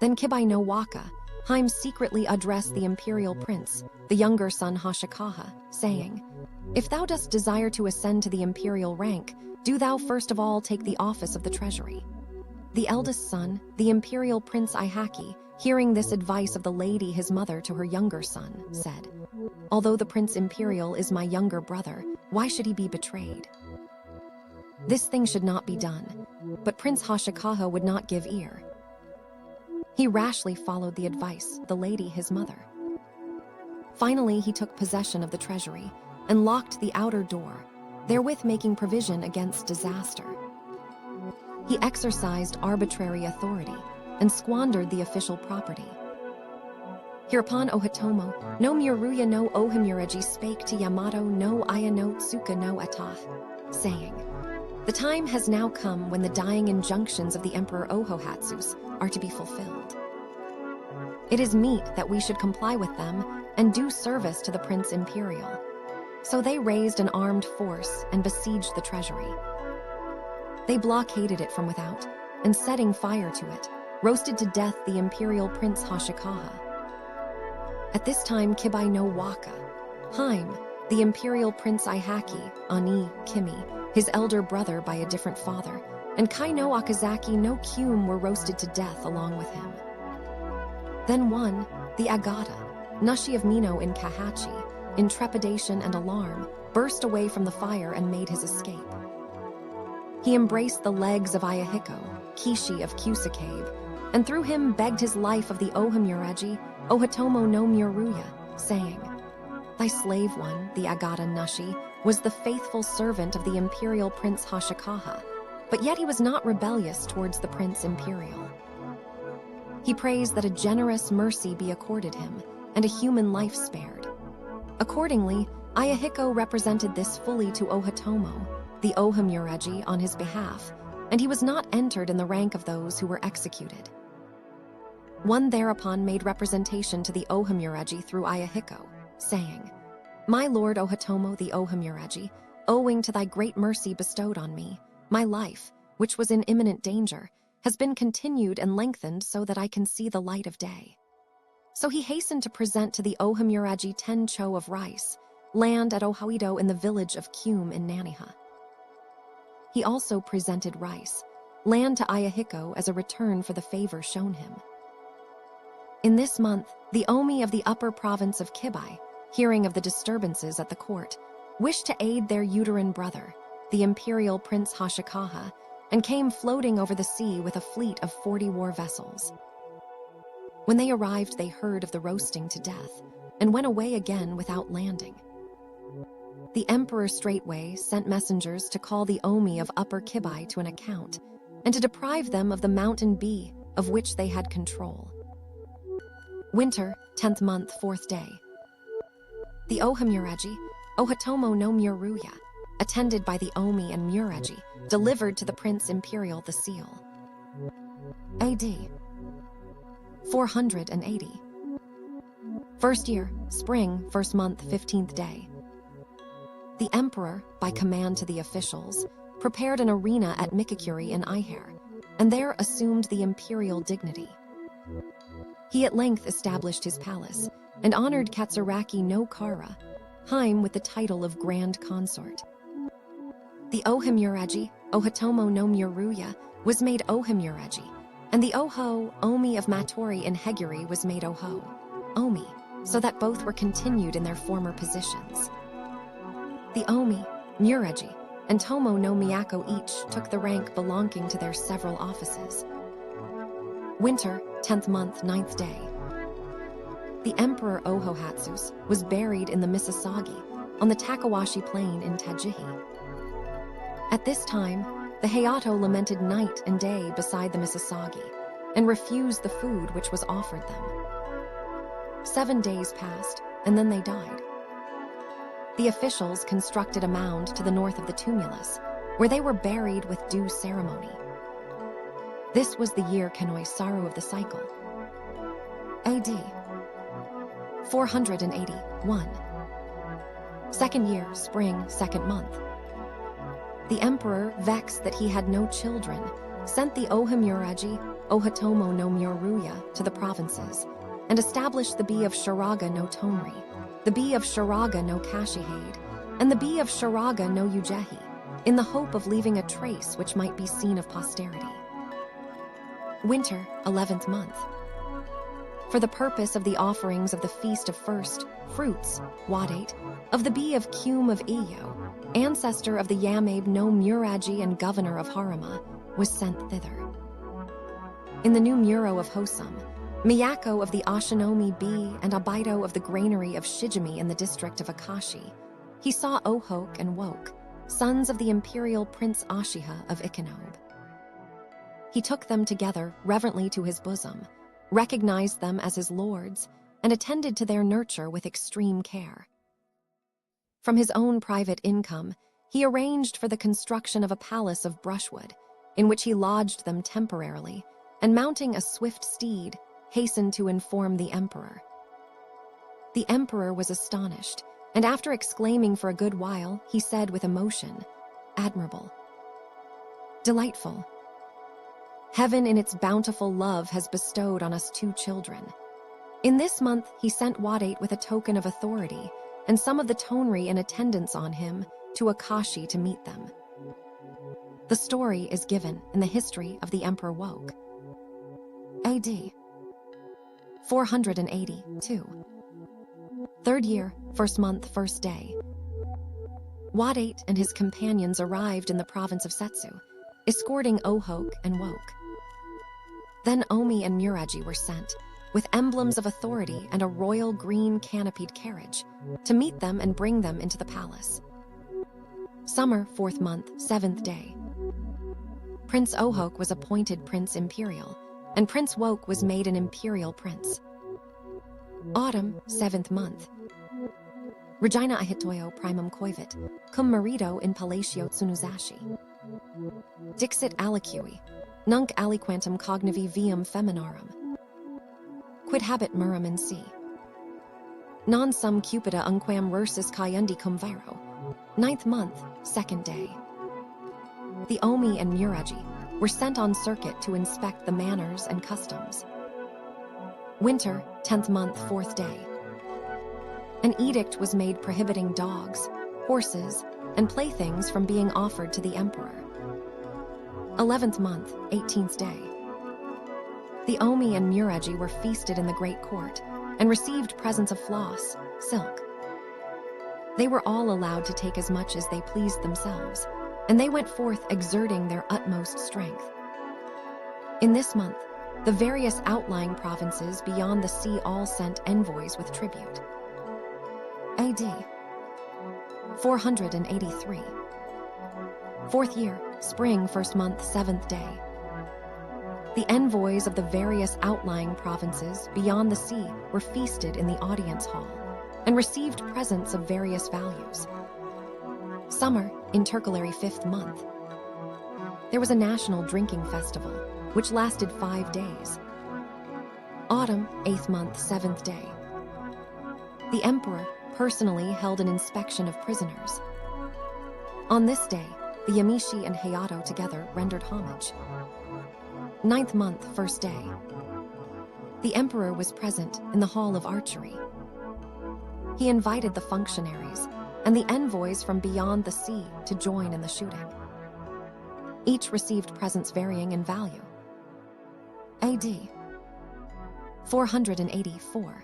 Then Kibai no Waka, Haim secretly addressed the imperial prince, the younger son Hoshikawa, saying, "If thou dost desire to ascend to the imperial rank, do thou first of all take the office of the treasury." The eldest son, the imperial prince Ihaki, hearing this advice of the lady his mother to her younger son, said, "Although the Prince Imperial is my younger brother, why should he be betrayed? This thing should not be done." But Prince Hoshikawa would not give ear. He rashly followed the advice of the lady his mother. Finally, he took possession of the treasury and locked the outer door, therewith making provision against disaster. He exercised arbitrary authority and squandered the official property. Hereupon Ohitomo no Miruya no Ohimuraji spake to Yamato no Aya no Tsuka no Atah, saying, "The time has now come when the dying injunctions of the Emperor Ohohatsus are to be fulfilled. It is meet that we should comply with them and do service to the Prince Imperial." So they raised an armed force and besieged the treasury. They blockaded it from without, and setting fire to it, roasted to death the imperial Prince Hoshikawa. At this time Kibai no Waka, Haim, the imperial Prince Ihaki, Ani, Kimi, his elder brother by a different father, and Kai no Okazaki no Kyum were roasted to death along with him. Then one, the Agata, Nushi of Mino in Kahachi, in trepidation and alarm, burst away from the fire and made his escape. He embraced the legs of Ayahiko, Kishi of Kusakabe, and through him begged his life of the Ohamuraji, Ohatomo no Myuruya, saying, "Thy slave one, the Agata Nashi, was the faithful servant of the imperial prince Hoshikawa, but yet he was not rebellious towards the prince imperial. He prays that a generous mercy be accorded him, and a human life spared." Accordingly, Ayahiko represented this fully to Ohatomo, the Ohamuraji, on his behalf, and he was not entered in the rank of those who were executed. One thereupon made representation to the Ohamuraji through Ayahiko, saying, "My lord Ohatomo the Ohamuraji, owing to thy great mercy bestowed on me, my life, which was in imminent danger, has been continued and lengthened so that I can see the light of day." So he hastened to present to the Ohamuraji 10 cho of rice, land at Ohawido in the village of Kyum in Naniha. He also presented rice, land to Ayahiko as a return for the favor shown him. In this month, the Omi of the upper province of Kibai, hearing of the disturbances at the court, wished to aid their uterine brother, the imperial prince Hoshikawa, and came floating over the sea with a fleet of 40 war vessels. When they arrived, they heard of the roasting to death, and went away again without landing. The emperor straightway sent messengers to call the Omi of Upper Kibai to an account, and to deprive them of the mountain bee of which they had control. Winter, 10th month, 4th day. The Ohamuraji, Ohatomo no Myuruya, attended by the Omi and Muraji, delivered to the Prince Imperial the seal. AD 480. First year, spring, 1st month, 15th day. The emperor, by command to the officials, prepared an arena at Mikakuri in Aiher, and there assumed the imperial dignity. He at length established his palace, and honored Katsuraki no Kara, Haim with the title of Grand Consort. The Ohamuraji, Ohatomo no Myuruya, was made Ohamuraji, and the Oho, Omi of Matori in Heguri was made Oho, Omi, so that both were continued in their former positions. The Omi, Muraji, and Tomo no Miyako each took the rank belonging to their several offices. Winter, 10th month, 9th day. The Emperor Ohohatsus was buried in the Misasagi, on the Takawashi Plain in Tajihi. At this time, the Hayato lamented night and day beside the Misasagi, and refused the food which was offered them. 7 days passed, and then they died. The officials constructed a mound to the north of the tumulus, where they were buried with due ceremony. This was the year Kenoi Saru of the cycle. AD 481. Second year, spring, 2nd month. The emperor, vexed that he had no children, sent the Ohamuraji, Ohatomo no Myuruya, to the provinces, and established the Bee of Shiraga no Tonri, the Bee of Shiraga no Kashihade, and the Bee of Shiraga no Ujehi, in the hope of leaving a trace which might be seen of posterity. Winter, 11th month. For the purpose of the offerings of the Feast of First Fruits, Wadate, of the Bee of Kyum of Ingyō, ancestor of the Yamabe no Muraji and governor of Harima, was sent thither. In the new Muro of Hosum, Miyako of the Ashinomi Bee and Abido of the granary of Shijimi in the district of Akashi, he saw Ohok and Woke, sons of the imperial prince Ashiha of Ikanobe. He took them together reverently to his bosom, recognized them as his lords, and attended to their nurture with extreme care. From his own private income, he arranged for the construction of a palace of brushwood, in which he lodged them temporarily, and mounting a swift steed, hastened to inform the emperor. The emperor was astonished, and after exclaiming for a good while, he said with emotion, "Admirable. Delightful. Heaven in its bountiful love has bestowed on us 2 children. In this month he sent Wadate with a token of authority, and some of the Tonri in attendance on him, to Akashi to meet them." The story is given in the history of the Emperor Woke. AD 482. 3rd year, 1st month, 1st day. Wadate and his companions arrived in the province of Setsu, escorting Ohok and Woke. Then Omi and Muraji were sent, with emblems of authority and a royal green canopied carriage, to meet them and bring them into the palace. Summer, 4th month, 7th day. Prince Ohok was appointed Prince Imperial, and Prince Woke was made an Imperial Prince. Autumn, 7th month. Regina Ahitoyo primum coivit, cum marito in palatio Tsunuzashi. Dixit aliqui, nunc aliquantum cognivi viam feminarum. Quid habet murum in si. Non sum cupida unquam rursus caendi cum viro. 9th month, 2nd day. The Omi and Muraji were sent on circuit to inspect the manners and customs. Winter, 10th month, 4th day. An edict was made prohibiting dogs, horses, and playthings from being offered to the emperor. 11th month, 18th day. The Omi and Muraji were feasted in the great court and received presents of floss, silk. They were all allowed to take as much as they pleased themselves, and they went forth exerting their utmost strength. In this month, the various outlying provinces beyond the sea all sent envoys with tribute. AD 483. 4th year, spring, 1st month, 7th day. The envoys of the various outlying provinces beyond the sea were feasted in the audience hall and received presents of various values. Summer, intercalary 5th month. There was a national drinking festival, which lasted 5 days. Autumn, 8th month, 7th day. The emperor personally held an inspection of prisoners. On this day, the Yamishi and Hayato together rendered homage. 9th month, 1st day. The emperor was present in the hall of archery. He invited the functionaries and the envoys from beyond the sea to join in the shooting. Each received presents varying in value. AD 484.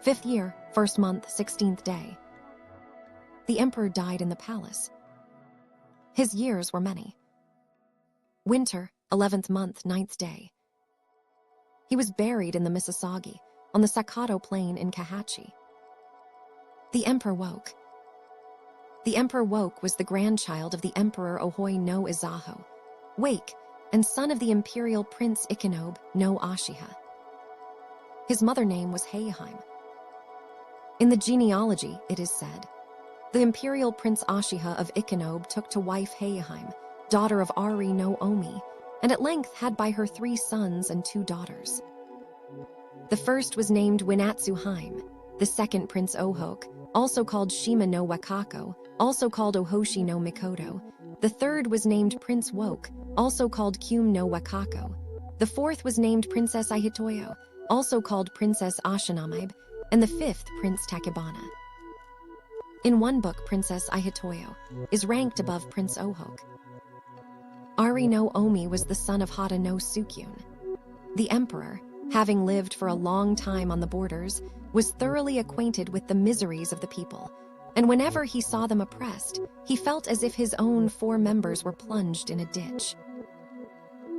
5th year, 1st month, 16th day. The emperor died in the palace. His years were many. Winter, 11th month, 9th day. He was buried in the Misasagi, on the Sakato plain in Kahachi. The emperor woke. The emperor woke was the grandchild of the emperor Ohoi no Izaho, Wake, and son of the imperial prince Ikenobe no Ashiha. His mother name was Heiheim. In the genealogy, it is said, the imperial prince Ashiha of Ikenobe took to wife Heiheim, daughter of Ari no Omi, and at length had by her 3 sons and 2 daughters. The first was named Winatsu-Haim, the second Prince Ohok, also called Shima no Wakako, also called Ohoshi no Mikoto. The third was named Prince Woke, also called Kyum no Wakako. The fourth was named Princess Ahitoyo, also called Princess Ashinamibe, and the fifth Prince Takebana. In one book, Princess Ahitoyo is ranked above Prince Ohok. Ari no Omi was the son of Hata no Sukyun. The emperor, having lived for a long time on the borders, was thoroughly acquainted with the miseries of the people, and whenever he saw them oppressed, he felt as if his own 4 members were plunged in a ditch.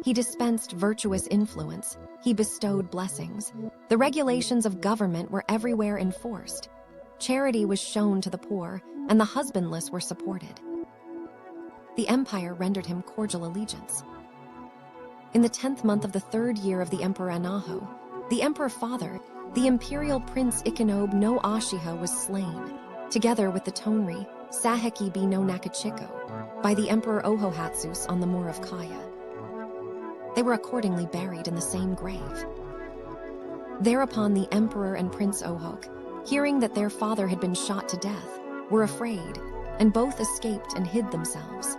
He dispensed virtuous influence, he bestowed blessings. The regulations of government were everywhere enforced. Charity was shown to the poor, and the husbandless were supported. The empire rendered him cordial allegiance. In the 10th month of the 3rd year of the Emperor Anaho, the emperor father, the imperial prince Ikenobe no Ashiha, was slain, together with the Tonri, Saheki no Nakachiko, by the emperor Ohohatsus on the moor of Kaya. They were accordingly buried in the same grave. Thereupon the emperor and Prince Ohok, hearing that their father had been shot to death, were afraid, and both escaped and hid themselves.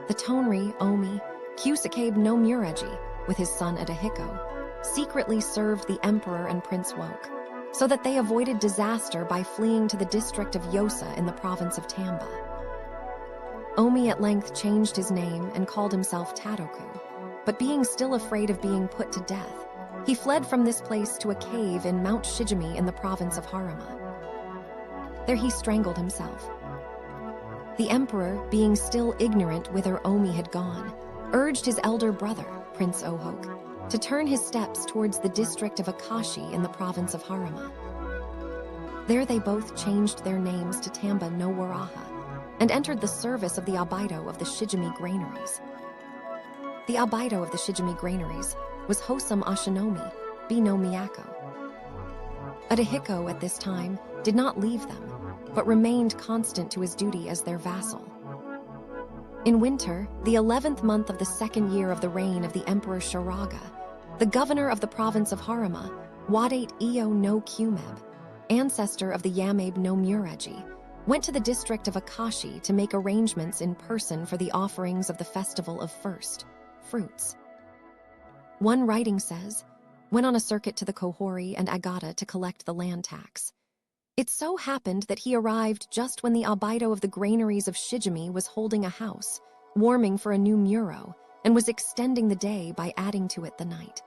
The Tonri, Omi, Kusakabe no Muraji, with his son Adahiko, secretly served the emperor and Prince Woke, so that they avoided disaster by fleeing to the district of Yosa in the province of Tamba. Omi at length changed his name and called himself Tadoku, but being still afraid of being put to death, he fled from this place to a cave in Mount Shijimi in the province of Haruma. There he strangled himself, The emperor, being still ignorant whither Omi had gone, urged his elder brother, Prince Ohok, to turn his steps towards the district of Akashi in the province of Harima. There they both changed their names to Tamba no Waraha and entered the service of the Abido of the Shijimi granaries. The Abido of the Shijimi granaries was Hosam Ashinomi, Bino Miyako. Adahiko at this time did not leave them, but remained constant to his duty as their vassal. In winter, the 11th month of the second year of the reign of the Emperor Shiraga, the governor of the province of Harima, Wadate Iyo no Kumeb, ancestor of the Yamabe no Mureji, went to the district of Akashi to make arrangements in person for the offerings of the festival of first fruits. One writing says, went on a circuit to the Kohori and Agata to collect the land tax. It so happened that he arrived just when the Abido of the granaries of Shijimi was holding a house, warming for a new muro, and was extending the day by adding to it the night.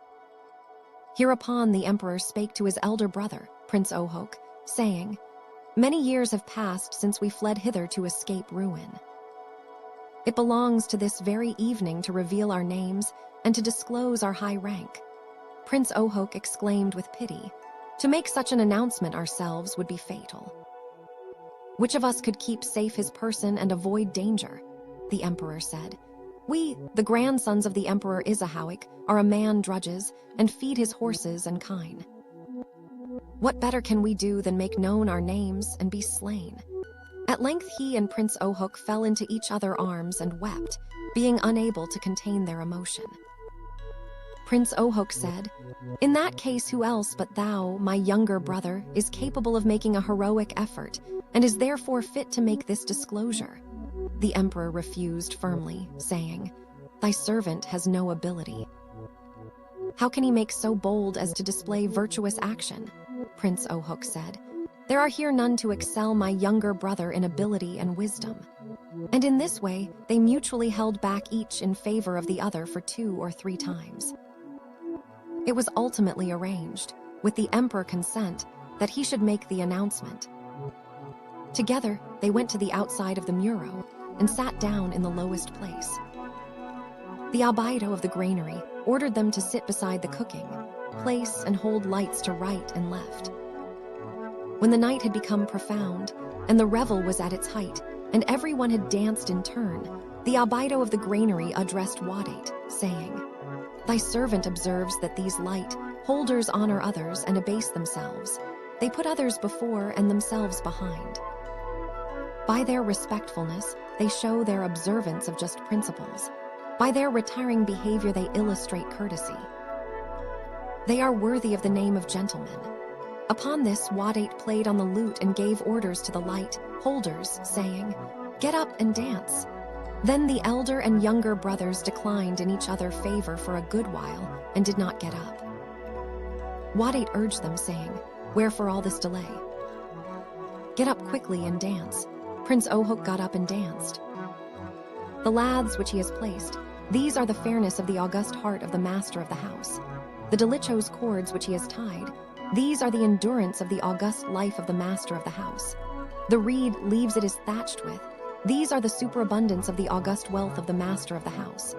Hereupon the emperor spake to his elder brother, Prince Ohok, saying, "Many years have passed since we fled hither to escape ruin. It belongs to this very evening to reveal our names and to disclose our high rank." Prince Ohok exclaimed with pity, "To make such an announcement ourselves would be fatal. Which of us could keep safe his person and avoid danger?" The emperor said. "We, the grandsons of the emperor Izahawik, are a man drudges and feed his horses and kine. What better can we do than make known our names and be slain?" At length he and Prince Ohok fell into each other's arms and wept, being unable to contain their emotion. Prince Ohok said, "In that case, who else but thou, my younger brother, is capable of making a heroic effort and is therefore fit to make this disclosure?" The emperor refused firmly, saying, "Thy servant has no ability." "How can he make so bold as to display virtuous action?" Prince Ohok said, "There are here none to excel my younger brother in ability and wisdom." And in this way, they mutually held back each in favor of the other for 2 or 3 times. It was ultimately arranged, with the emperor's consent, that he should make the announcement. Together, they went to the outside of the muro and sat down in the lowest place. The Abido of the granary ordered them to sit beside the cooking, place and hold lights to right and left. When the night had become profound, and the revel was at its height, and everyone had danced in turn, the Abido of the granary addressed Wadate, saying, "Thy servant observes that these light holders honor others and abase themselves. They put others before and themselves behind. By their respectfulness, they show their observance of just principles. By their retiring behavior, they illustrate courtesy. They are worthy of the name of gentlemen." Upon this, Wadate played on the lute and gave orders to the light holders, saying, "Get up and dance." Then the elder and younger brothers declined in each other's favor for a good while and did not get up. Wadate urged them, saying, "Wherefore all this delay? Get up quickly and dance." Prince Ohok got up and danced. "The laths which he has placed, these are the fairness of the august heart of the master of the house. The delichos cords which he has tied, these are the endurance of the august life of the master of the house. The reed leaves it is thatched with, these are the superabundance of the august wealth of the master of the house.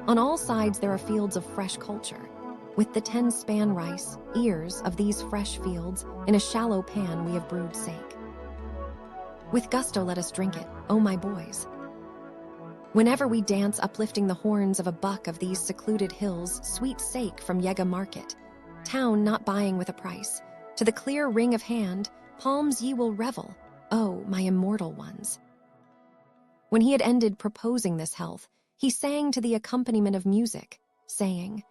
On all sides there are fields of fresh culture. With the 10 span rice, ears of these fresh fields, in a shallow pan we have brewed sake. With gusto let us drink it, O my boys. Whenever we dance uplifting the horns of a buck of these secluded hills, sweet sake from Yega market, town not buying with a price, to the clear ring of hand, palms ye will revel, O my immortal ones." When he had ended proposing this health, he sang to the accompaniment of music, saying,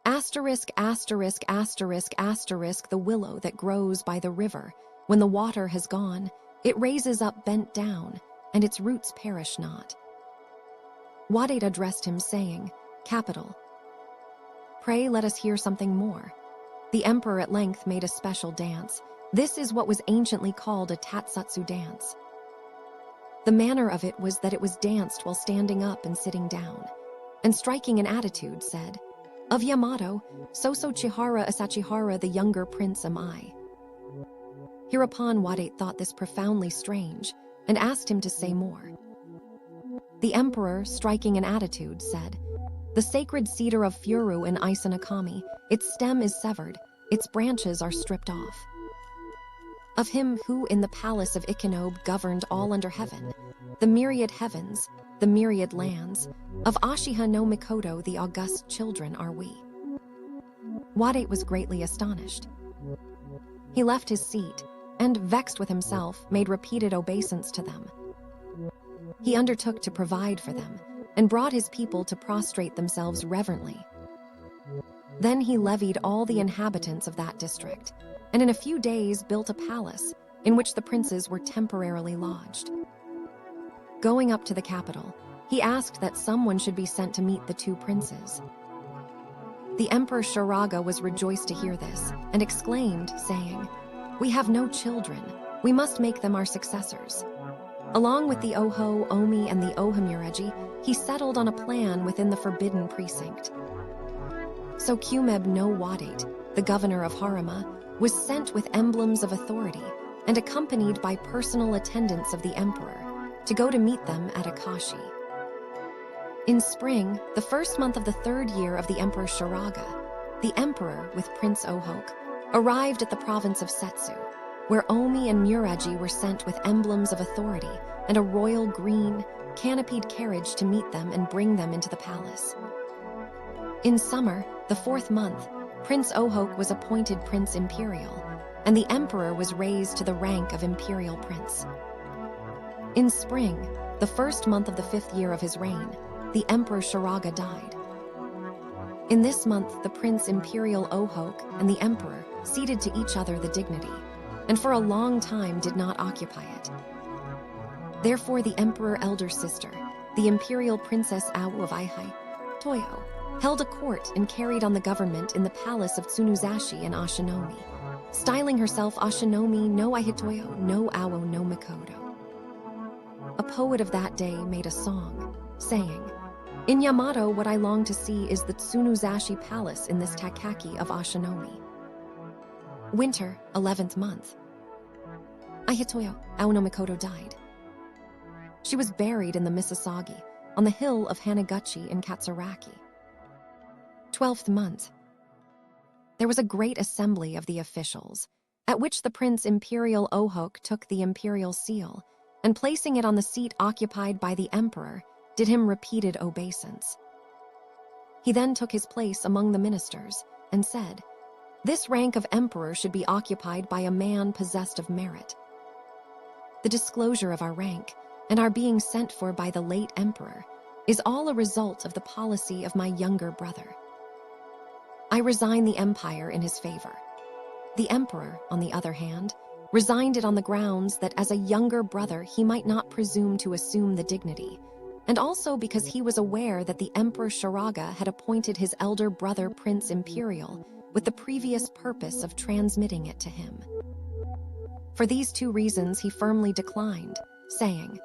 "Asterisk, asterisk, asterisk, asterisk, the willow that grows by the river, when the water has gone, it raises up bent down, and its roots perish not." Wadate addressed him, saying, "Capital. Pray let us hear something more." The emperor at length made a special dance. This is what was anciently called a tatsutsu dance. The manner of it was that it was danced while standing up and sitting down, and striking an attitude said, "Of Yamato, Soso Chihara Asachihara the younger prince am I." Hereupon Wadate thought this profoundly strange, and asked him to say more. The emperor, striking an attitude, said, "The sacred cedar of Furu in Isanakami, its stem is severed, its branches are stripped off. Of him who in the palace of Ikenobe governed all under heaven, the myriad heavens, the myriad lands, of Ashiha no Mikoto the august children are we." Wadate was greatly astonished. He left his seat, and, vexed with himself, made repeated obeisance to them. He undertook to provide for them, and brought his people to prostrate themselves reverently. Then he levied all the inhabitants of that district, and in a few days built a palace in which the princes were temporarily lodged. Going up to the capital, he asked that someone should be sent to meet the two princes. The Emperor Shiraga was rejoiced to hear this, and exclaimed, saying, "We have no children, we must make them our successors." Along with the Oho, Omi, and the Ohamureji, he settled on a plan within the forbidden precinct. So Kumeb no Wadate, the governor of Harima, was sent with emblems of authority and accompanied by personal attendants of the emperor to go to meet them at Akashi. In spring, the first month of the third year of the Emperor Shiraga, the emperor, with Prince Ohok, arrived at the province of Setsu, where Omi and Mureji were sent with emblems of authority and a royal green, canopied carriage to meet them and bring them into the palace. In summer, the fourth month, Prince Ohok was appointed Prince Imperial, and the emperor was raised to the rank of Imperial Prince. In spring, the first month of the fifth year of his reign, the Emperor Shiraga died. In this month, the Prince Imperial Ohok and the emperor ceded to each other the dignity, and for a long time did not occupy it. Therefore, the emperor's elder sister, the Imperial Princess Awu of Aihai, Toyo, held a court and carried on the government in the palace of Tsunuzashi in Ashinomi, styling herself Ashinomi no Aihitoyo no Awo no Mikoto. A poet of that day made a song, saying, "In Yamato, what I long to see is the Tsunuzashi Palace in this Takaki of Ashinomi." Winter, 11th month. Aihitoyo, Awo no Mikoto, died. She was buried in the Misasagi, on the hill of Hanaguchi in Katsuraki. 12th month. There was a great assembly of the officials, at which the Prince Imperial Ohok took the imperial seal, and placing it on the seat occupied by the emperor, did him repeated obeisance. He then took his place among the ministers, and said, "This rank of emperor should be occupied by a man possessed of merit. The disclosure of our rank, and our being sent for by the late emperor, is all a result of the policy of my younger brother. I resign the empire in his favor. The emperor, on the other hand, resigned it on the grounds that as a younger brother he might not presume to assume the dignity, and also because he was aware that the Emperor Shiraga had appointed his elder brother Prince Imperial with the previous purpose of transmitting it to him. For these two reasons he firmly declined, saying,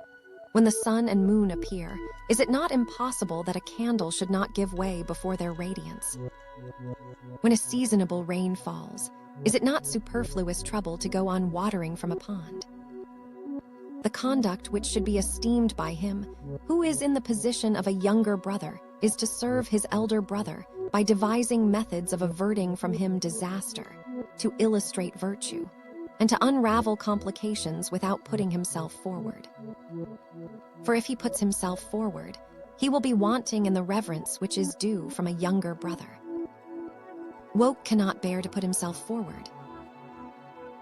'When the sun and moon appear, is it not impossible that a candle should not give way before their radiance? When a seasonable rain falls, is it not superfluous trouble to go on watering from a pond? The conduct which should be esteemed by him, who is in the position of a younger brother, is to serve his elder brother by devising methods of averting from him disaster, to illustrate virtue, and to unravel complications without putting himself forward. For if he puts himself forward, he will be wanting in the reverence which is due from a younger brother. Woke cannot bear to put himself forward.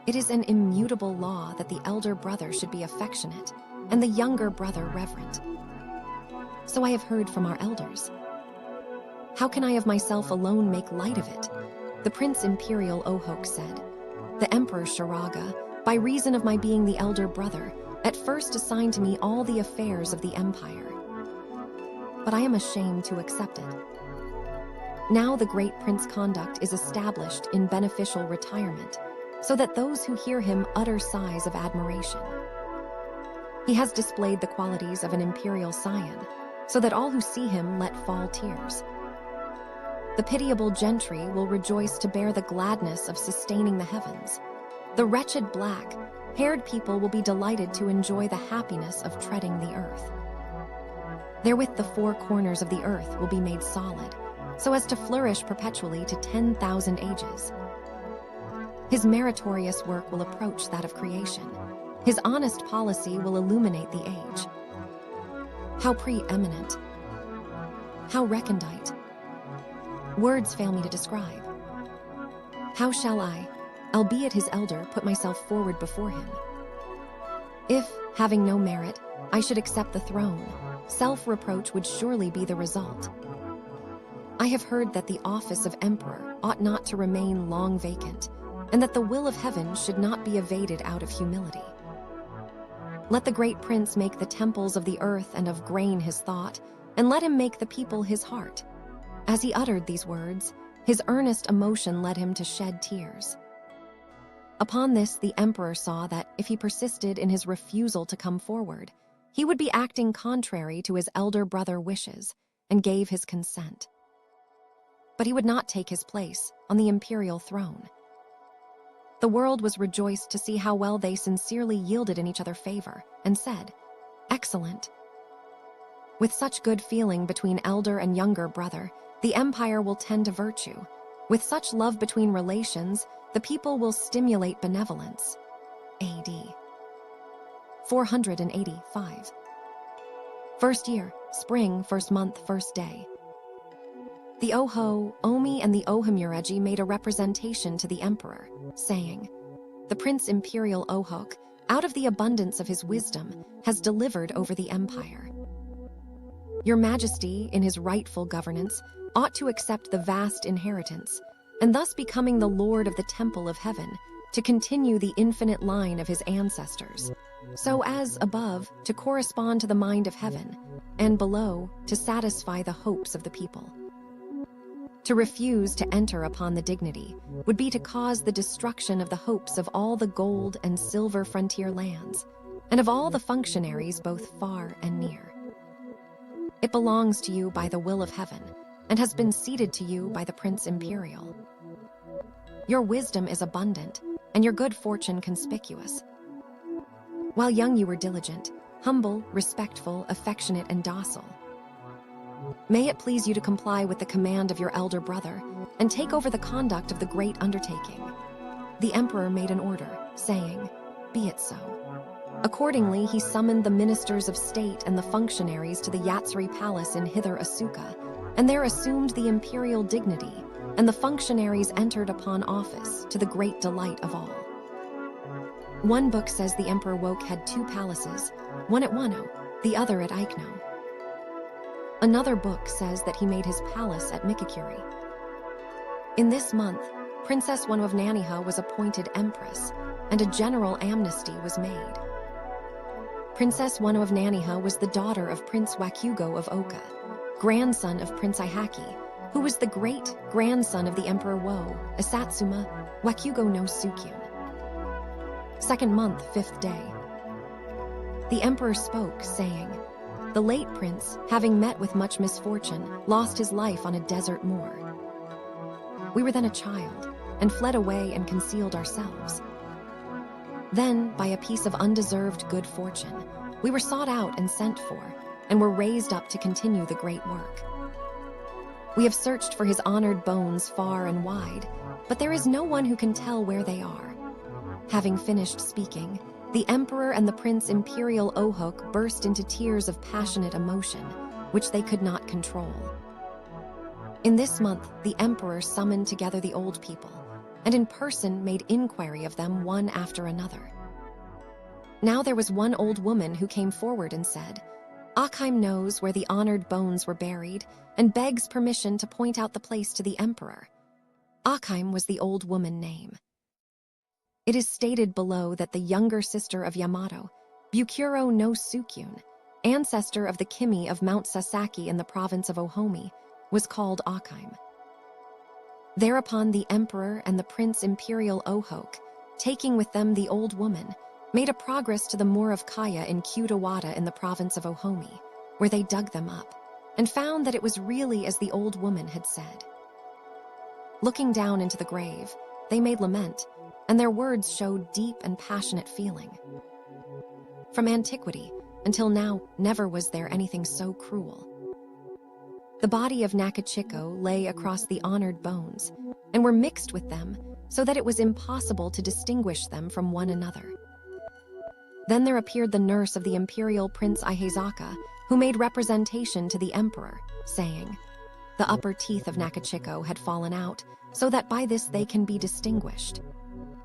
It is an immutable law that the elder brother should be affectionate and the younger brother reverent. So I have heard from our elders. How can I of myself alone make light of it?' The Prince Imperial Ohok said, 'The Emperor Shiraga, by reason of my being the elder brother, at first assigned to me all the affairs of the empire. But I am ashamed to accept it. Now the great prince conduct is established in beneficial retirement, so that those who hear him utter sighs of admiration. He has displayed the qualities of an imperial scion, so that all who see him let fall tears. The pitiable gentry will rejoice to bear the gladness of sustaining the heavens. The wretched black-haired people will be delighted to enjoy the happiness of treading the earth. Therewith the four corners of the earth will be made solid, so as to flourish perpetually to 10,000 ages. His meritorious work will approach that of creation. His honest policy will illuminate the age. How preeminent, how recondite. Words fail me to describe. How shall I, albeit his elder, put myself forward before him? If, having no merit, I should accept the throne, self-reproach would surely be the result. I have heard that the office of emperor ought not to remain long vacant, and that the will of heaven should not be evaded out of humility. Let the great prince make the temples of the earth and of grain his thought, and let him make the people his heart. As he uttered these words, his earnest emotion led him to shed tears. Upon this, the emperor saw that if he persisted in his refusal to come forward, he would be acting contrary to his elder brother's wishes, and gave his consent. But he would not take his place on the imperial throne. The world was rejoiced to see how well they sincerely yielded in each other's favor, and said, "Excellent." With such good feeling between elder and younger brother, the empire will tend to virtue. With such love between relations, the people will stimulate benevolence. A.D. 485. First year, spring, first month, first day. The Oho, Omi, and the Ohimuraji made a representation to the emperor, saying, "The Prince Imperial Ohok, out of the abundance of his wisdom, has delivered over the empire. Your Majesty, in his rightful governance, ought to accept the vast inheritance, and thus becoming the Lord of the Temple of Heaven, to continue the infinite line of his ancestors, so as, above, to correspond to the mind of heaven, and below, to satisfy the hopes of the people. To refuse to enter upon the dignity would be to cause the destruction of the hopes of all the gold and silver frontier lands, and of all the functionaries both far and near. It belongs to you by the will of heaven, and has been ceded to you by the Prince Imperial. Your wisdom is abundant, and your good fortune conspicuous. While young you were diligent, humble, respectful, affectionate, and docile. May it please you to comply with the command of your elder brother, and take over the conduct of the great undertaking." The emperor made an order, saying, "Be it so." Accordingly, he summoned the ministers of state and the functionaries to the Yatsuri Palace in Hither Asuka, and there assumed the imperial dignity, and the functionaries entered upon office, to the great delight of all. One book says the Emperor Woke had two palaces, one at Wano, the other at Aikno. Another book says that he made his palace at Mikakuri. In this month, Princess Wano of Naniha was appointed empress, and a general amnesty was made. Princess Wano of Naniha was the daughter of Prince Wakugo of Oka, grandson of Prince Ihaki, who was the great-grandson of the Emperor Wo, Asatsuma, Wakugo no Sukyun. Second month, fifth day. The emperor spoke, saying, "The late prince, having met with much misfortune, lost his life on a desert moor. We were then a child, and fled away and concealed ourselves. Then, by a piece of undeserved good fortune, we were sought out and sent for, and were raised up to continue the great work. We have searched for his honored bones far and wide, but there is no one who can tell where they are." Having finished speaking, the emperor and the Prince Imperial Ohok burst into tears of passionate emotion, which they could not control. In this month, the emperor summoned together the old people, and in person made inquiry of them one after another. Now there was one old woman who came forward and said, "Akheim knows where the honored bones were buried, and begs permission to point out the place to the emperor." Akheim was the old woman's name. It is stated below that the younger sister of Yamato, Bukuro no Sukyun, ancestor of the Kimi of Mount Sasaki in the province of Ohomi, was called Akheim. Thereupon the emperor and the Prince Imperial Ohok, taking with them the old woman, made a progress to the moor of Kaya in Kyutawada in the province of Ohomi, where they dug them up, and found that it was really as the old woman had said. Looking down into the grave, they made lament, and their words showed deep and passionate feeling. From antiquity, until now, never was there anything so cruel. The body of Nakachiko lay across the honored bones, and were mixed with them so that it was impossible to distinguish them from one another. Then there appeared the nurse of the imperial Prince Ihezaka, who made representation to the emperor, saying, "The upper teeth of Nakachiko had fallen out, so that by this they can be distinguished."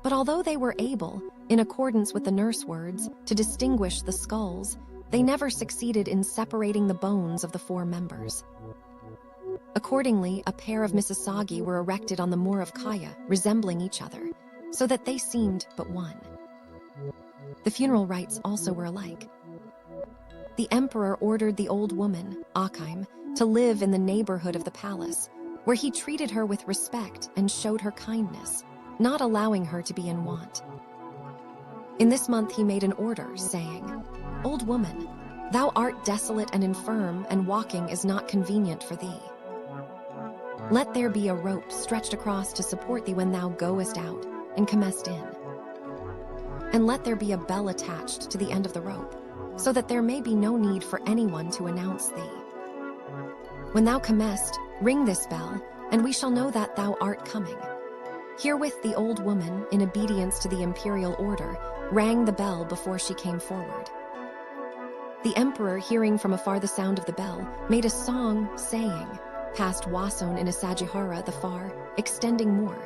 But although they were able, in accordance with the nurse words, to distinguish the skulls, they never succeeded in separating the bones of the four members. Accordingly, a pair of Misasagi were erected on the moor of Kaya, resembling each other, so that they seemed but one. The funeral rites also were alike. The emperor ordered the old woman, Ankō, to live in the neighborhood of the palace, where he treated her with respect and showed her kindness, not allowing her to be in want. In this month he made an order, saying, "Old woman, thou art desolate and infirm, and walking is not convenient for thee. Let there be a rope stretched across to support thee when thou goest out, and comest in. And let there be a bell attached to the end of the rope, so that there may be no need for anyone to announce thee. When thou comest, ring this bell, and we shall know that thou art coming." Herewith the old woman, in obedience to the imperial order, rang the bell before she came forward. The emperor, hearing from afar the sound of the bell, made a song, saying, "Past Wason in Asagihara the far, extending more.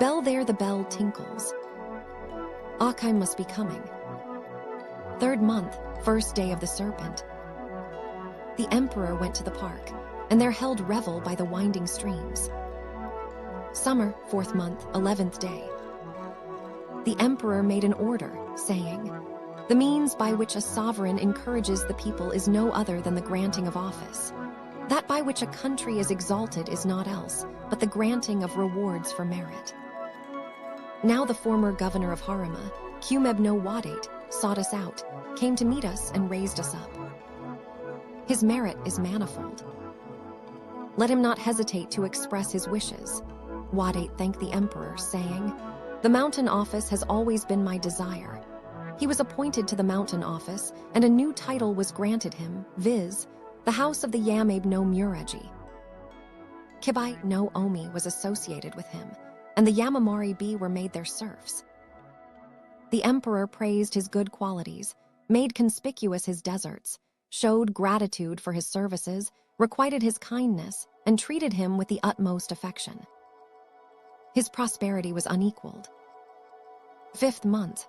Bell there the bell tinkles. Ankō must be coming. 3rd month, 1st day of the serpent." The emperor went to the park, and there held revel by the winding streams. Summer, 4th month, 11th day. The emperor made an order, saying, "The means by which a sovereign encourages the people is no other than the granting of office. That by which a country is exalted is naught else, but the granting of rewards for merit. Now the former governor of Harima, Kumeb no Wadate, sought us out, came to meet us and raised us up. His merit is manifold. Let him not hesitate to express his wishes." Wadate thanked the emperor, saying, "The mountain office has always been my desire." He was appointed to the mountain office, and a new title was granted him, viz., the House of the Yamabe no Myuraji. Kibai no Omi was associated with him, and the Yamamori B were made their serfs. The emperor praised his good qualities, made conspicuous his deserts, showed gratitude for his services, requited his kindness, and treated him with the utmost affection. His prosperity was unequaled. 5th month.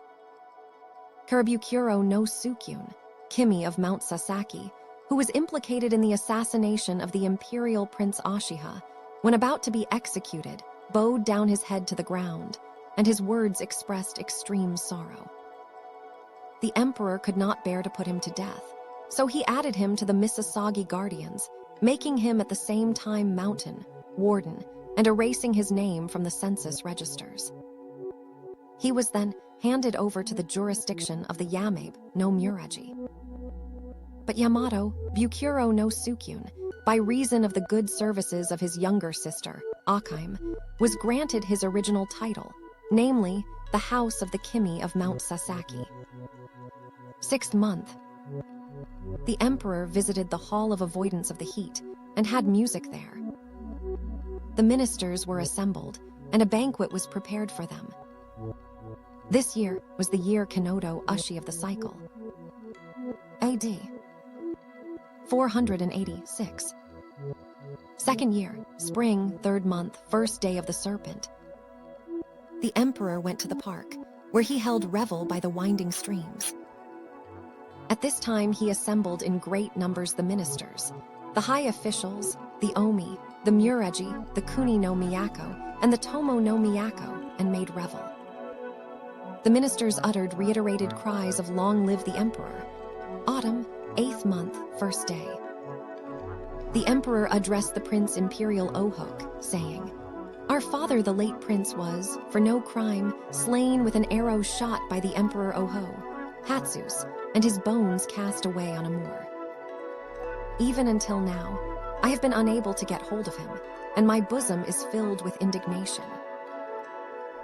Karabukuro no Tsukyun, Kimi of Mount Sasaki, who was implicated in the assassination of the imperial Prince Ashiha, when about to be executed, bowed down his head to the ground, and his words expressed extreme sorrow. The emperor could not bear to put him to death, so he added him to the Misasagi guardians, making him at the same time mountain, warden, and erasing his name from the census registers. He was then handed over to the jurisdiction of the Yamabe no Myuraji. But Yamato, Bukuro no Tsukyun, by reason of the good services of his younger sister, Ankō, was granted his original title, namely, the House of the Kimi of Mount Sasaki. 6th month. The emperor visited the Hall of Avoidance of the Heat and had music there. The ministers were assembled, and a banquet was prepared for them. This year was the year Kenodo Ushi of the cycle. AD 486. 2nd year, spring, 3rd month, 1st day of the serpent. The emperor went to the park, where he held revel by the winding streams. At this time he assembled in great numbers the ministers, the high officials, the Omi, the Myuraji, the Kuni no Miyako, and the Tomo no Miyako, and made revel. The ministers uttered reiterated cries of "Long live the emperor." Autumn, 8th month, 1st day. The emperor addressed the Prince Imperial Ohok, saying, "Our father the late prince was, for no crime, slain with an arrow shot by the Emperor Oho, Hatsus, and his bones cast away on a moor. Even until now, I have been unable to get hold of him, and my bosom is filled with indignation.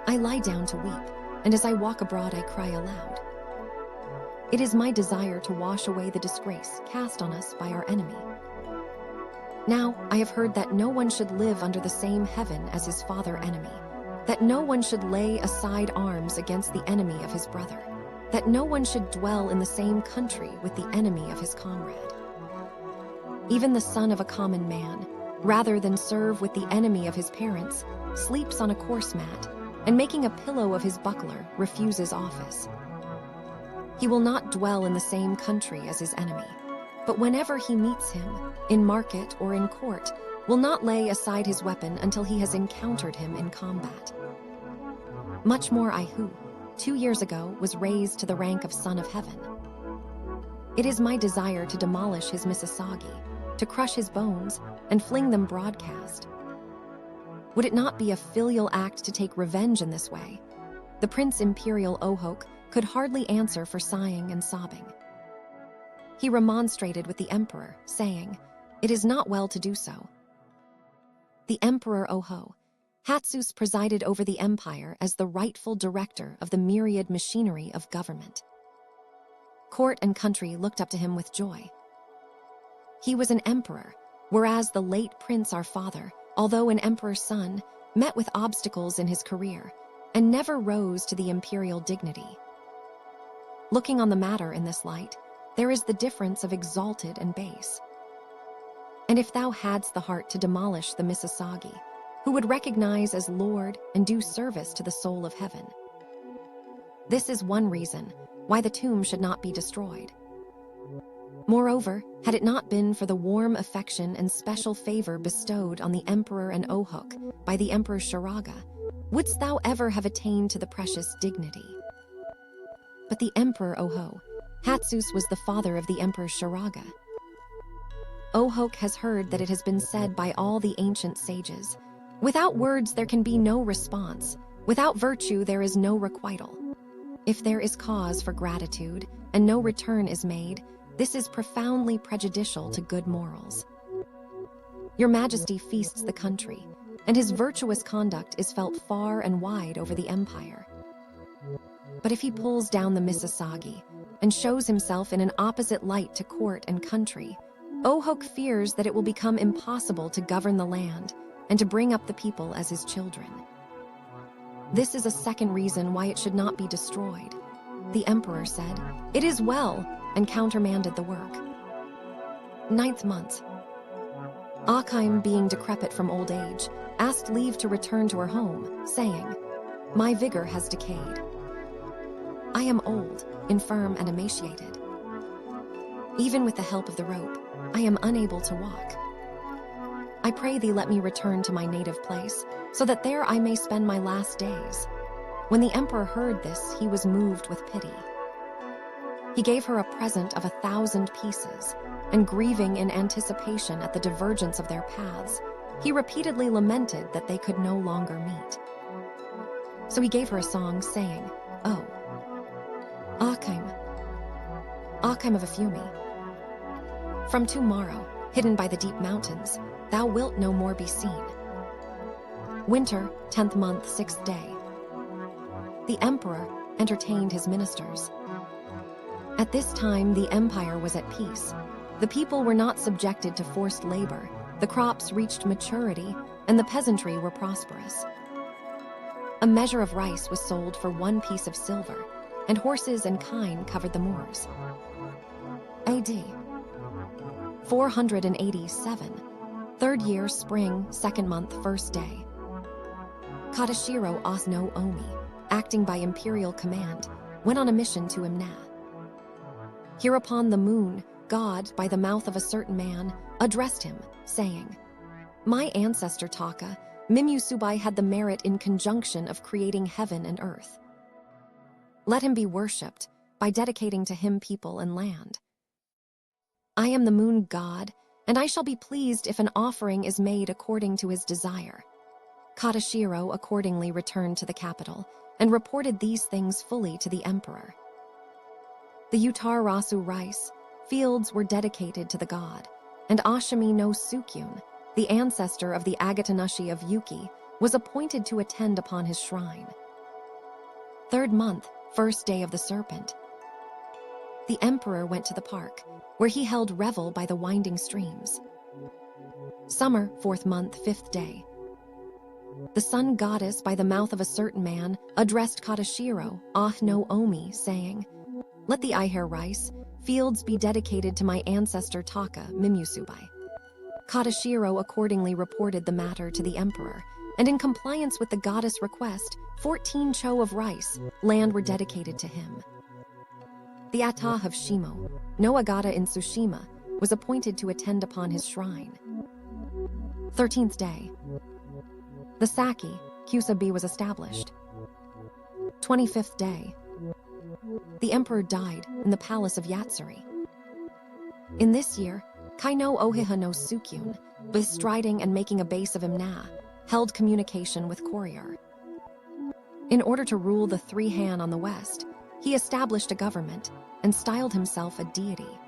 I lie down to weep, and as I walk abroad I cry aloud. It is my desire to wash away the disgrace cast on us by our enemy. Now I have heard that no one should live under the same heaven as his father enemy, that no one should lay aside arms against the enemy of his brother, that no one should dwell in the same country with the enemy of his comrade. Even the son of a common man, rather than serve with the enemy of his parents, sleeps on a coarse mat, and making a pillow of his buckler, refuses office. He will not dwell in the same country as his enemy, but whenever he meets him, in market or in court, will not lay aside his weapon until he has encountered him in combat. Much more I who, 2 years ago, was raised to the rank of Son of Heaven. It is my desire to demolish his Misasagi, to crush his bones, and fling them broadcast. Would it not be a filial act to take revenge in this way? The Prince Imperial Ohok could hardly answer for sighing and sobbing. He remonstrated with the emperor, saying, "It is not well to do so." The Emperor Oho, Hatsus presided over the empire as the rightful director of the myriad machinery of government. Court and country looked up to him with joy. He was an emperor, whereas the late prince our father, although an emperor's son, met with obstacles in his career and never rose to the imperial dignity. Looking on the matter in this light, there is the difference of exalted and base. And if thou hadst the heart to demolish the Misasagi, who would recognize as Lord and do service to the soul of heaven. This is one reason why the tomb should not be destroyed. Moreover, had it not been for the warm affection and special favor bestowed on the emperor and Ohok by the Emperor Shiraga, wouldst thou ever have attained to the precious dignity? But the Emperor Oho, Hatsus was the father of the Emperor Shiraga. Ohok has heard that it has been said by all the ancient sages, "Without words there can be no response, without virtue there is no requital. If there is cause for gratitude and no return is made, this is profoundly prejudicial to good morals. Your Majesty feasts the country, and his virtuous conduct is felt far and wide over the empire. But if he pulls down the Misasagi and shows himself in an opposite light to court and country, Ohok fears that it will become impossible to govern the land and to bring up the people as his children. This is a second reason why it should not be destroyed." The emperor said, "It is well," and countermanded the work. 9th month. Akheim, being decrepit from old age, asked leave to return to her home, saying, "My vigor has decayed. I am old, infirm, and emaciated. Even with the help of the rope, I am unable to walk. I pray thee let me return to my native place, so that there I may spend my last days." When the emperor heard this, he was moved with pity. He gave her a present of 1,000 pieces, and grieving in anticipation at the divergence of their paths, he repeatedly lamented that they could no longer meet. So he gave her a song, saying, "Oh, Akheim, Akheim of Afumi, from tomorrow, hidden by the deep mountains, thou wilt no more be seen." Winter, 10th month, 6th day. The emperor entertained his ministers. At this time, the empire was at peace. The people were not subjected to forced labor, the crops reached maturity, and the peasantry were prosperous. A measure of rice was sold for 1 piece of silver, and horses and kine covered the moors. AD 487, 3rd year, spring, 2nd month, 1st day. Kadashiro Osno Omi, acting by imperial command, went on a mission to Imna. Hereupon the moon, God, by the mouth of a certain man, addressed him, saying, "My ancestor Taka, Mimusubai, had the merit in conjunction of creating heaven and earth. Let him be worshipped by dedicating to him people and land. I am the moon god, and I shall be pleased if an offering is made according to his desire." Kadashiro accordingly returned to the capital and reported these things fully to the emperor. The Utarasu rice fields were dedicated to the god, and Ashimi no Sukyun, the ancestor of the Agatanashi of Yuki, was appointed to attend upon his shrine. 3rd month, 1st day of the serpent. the emperor went to the park, where he held revel by the winding streams. Summer, 4th month, 5th day. The sun goddess by the mouth of a certain man addressed Katashiro, no Omi, saying, "Let the Ihair rice fields be dedicated to my ancestor Taka, Mimusubai." Katashiro accordingly reported the matter to the emperor, and in compliance with the goddess' request, 14 cho of rice land were dedicated to him. The Ata of Shimo, no Agata in Tsushima, was appointed to attend upon his shrine. 13th day. The Saki, Kusabi, was established. 25th day. The emperor died in the palace of Yatsuri. In this year, Kaino Ohiha no Sukyun, bestriding and making a base of Imna, held communication with Koryor. In order to rule the three Han on the west, he established a government and styled himself a deity.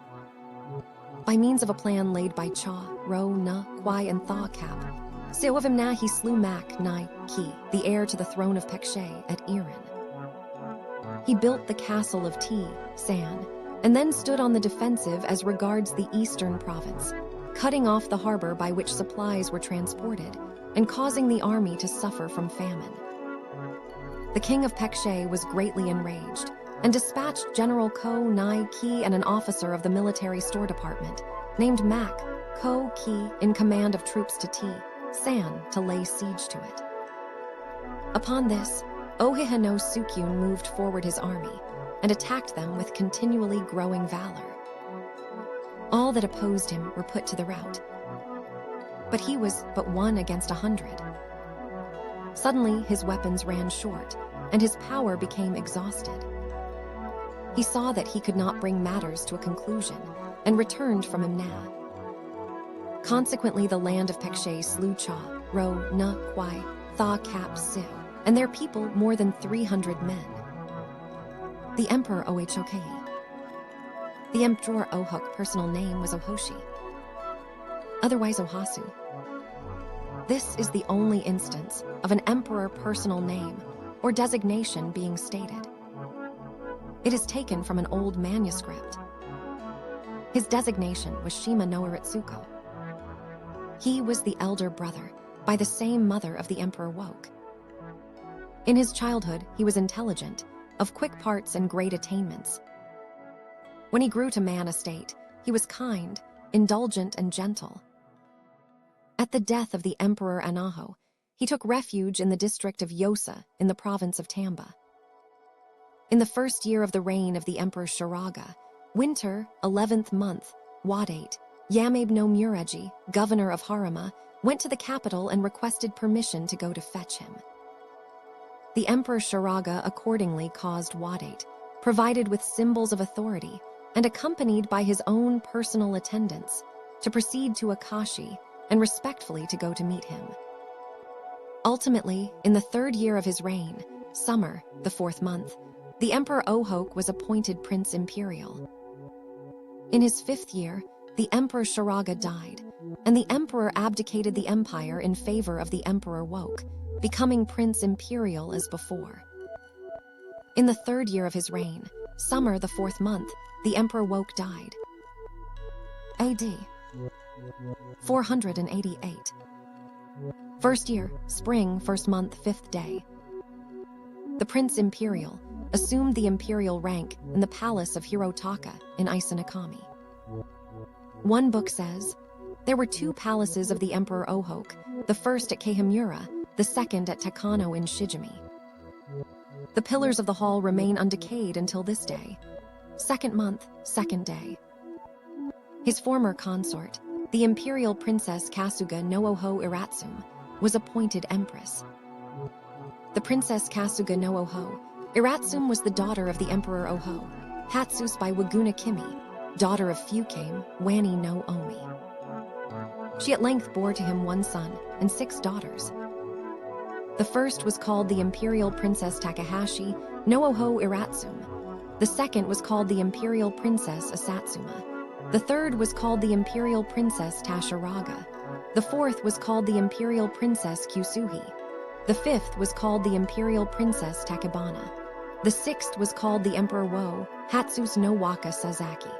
By means of a plan laid by Cha, Ro, Na, Kwai, and Tha Cap, Seo of Imna he slew Mak, Nai, Ki, the heir to the throne of Pekshe, at Irin. He built the castle of Ti, San, and then stood on the defensive as regards the eastern province, cutting off the harbor by which supplies were transported and causing the army to suffer from famine. The king of Pekshe was greatly enraged and dispatched General Ko Nai Ki and an officer of the military store department named Mak Ko Ki in command of troops to Ti, San, to lay siege to it. Upon this, Ohiha no Sukyun moved forward his army and attacked them with continually growing valor. All that opposed him were put to the rout. But he was but 1 against 100. Suddenly, his weapons ran short, and his power became exhausted. He saw that he could not bring matters to a conclusion, and returned from Imna. Consequently, the land of Pekshe slew Cha, Ro, Na, Kwai, Tha Cap, Siu, and their people more than 300 men. The Emperor Ohokei. The Emperor Ohok personal name was Ohoshi, otherwise Ohasu. This is the only instance of an emperor personal name or designation being stated. It is taken from an old manuscript. His designation was Shima no Aritsuko. He was the elder brother by the same mother of the Emperor Woke. In his childhood, he was intelligent, of quick parts and great attainments. When he grew to man estate, he was kind, indulgent, and gentle. At the death of the Emperor Anaho, he took refuge in the district of Yosa in the province of Tamba. In the first year of the reign of the Emperor Shiraga, winter, 11th month, Wadate, Yamabe no Mureji, governor of Harima, went to the capital and requested permission to go to fetch him. The Emperor Shiraga accordingly caused Wadate, provided with symbols of authority and accompanied by his own personal attendants, to proceed to Akashi and respectfully to go to meet him. Ultimately, in the 3rd year of his reign, summer, the 4th month, the Emperor Ohok was appointed Prince Imperial. In his 5th year, the Emperor Shiraga died, and the Emperor abdicated the empire in favor of the Emperor Woke, becoming Prince Imperial as before. In the 3rd year of his reign, summer, the 4th month, the Emperor Woke died. AD 488. 1st year, spring, 1st month, 5th day. The Prince Imperial assumed the imperial rank in the palace of Hirotaka in Isanakami. One book says, there were 2 palaces of the Emperor Ohok, the first at Keihimura, the second at Takano in Shijimi. The pillars of the hall remain undecayed until this day. 2nd month, 2nd day. His former consort, the imperial princess Kasuga no Oho Iratsum, was appointed empress. The princess Kasuga no Oho Iratsum was the daughter of the Emperor Oho, Hatsus by Waguna Kimi, daughter of Fukame, Wani no Omi. She at length bore to him 1 son and 6 daughters. The first was called the Imperial Princess Takahashi no Oho Iratsum. The second was called the Imperial Princess Asatsuma. The third was called the Imperial Princess Tashiraga. The fourth was called the Imperial Princess Kusuhi. The fifth was called the Imperial Princess Takebana. The sixth was called the Emperor Wo, Hatsus no Waka Sasaki.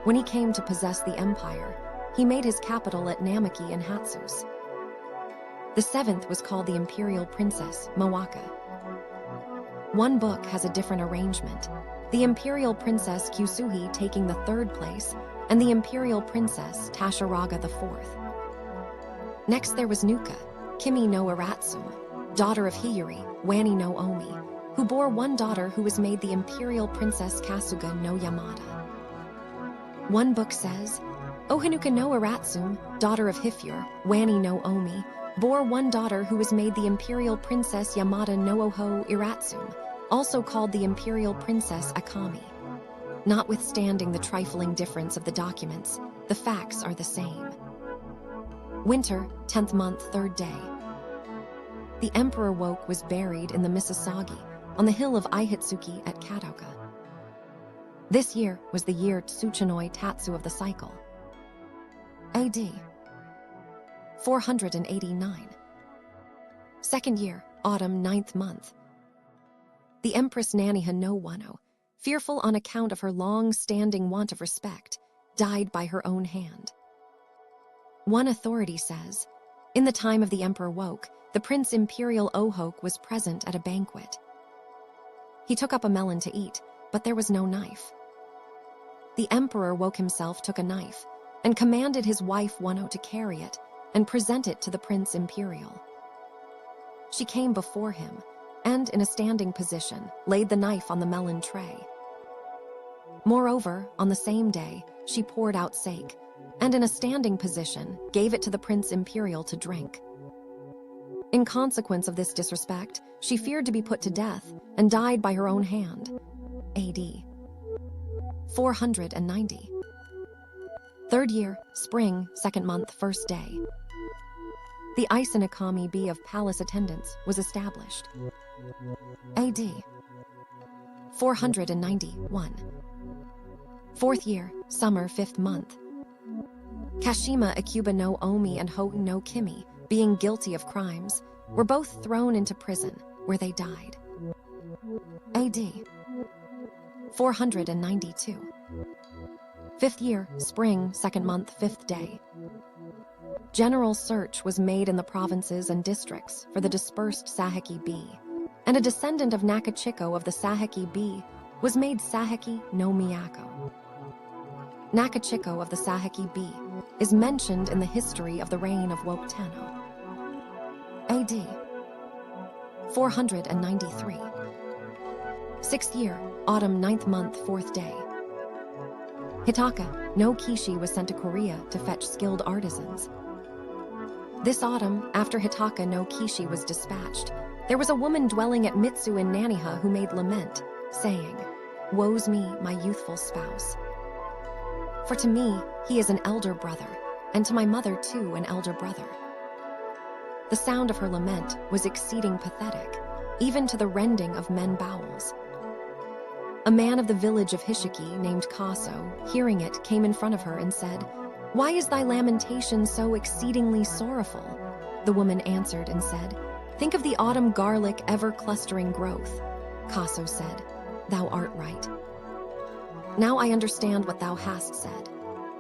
When he came to possess the empire, he made his capital at Namaki in Hatsus. The seventh was called the Imperial Princess, Mawaka. One book has a different arrangement, the Imperial Princess Kyusuhi taking the third place, and the Imperial Princess Tashiraga the fourth. Next there was Nuka, Kimi no Aratsum, daughter of Hiyuri, Wani no Omi, who bore one daughter who was made the Imperial Princess Kasuga no Yamada. One book says, Ohanuka no Aratsum, daughter of Hifur, Wani no Omi, bore one daughter who was made the Imperial Princess Yamada no Oho Iratsum, also called the Imperial Princess Akami. Notwithstanding the trifling difference of the documents, the facts are the same. Winter, 10th month, 3rd day. The Emperor Woke was buried in the Misasagi, on the hill of Ihitsuki at Kadoka. This year was the year Tsuchinoi Tatsu of the cycle. AD 489. Second year, autumn, 9th month. The Empress Naniha no Wano, fearful on account of her long-standing want of respect, died by her own hand. One authority says, in the time of the Emperor Woke, the Prince Imperial Ohok was present at a banquet. He took up a melon to eat, but there was no knife. The Emperor Woke himself took a knife and commanded his wife Wano to carry it and present it to the Prince Imperial. She came before him and, in a standing position, laid the knife on the melon tray. Moreover, on the same day, she poured out sake, and in a standing position, gave it to the Prince Imperial to drink. In consequence of this disrespect, she feared to be put to death and died by her own hand. AD 490. Third year, spring, 2nd month, 1st day. The Isenakami Bee of palace attendants was established. AD 491. Fourth year, summer, 5th month. Kashima Akuba no Omi and Ho no Kimi, being guilty of crimes, were both thrown into prison, where they died. AD 492. Fifth year, spring, 2nd month, 5th day. General search was made in the provinces and districts for the dispersed Saheki bee, and a descendant of Nakachiko of the Saheki bee was made Saheki no Miyako. Nakachiko of the Saheki bee is mentioned in the history of the reign of Woke Tenno. AD 493. Sixth year, autumn, 9th month, 4th day. Hitaka no Kishi was sent to Korea to fetch skilled artisans. This autumn, after Hitaka no Kishi was dispatched, there was a woman dwelling at Mitsu in Naniha who made lament, saying, "Woe's me, my youthful spouse. For to me, he is an elder brother, and to my mother too an elder brother." The sound of her lament was exceeding pathetic, even to the rending of men's bowels. A man of the village of Hishiki named Kaso, hearing it, came in front of her and said, "Why is thy lamentation so exceedingly sorrowful?" The woman answered and said, "Think of the autumn garlic ever-clustering growth." Kaso said, "Thou art right. Now I understand what thou hast said."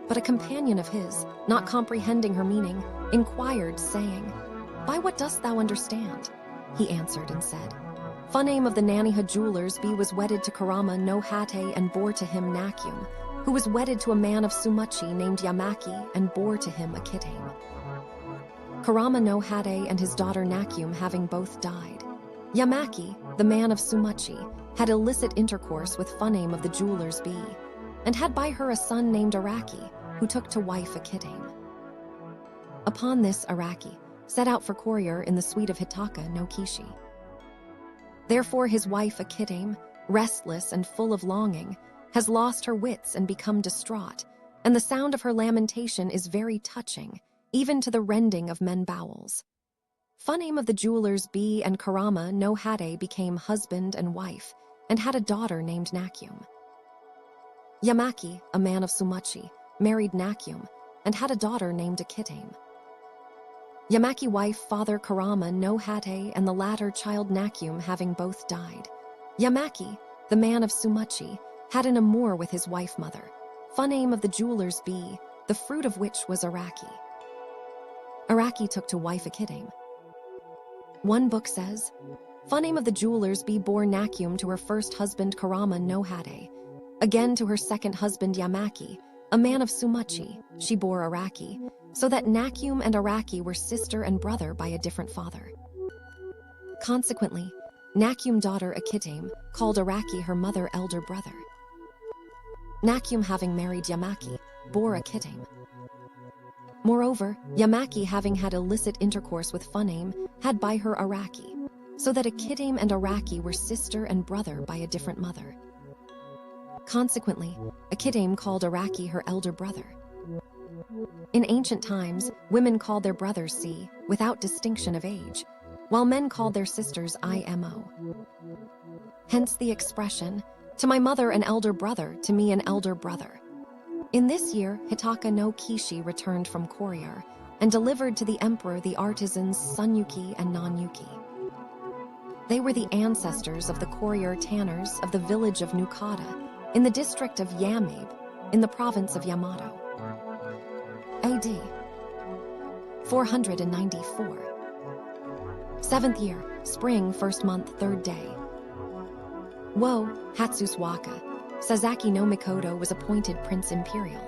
But a companion of his, not comprehending her meaning, inquired, saying, "By what dost thou understand?" He answered and said, "Funame of the Naniha jewelers bee was wedded to Karama no Hate and bore to him Nakyum, who was wedded to a man of Sumachi named Yamaki and bore to him a Kitame. Karama no Hate and his daughter Nakyum having both died. Yamaki, the man of Sumachi, had illicit intercourse with Funame of the jewelers bee, and had by her a son named Araki, who took to wife a Kitame. Upon this Araki set out for courier in the suite of Hitaka no Kishi. Therefore his wife Akitame, restless and full of longing, has lost her wits and become distraught, and the sound of her lamentation is very touching, even to the rending of men's bowels. Funame of the jewelers bee and Karama no Hade became husband and wife, and had a daughter named Nakyum. Yamaki, a man of Sumachi, married Nakyum, and had a daughter named Akitame. Yamaki wife father Karama no Hate and the latter child Nakyum having both died. Yamaki, the man of Sumachi, had an amour with his wife-mother, funname of the jeweler's bee, the fruit of which was Araki. Araki took to wife Akidame. One book says, funname of the jeweler's bee bore Nakyum to her first husband Karama no Hade, again to her second husband Yamaki, a man of Sumachi, she bore Araki, so that Nakyum and Araki were sister and brother by a different father. Consequently, Nakyum daughter Akidame called Araki her mother elder brother. Nakyum having married Yamaki, bore Akidame. Moreover, Yamaki having had illicit intercourse with funname had by her Araki, so that Akidame and Araki were sister and brother by a different mother. Consequently, Akidame called Araki her elder brother. In ancient times, women called their brothers Si, without distinction of age, while men called their sisters Imo. Hence the expression, to my mother an elder brother, to me an elder brother. In this year, Hitaka no Kishi returned from courier and delivered to the emperor the artisans Sunyuki and Nanyuki. They were the ancestors of the courier tanners of the village of Nukata in the district of Yamabe in the province of Yamato. AD 494. 7th year, spring, 1st month, 3rd day. Wo, Hatsuswaka, Sasaki no Mikoto was appointed Prince Imperial.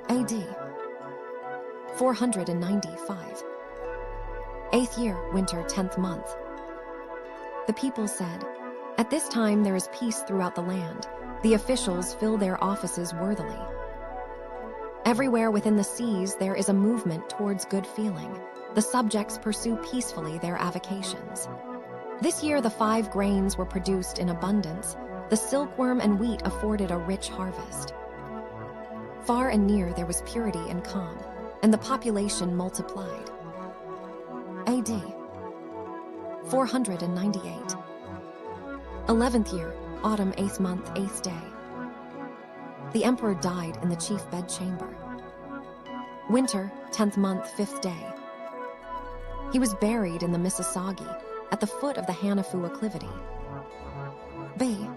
AD 495. 8th year, winter, 10th month. The people said, at this time there is peace throughout the land. The officials fill their offices worthily. Everywhere within the seas there is a movement towards good feeling. The subjects pursue peacefully their avocations. This year the 5 grains were produced in abundance. The silkworm and wheat afforded a rich harvest. Far and near there was purity and calm, and the population multiplied. AD 498. 11th year, autumn, 8th month, 8th day. The emperor died in the chief bedchamber. Winter, 10th month, 5th day. He was buried in the Misasagi, at the foot of the Hanafu acclivity. B.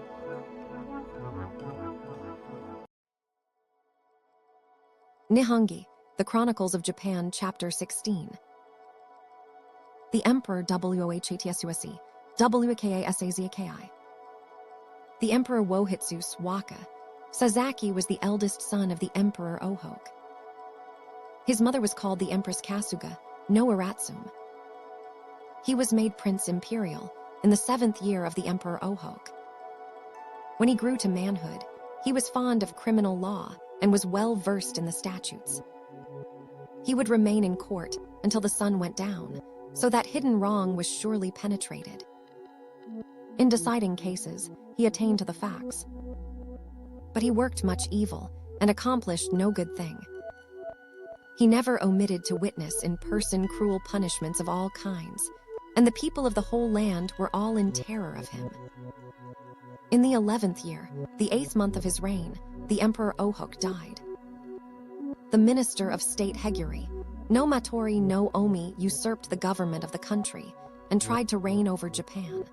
Nihongi, The Chronicles of Japan, Chapter 16. The Emperor Whatsusi, Wakasazaki. The Emperor Wohitsus Waka. Sasaki was the eldest son of the Emperor Ohoke. His mother was called the Empress Kasuga, no Aratsum. He was made Prince Imperial in the 7th year of the Emperor Ohoke. When he grew to manhood, he was fond of criminal law and was well versed in the statutes. He would remain in court until the sun went down, so that hidden wrong was surely penetrated. In deciding cases, he attained to the facts. But he worked much evil and accomplished no good thing. He never omitted to witness in person cruel punishments of all kinds, and the people of the whole land were all in terror of him. In the 11th year, the 8th month of his reign, the Emperor Ohoke died. The minister of state Heguri, no Matori no Omi, usurped the government of the country and tried to reign over Japan.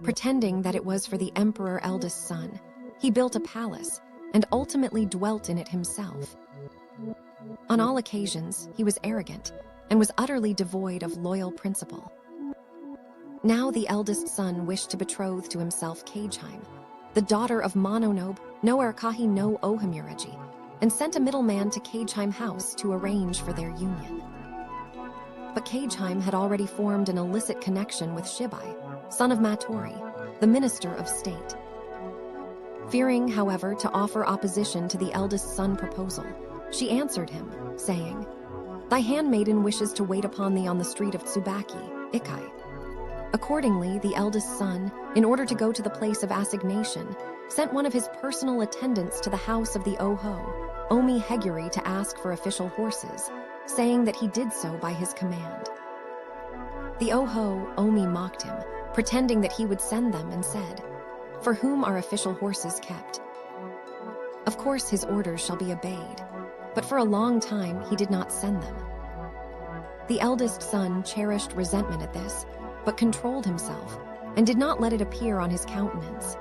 Pretending that it was for the emperor's eldest son, he built a palace and ultimately dwelt in it himself. On all occasions, he was arrogant and was utterly devoid of loyal principle. Now the eldest son wished to betroth to himself Kageheim, the daughter of Mononobe no Arkahi no Ohimuraji, and sent a middleman to Kageheim house to arrange for their union. But Kageheim had already formed an illicit connection with Shibai, son of Matori, the minister of state. Fearing, however, to offer opposition to the eldest son proposal, she answered him, saying, "Thy handmaiden wishes to wait upon thee on the street of Tsubaki, Ikai." Accordingly, the eldest son, in order to go to the place of assignation, sent one of his personal attendants to the house of the Oho, Omi Heguri, to ask for official horses, saying that he did so by his command. The Oho, Omi, mocked him, pretending that he would send them, and said, "For whom are official horses kept?" Of course his orders shall be obeyed, but for a long time he did not send them. The eldest son cherished resentment at this, but controlled himself, and did not let it appear on his countenance.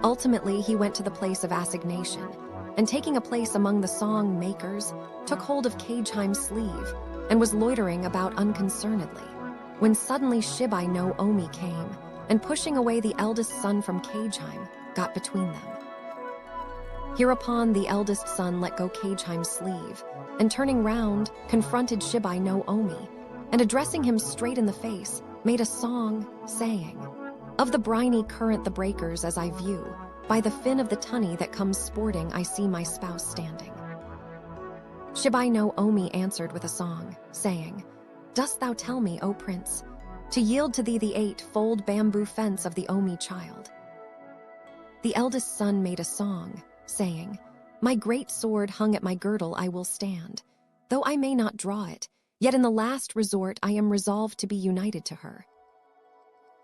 Ultimately, he went to the place of assignation, and taking a place among the song makers, took hold of Keijime's sleeve, and was loitering about unconcernedly, when suddenly Shibai no Omi came, and pushing away the eldest son from Keijime, got between them. Hereupon the eldest son let go Keijime's sleeve, and turning round, confronted Shibai no Omi, and addressing him straight in the face, made a song, saying, "Of the briny current the breakers as I view, by the fin of the tunny that comes sporting I see my spouse standing." Shibai no Omi answered with a song, saying, "Dost thou tell me, O prince, to yield to thee the 8-fold bamboo fence of the Omi child?" The eldest son made a song, saying, "My great sword hung at my girdle I will stand. Though I may not draw it, yet in the last resort I am resolved to be united to her."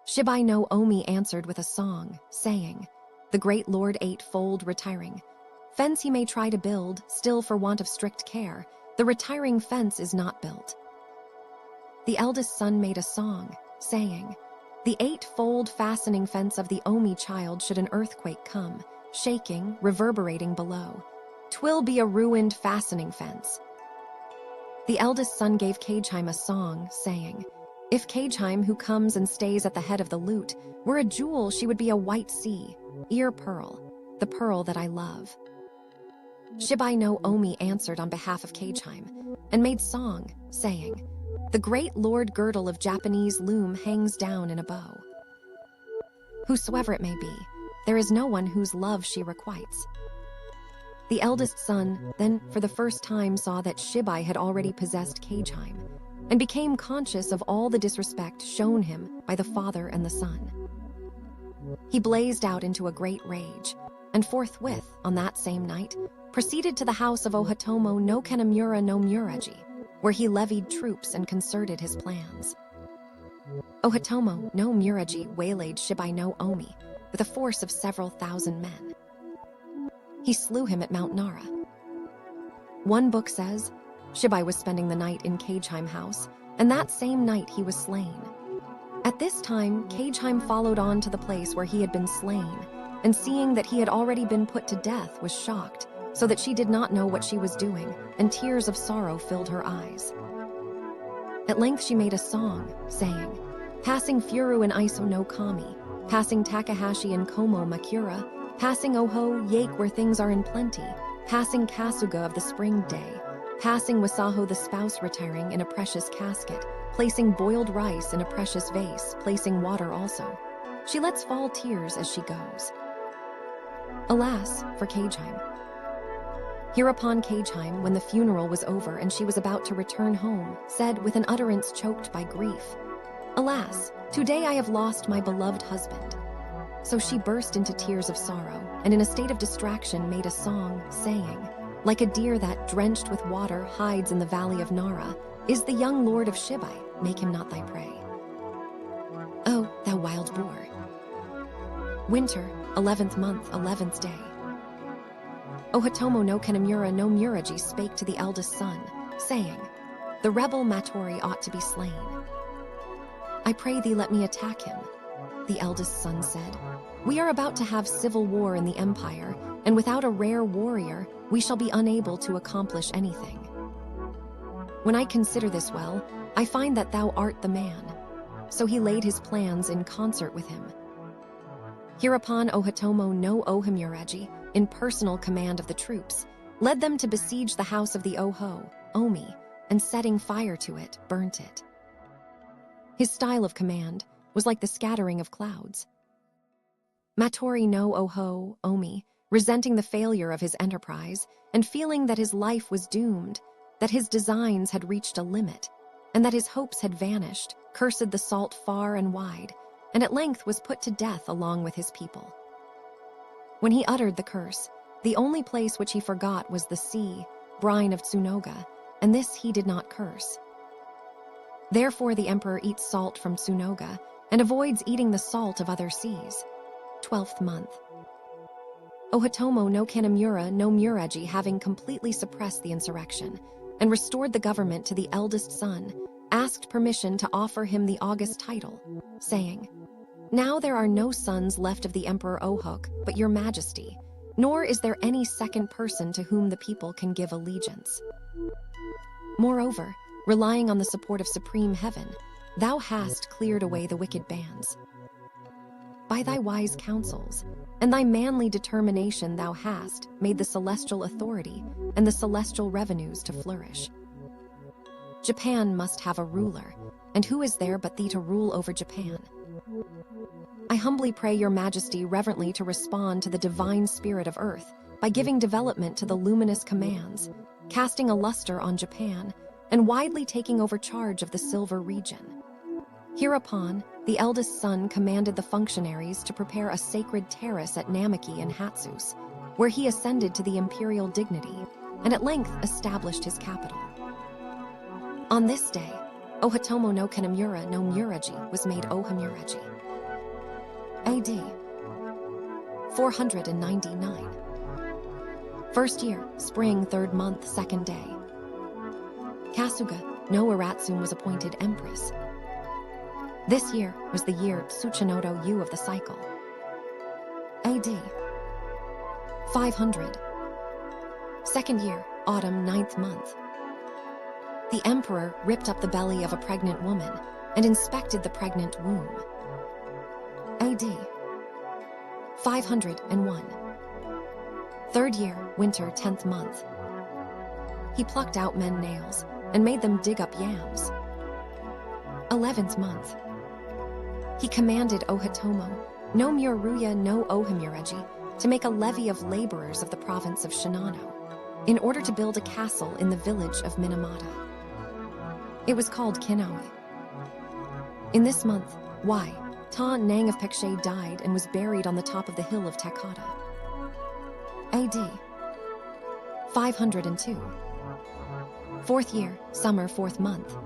Shibai no Omi answered with a song, saying, "The great lord 8-fold retiring. Fence he may try to build, still for want of strict care, the retiring fence is not built." The eldest son made a song, saying, "The 8-fold fastening fence of the Omi child should an earthquake come, shaking, reverberating below. 'Twill be a ruined fastening fence." The eldest son gave Keijime a song, saying, "If Keijime, who comes and stays at the head of the lute, were a jewel, she would be a white sea, ear pearl, the pearl that I love." Shibai no Omi answered on behalf of Keijime, and made song, saying, "The great lord girdle of Japanese loom hangs down in a bow. Whosoever it may be, there is no one whose love she requites." The eldest son then for the first time saw that Shibai had already possessed Keijime, and became conscious of all the disrespect shown him by the father and the son. He blazed out into a great rage, and forthwith, on that same night, proceeded to the house of Ohatomo no Kanamura no Muraji, where he levied troops and concerted his plans. Ohatomo no Muraji waylaid Shibai no Omi with a force of several thousand men. He slew him at Mount Nara. One book says, Shibai was spending the night in Keijime house, and that same night he was slain. At this time, Keijime followed on to the place where he had been slain, and seeing that he had already been put to death was shocked, so that she did not know what she was doing, and tears of sorrow filled her eyes. At length she made a song, saying, "Passing Furu and Iso no Kami, passing Takahashi and Komo Makura, passing Oho Yake where things are in plenty, passing Kasuga of the spring day, passing Wasaho the spouse retiring in a precious casket, placing boiled rice in a precious vase, placing water also. She lets fall tears as she goes." Alas, for Keijime. Hereupon Keijime, when the funeral was over and she was about to return home, said with an utterance choked by grief, "Alas, today I have lost my beloved husband." So she burst into tears of sorrow, and in a state of distraction made a song, saying, "Like a deer that, drenched with water, hides in the valley of Nara, is the young lord of Shibai, make him not thy prey. Oh, thou wild boar." Winter, 11th month, 11th day. Ohatomo no Kanamura no Muraji spake to the eldest son, saying, "The rebel Matori ought to be slain. I pray thee let me attack him." The eldest son said, "We are about to have civil war in the empire, and without a rare warrior, we shall be unable to accomplish anything. When I consider this well, I find that thou art the man." So he laid his plans in concert with him. Hereupon Ohatomo no Ohimuraji, in personal command of the troops, led them to besiege the house of the Oho, Omi, and setting fire to it, burnt it. His style of command was like the scattering of clouds. Matori no Oho, Omi, resenting the failure of his enterprise, and feeling that his life was doomed, that his designs had reached a limit, and that his hopes had vanished, cursed the salt far and wide, and at length was put to death along with his people. When he uttered the curse, the only place which he forgot was the sea, brine of Tsunoga, and this he did not curse. Therefore the emperor eats salt from Tsunoga, and avoids eating the salt of other seas. 12th month. Ohatomo no Kanamura no Muraji, having completely suppressed the insurrection, and restored the government to the eldest son, asked permission to offer him the august title, saying, Now there are no sons left of the Emperor Ohuk but your majesty, nor is there any second person to whom the people can give allegiance. Moreover, relying on the support of supreme heaven, thou hast cleared away the wicked bands. By thy wise counsels and thy manly determination thou hast made the celestial authority and the celestial revenues to flourish. Japan must have a ruler, and who is there but thee to rule over Japan? I humbly pray your majesty reverently to respond to the divine spirit of earth by giving development to the luminous commands, casting a luster on Japan, and widely taking over charge of the silver region. Hereupon, the eldest son commanded the functionaries to prepare a sacred terrace at Namaki and Hatsus, where he ascended to the imperial dignity, and at length established his capital. On this day, Ohatomo no Kanamura no Muraji was made Ohamuraji. AD 499. First year, spring, 3rd month, 2nd day. Kasuga no Aratsune was appointed empress. This year was the year Tsuchinodo Yu of the cycle. AD 500. Second year, autumn, 9th month. The emperor ripped up the belly of a pregnant woman and inspected the pregnant womb. AD 501. Third year, winter, 10th month. He plucked out men nails and made them dig up yams. 11th month. He commanded Ohatomo no Muruya no Ohamuraji to make a levy of laborers of the province of Shinano in order to build a castle in the village of Minamata. It was called Kinaui. In this month, Ta Nang of Pekshe died and was buried on the top of the hill of Takata. AD 502. Fourth year, summer, 4th month.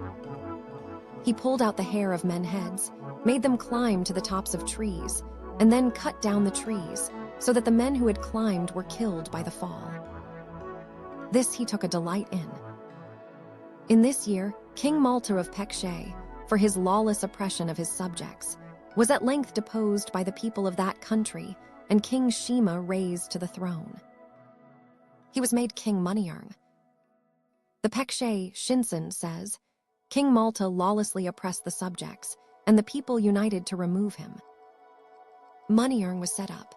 He pulled out the hair of men's heads, made them climb to the tops of trees, and then cut down the trees so that the men who had climbed were killed by the fall. This he took a delight in. In this year, King Malta of Pekshe, for his lawless oppression of his subjects, was at length deposed by the people of that country, and King Shima raised to the throne. He was made King Munyarng. The Pekshe Shinsen says, King Malta lawlessly oppressed the subjects, and the people united to remove him. Munyarng was set up.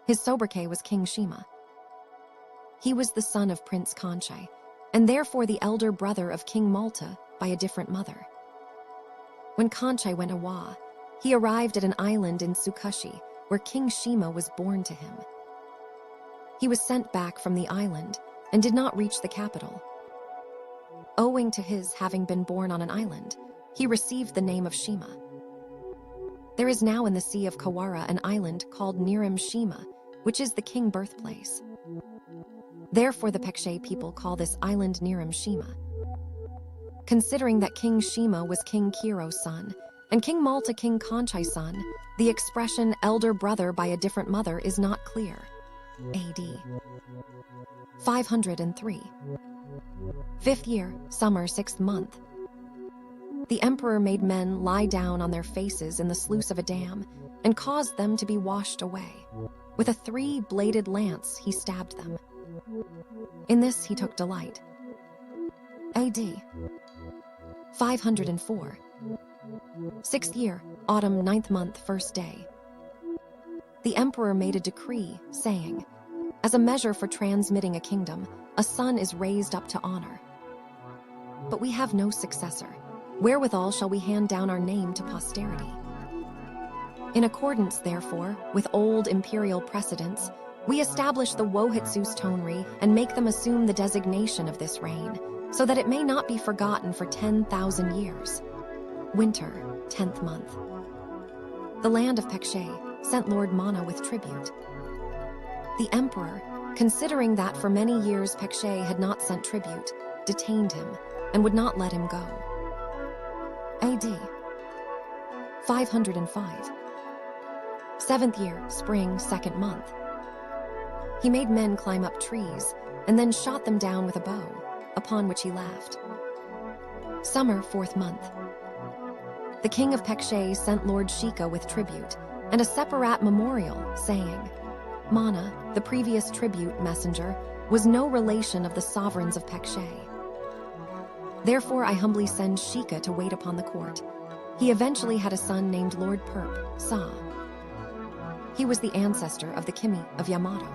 His sobriquet was King Shima. He was the son of Prince Kanchai, and therefore the elder brother of King Malta by a different mother. When Kanchai went awa, he arrived at an island in Tsukushi where King Shima was born to him. He was sent back from the island and did not reach the capital. Owing to his having been born on an island, he received the name of Shima. There is now in the Sea of Kawara an island called Niram Shima, which is the king birthplace. Therefore the Pekshe people call this island Niram Shima. Considering that King Shima was King Kiro's son, and King Malta King Kanchai's son, the expression elder brother by a different mother is not clear. AD 503. Fifth year, summer, 6th month. The emperor made men lie down on their faces in the sluice of a dam and caused them to be washed away. With a 3-bladed lance, he stabbed them. In this he took delight. AD 504. 6th year, autumn, 9th month, 1st day. The emperor made a decree, saying, as a measure for transmitting a kingdom, a son is raised up to honor. But we have no successor. Wherewithal shall we hand down our name to posterity? In accordance, therefore, with old imperial precedents, we establish the Wohitsu's tonri and make them assume the designation of this reign, so that it may not be forgotten for 10,000 years. Winter, 10th month. The land of Pekshe sent Lord Mana with tribute. The emperor, considering that for many years Pekshe had not sent tribute, detained him and would not let him go. AD 505. 7th year, spring, 2nd month. He made men climb up trees and then shot them down with a bow, upon which he laughed. Summer, 4th month. The king of Pekshe sent Lord Shika with tribute and a separate memorial, saying, Mana, the previous tribute messenger, was no relation of the sovereigns of Pekshe. Therefore I humbly send Shika to wait upon the court. He eventually had a son named Lord Perp, Sa. He was the ancestor of the Kimi of Yamato.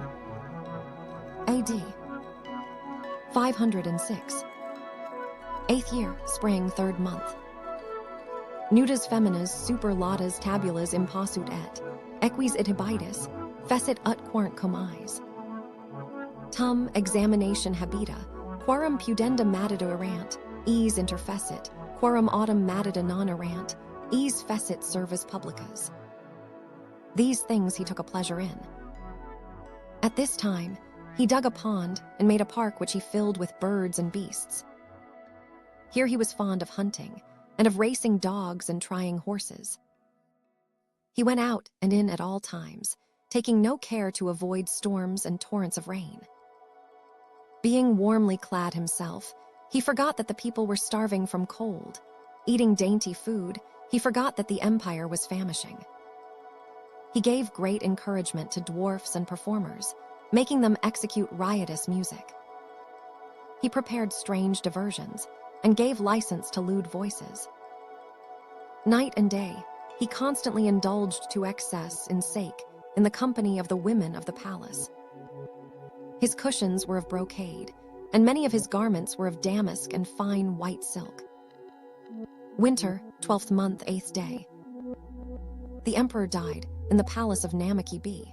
AD 506. 8th year, spring, 3rd month. Nudas feminas super laudas tabulas impossut et, equis it habitus, fecit ut quarant comais. Tum examination habita, quorum pudenda matida erant, ease interfecit, quorum autumn matida non erant, ease fecit servus publicas. These things he took a pleasure in. At this time, he dug a pond and made a park which he filled with birds and beasts. Here he was fond of hunting, and of racing dogs and trying horses. He went out and in at all times, taking no care to avoid storms and torrents of rain. Being warmly clad himself, he forgot that the people were starving from cold. Eating dainty food, he forgot that the empire was famishing. He gave great encouragement to dwarfs and performers, making them execute riotous music. He prepared strange diversions, and gave license to lewd voices. Night and day, he constantly indulged to excess in sake in the company of the women of the palace. His cushions were of brocade, and many of his garments were of damask and fine white silk. Winter, 12th month, 8th day. The emperor died in the palace of Namaki B.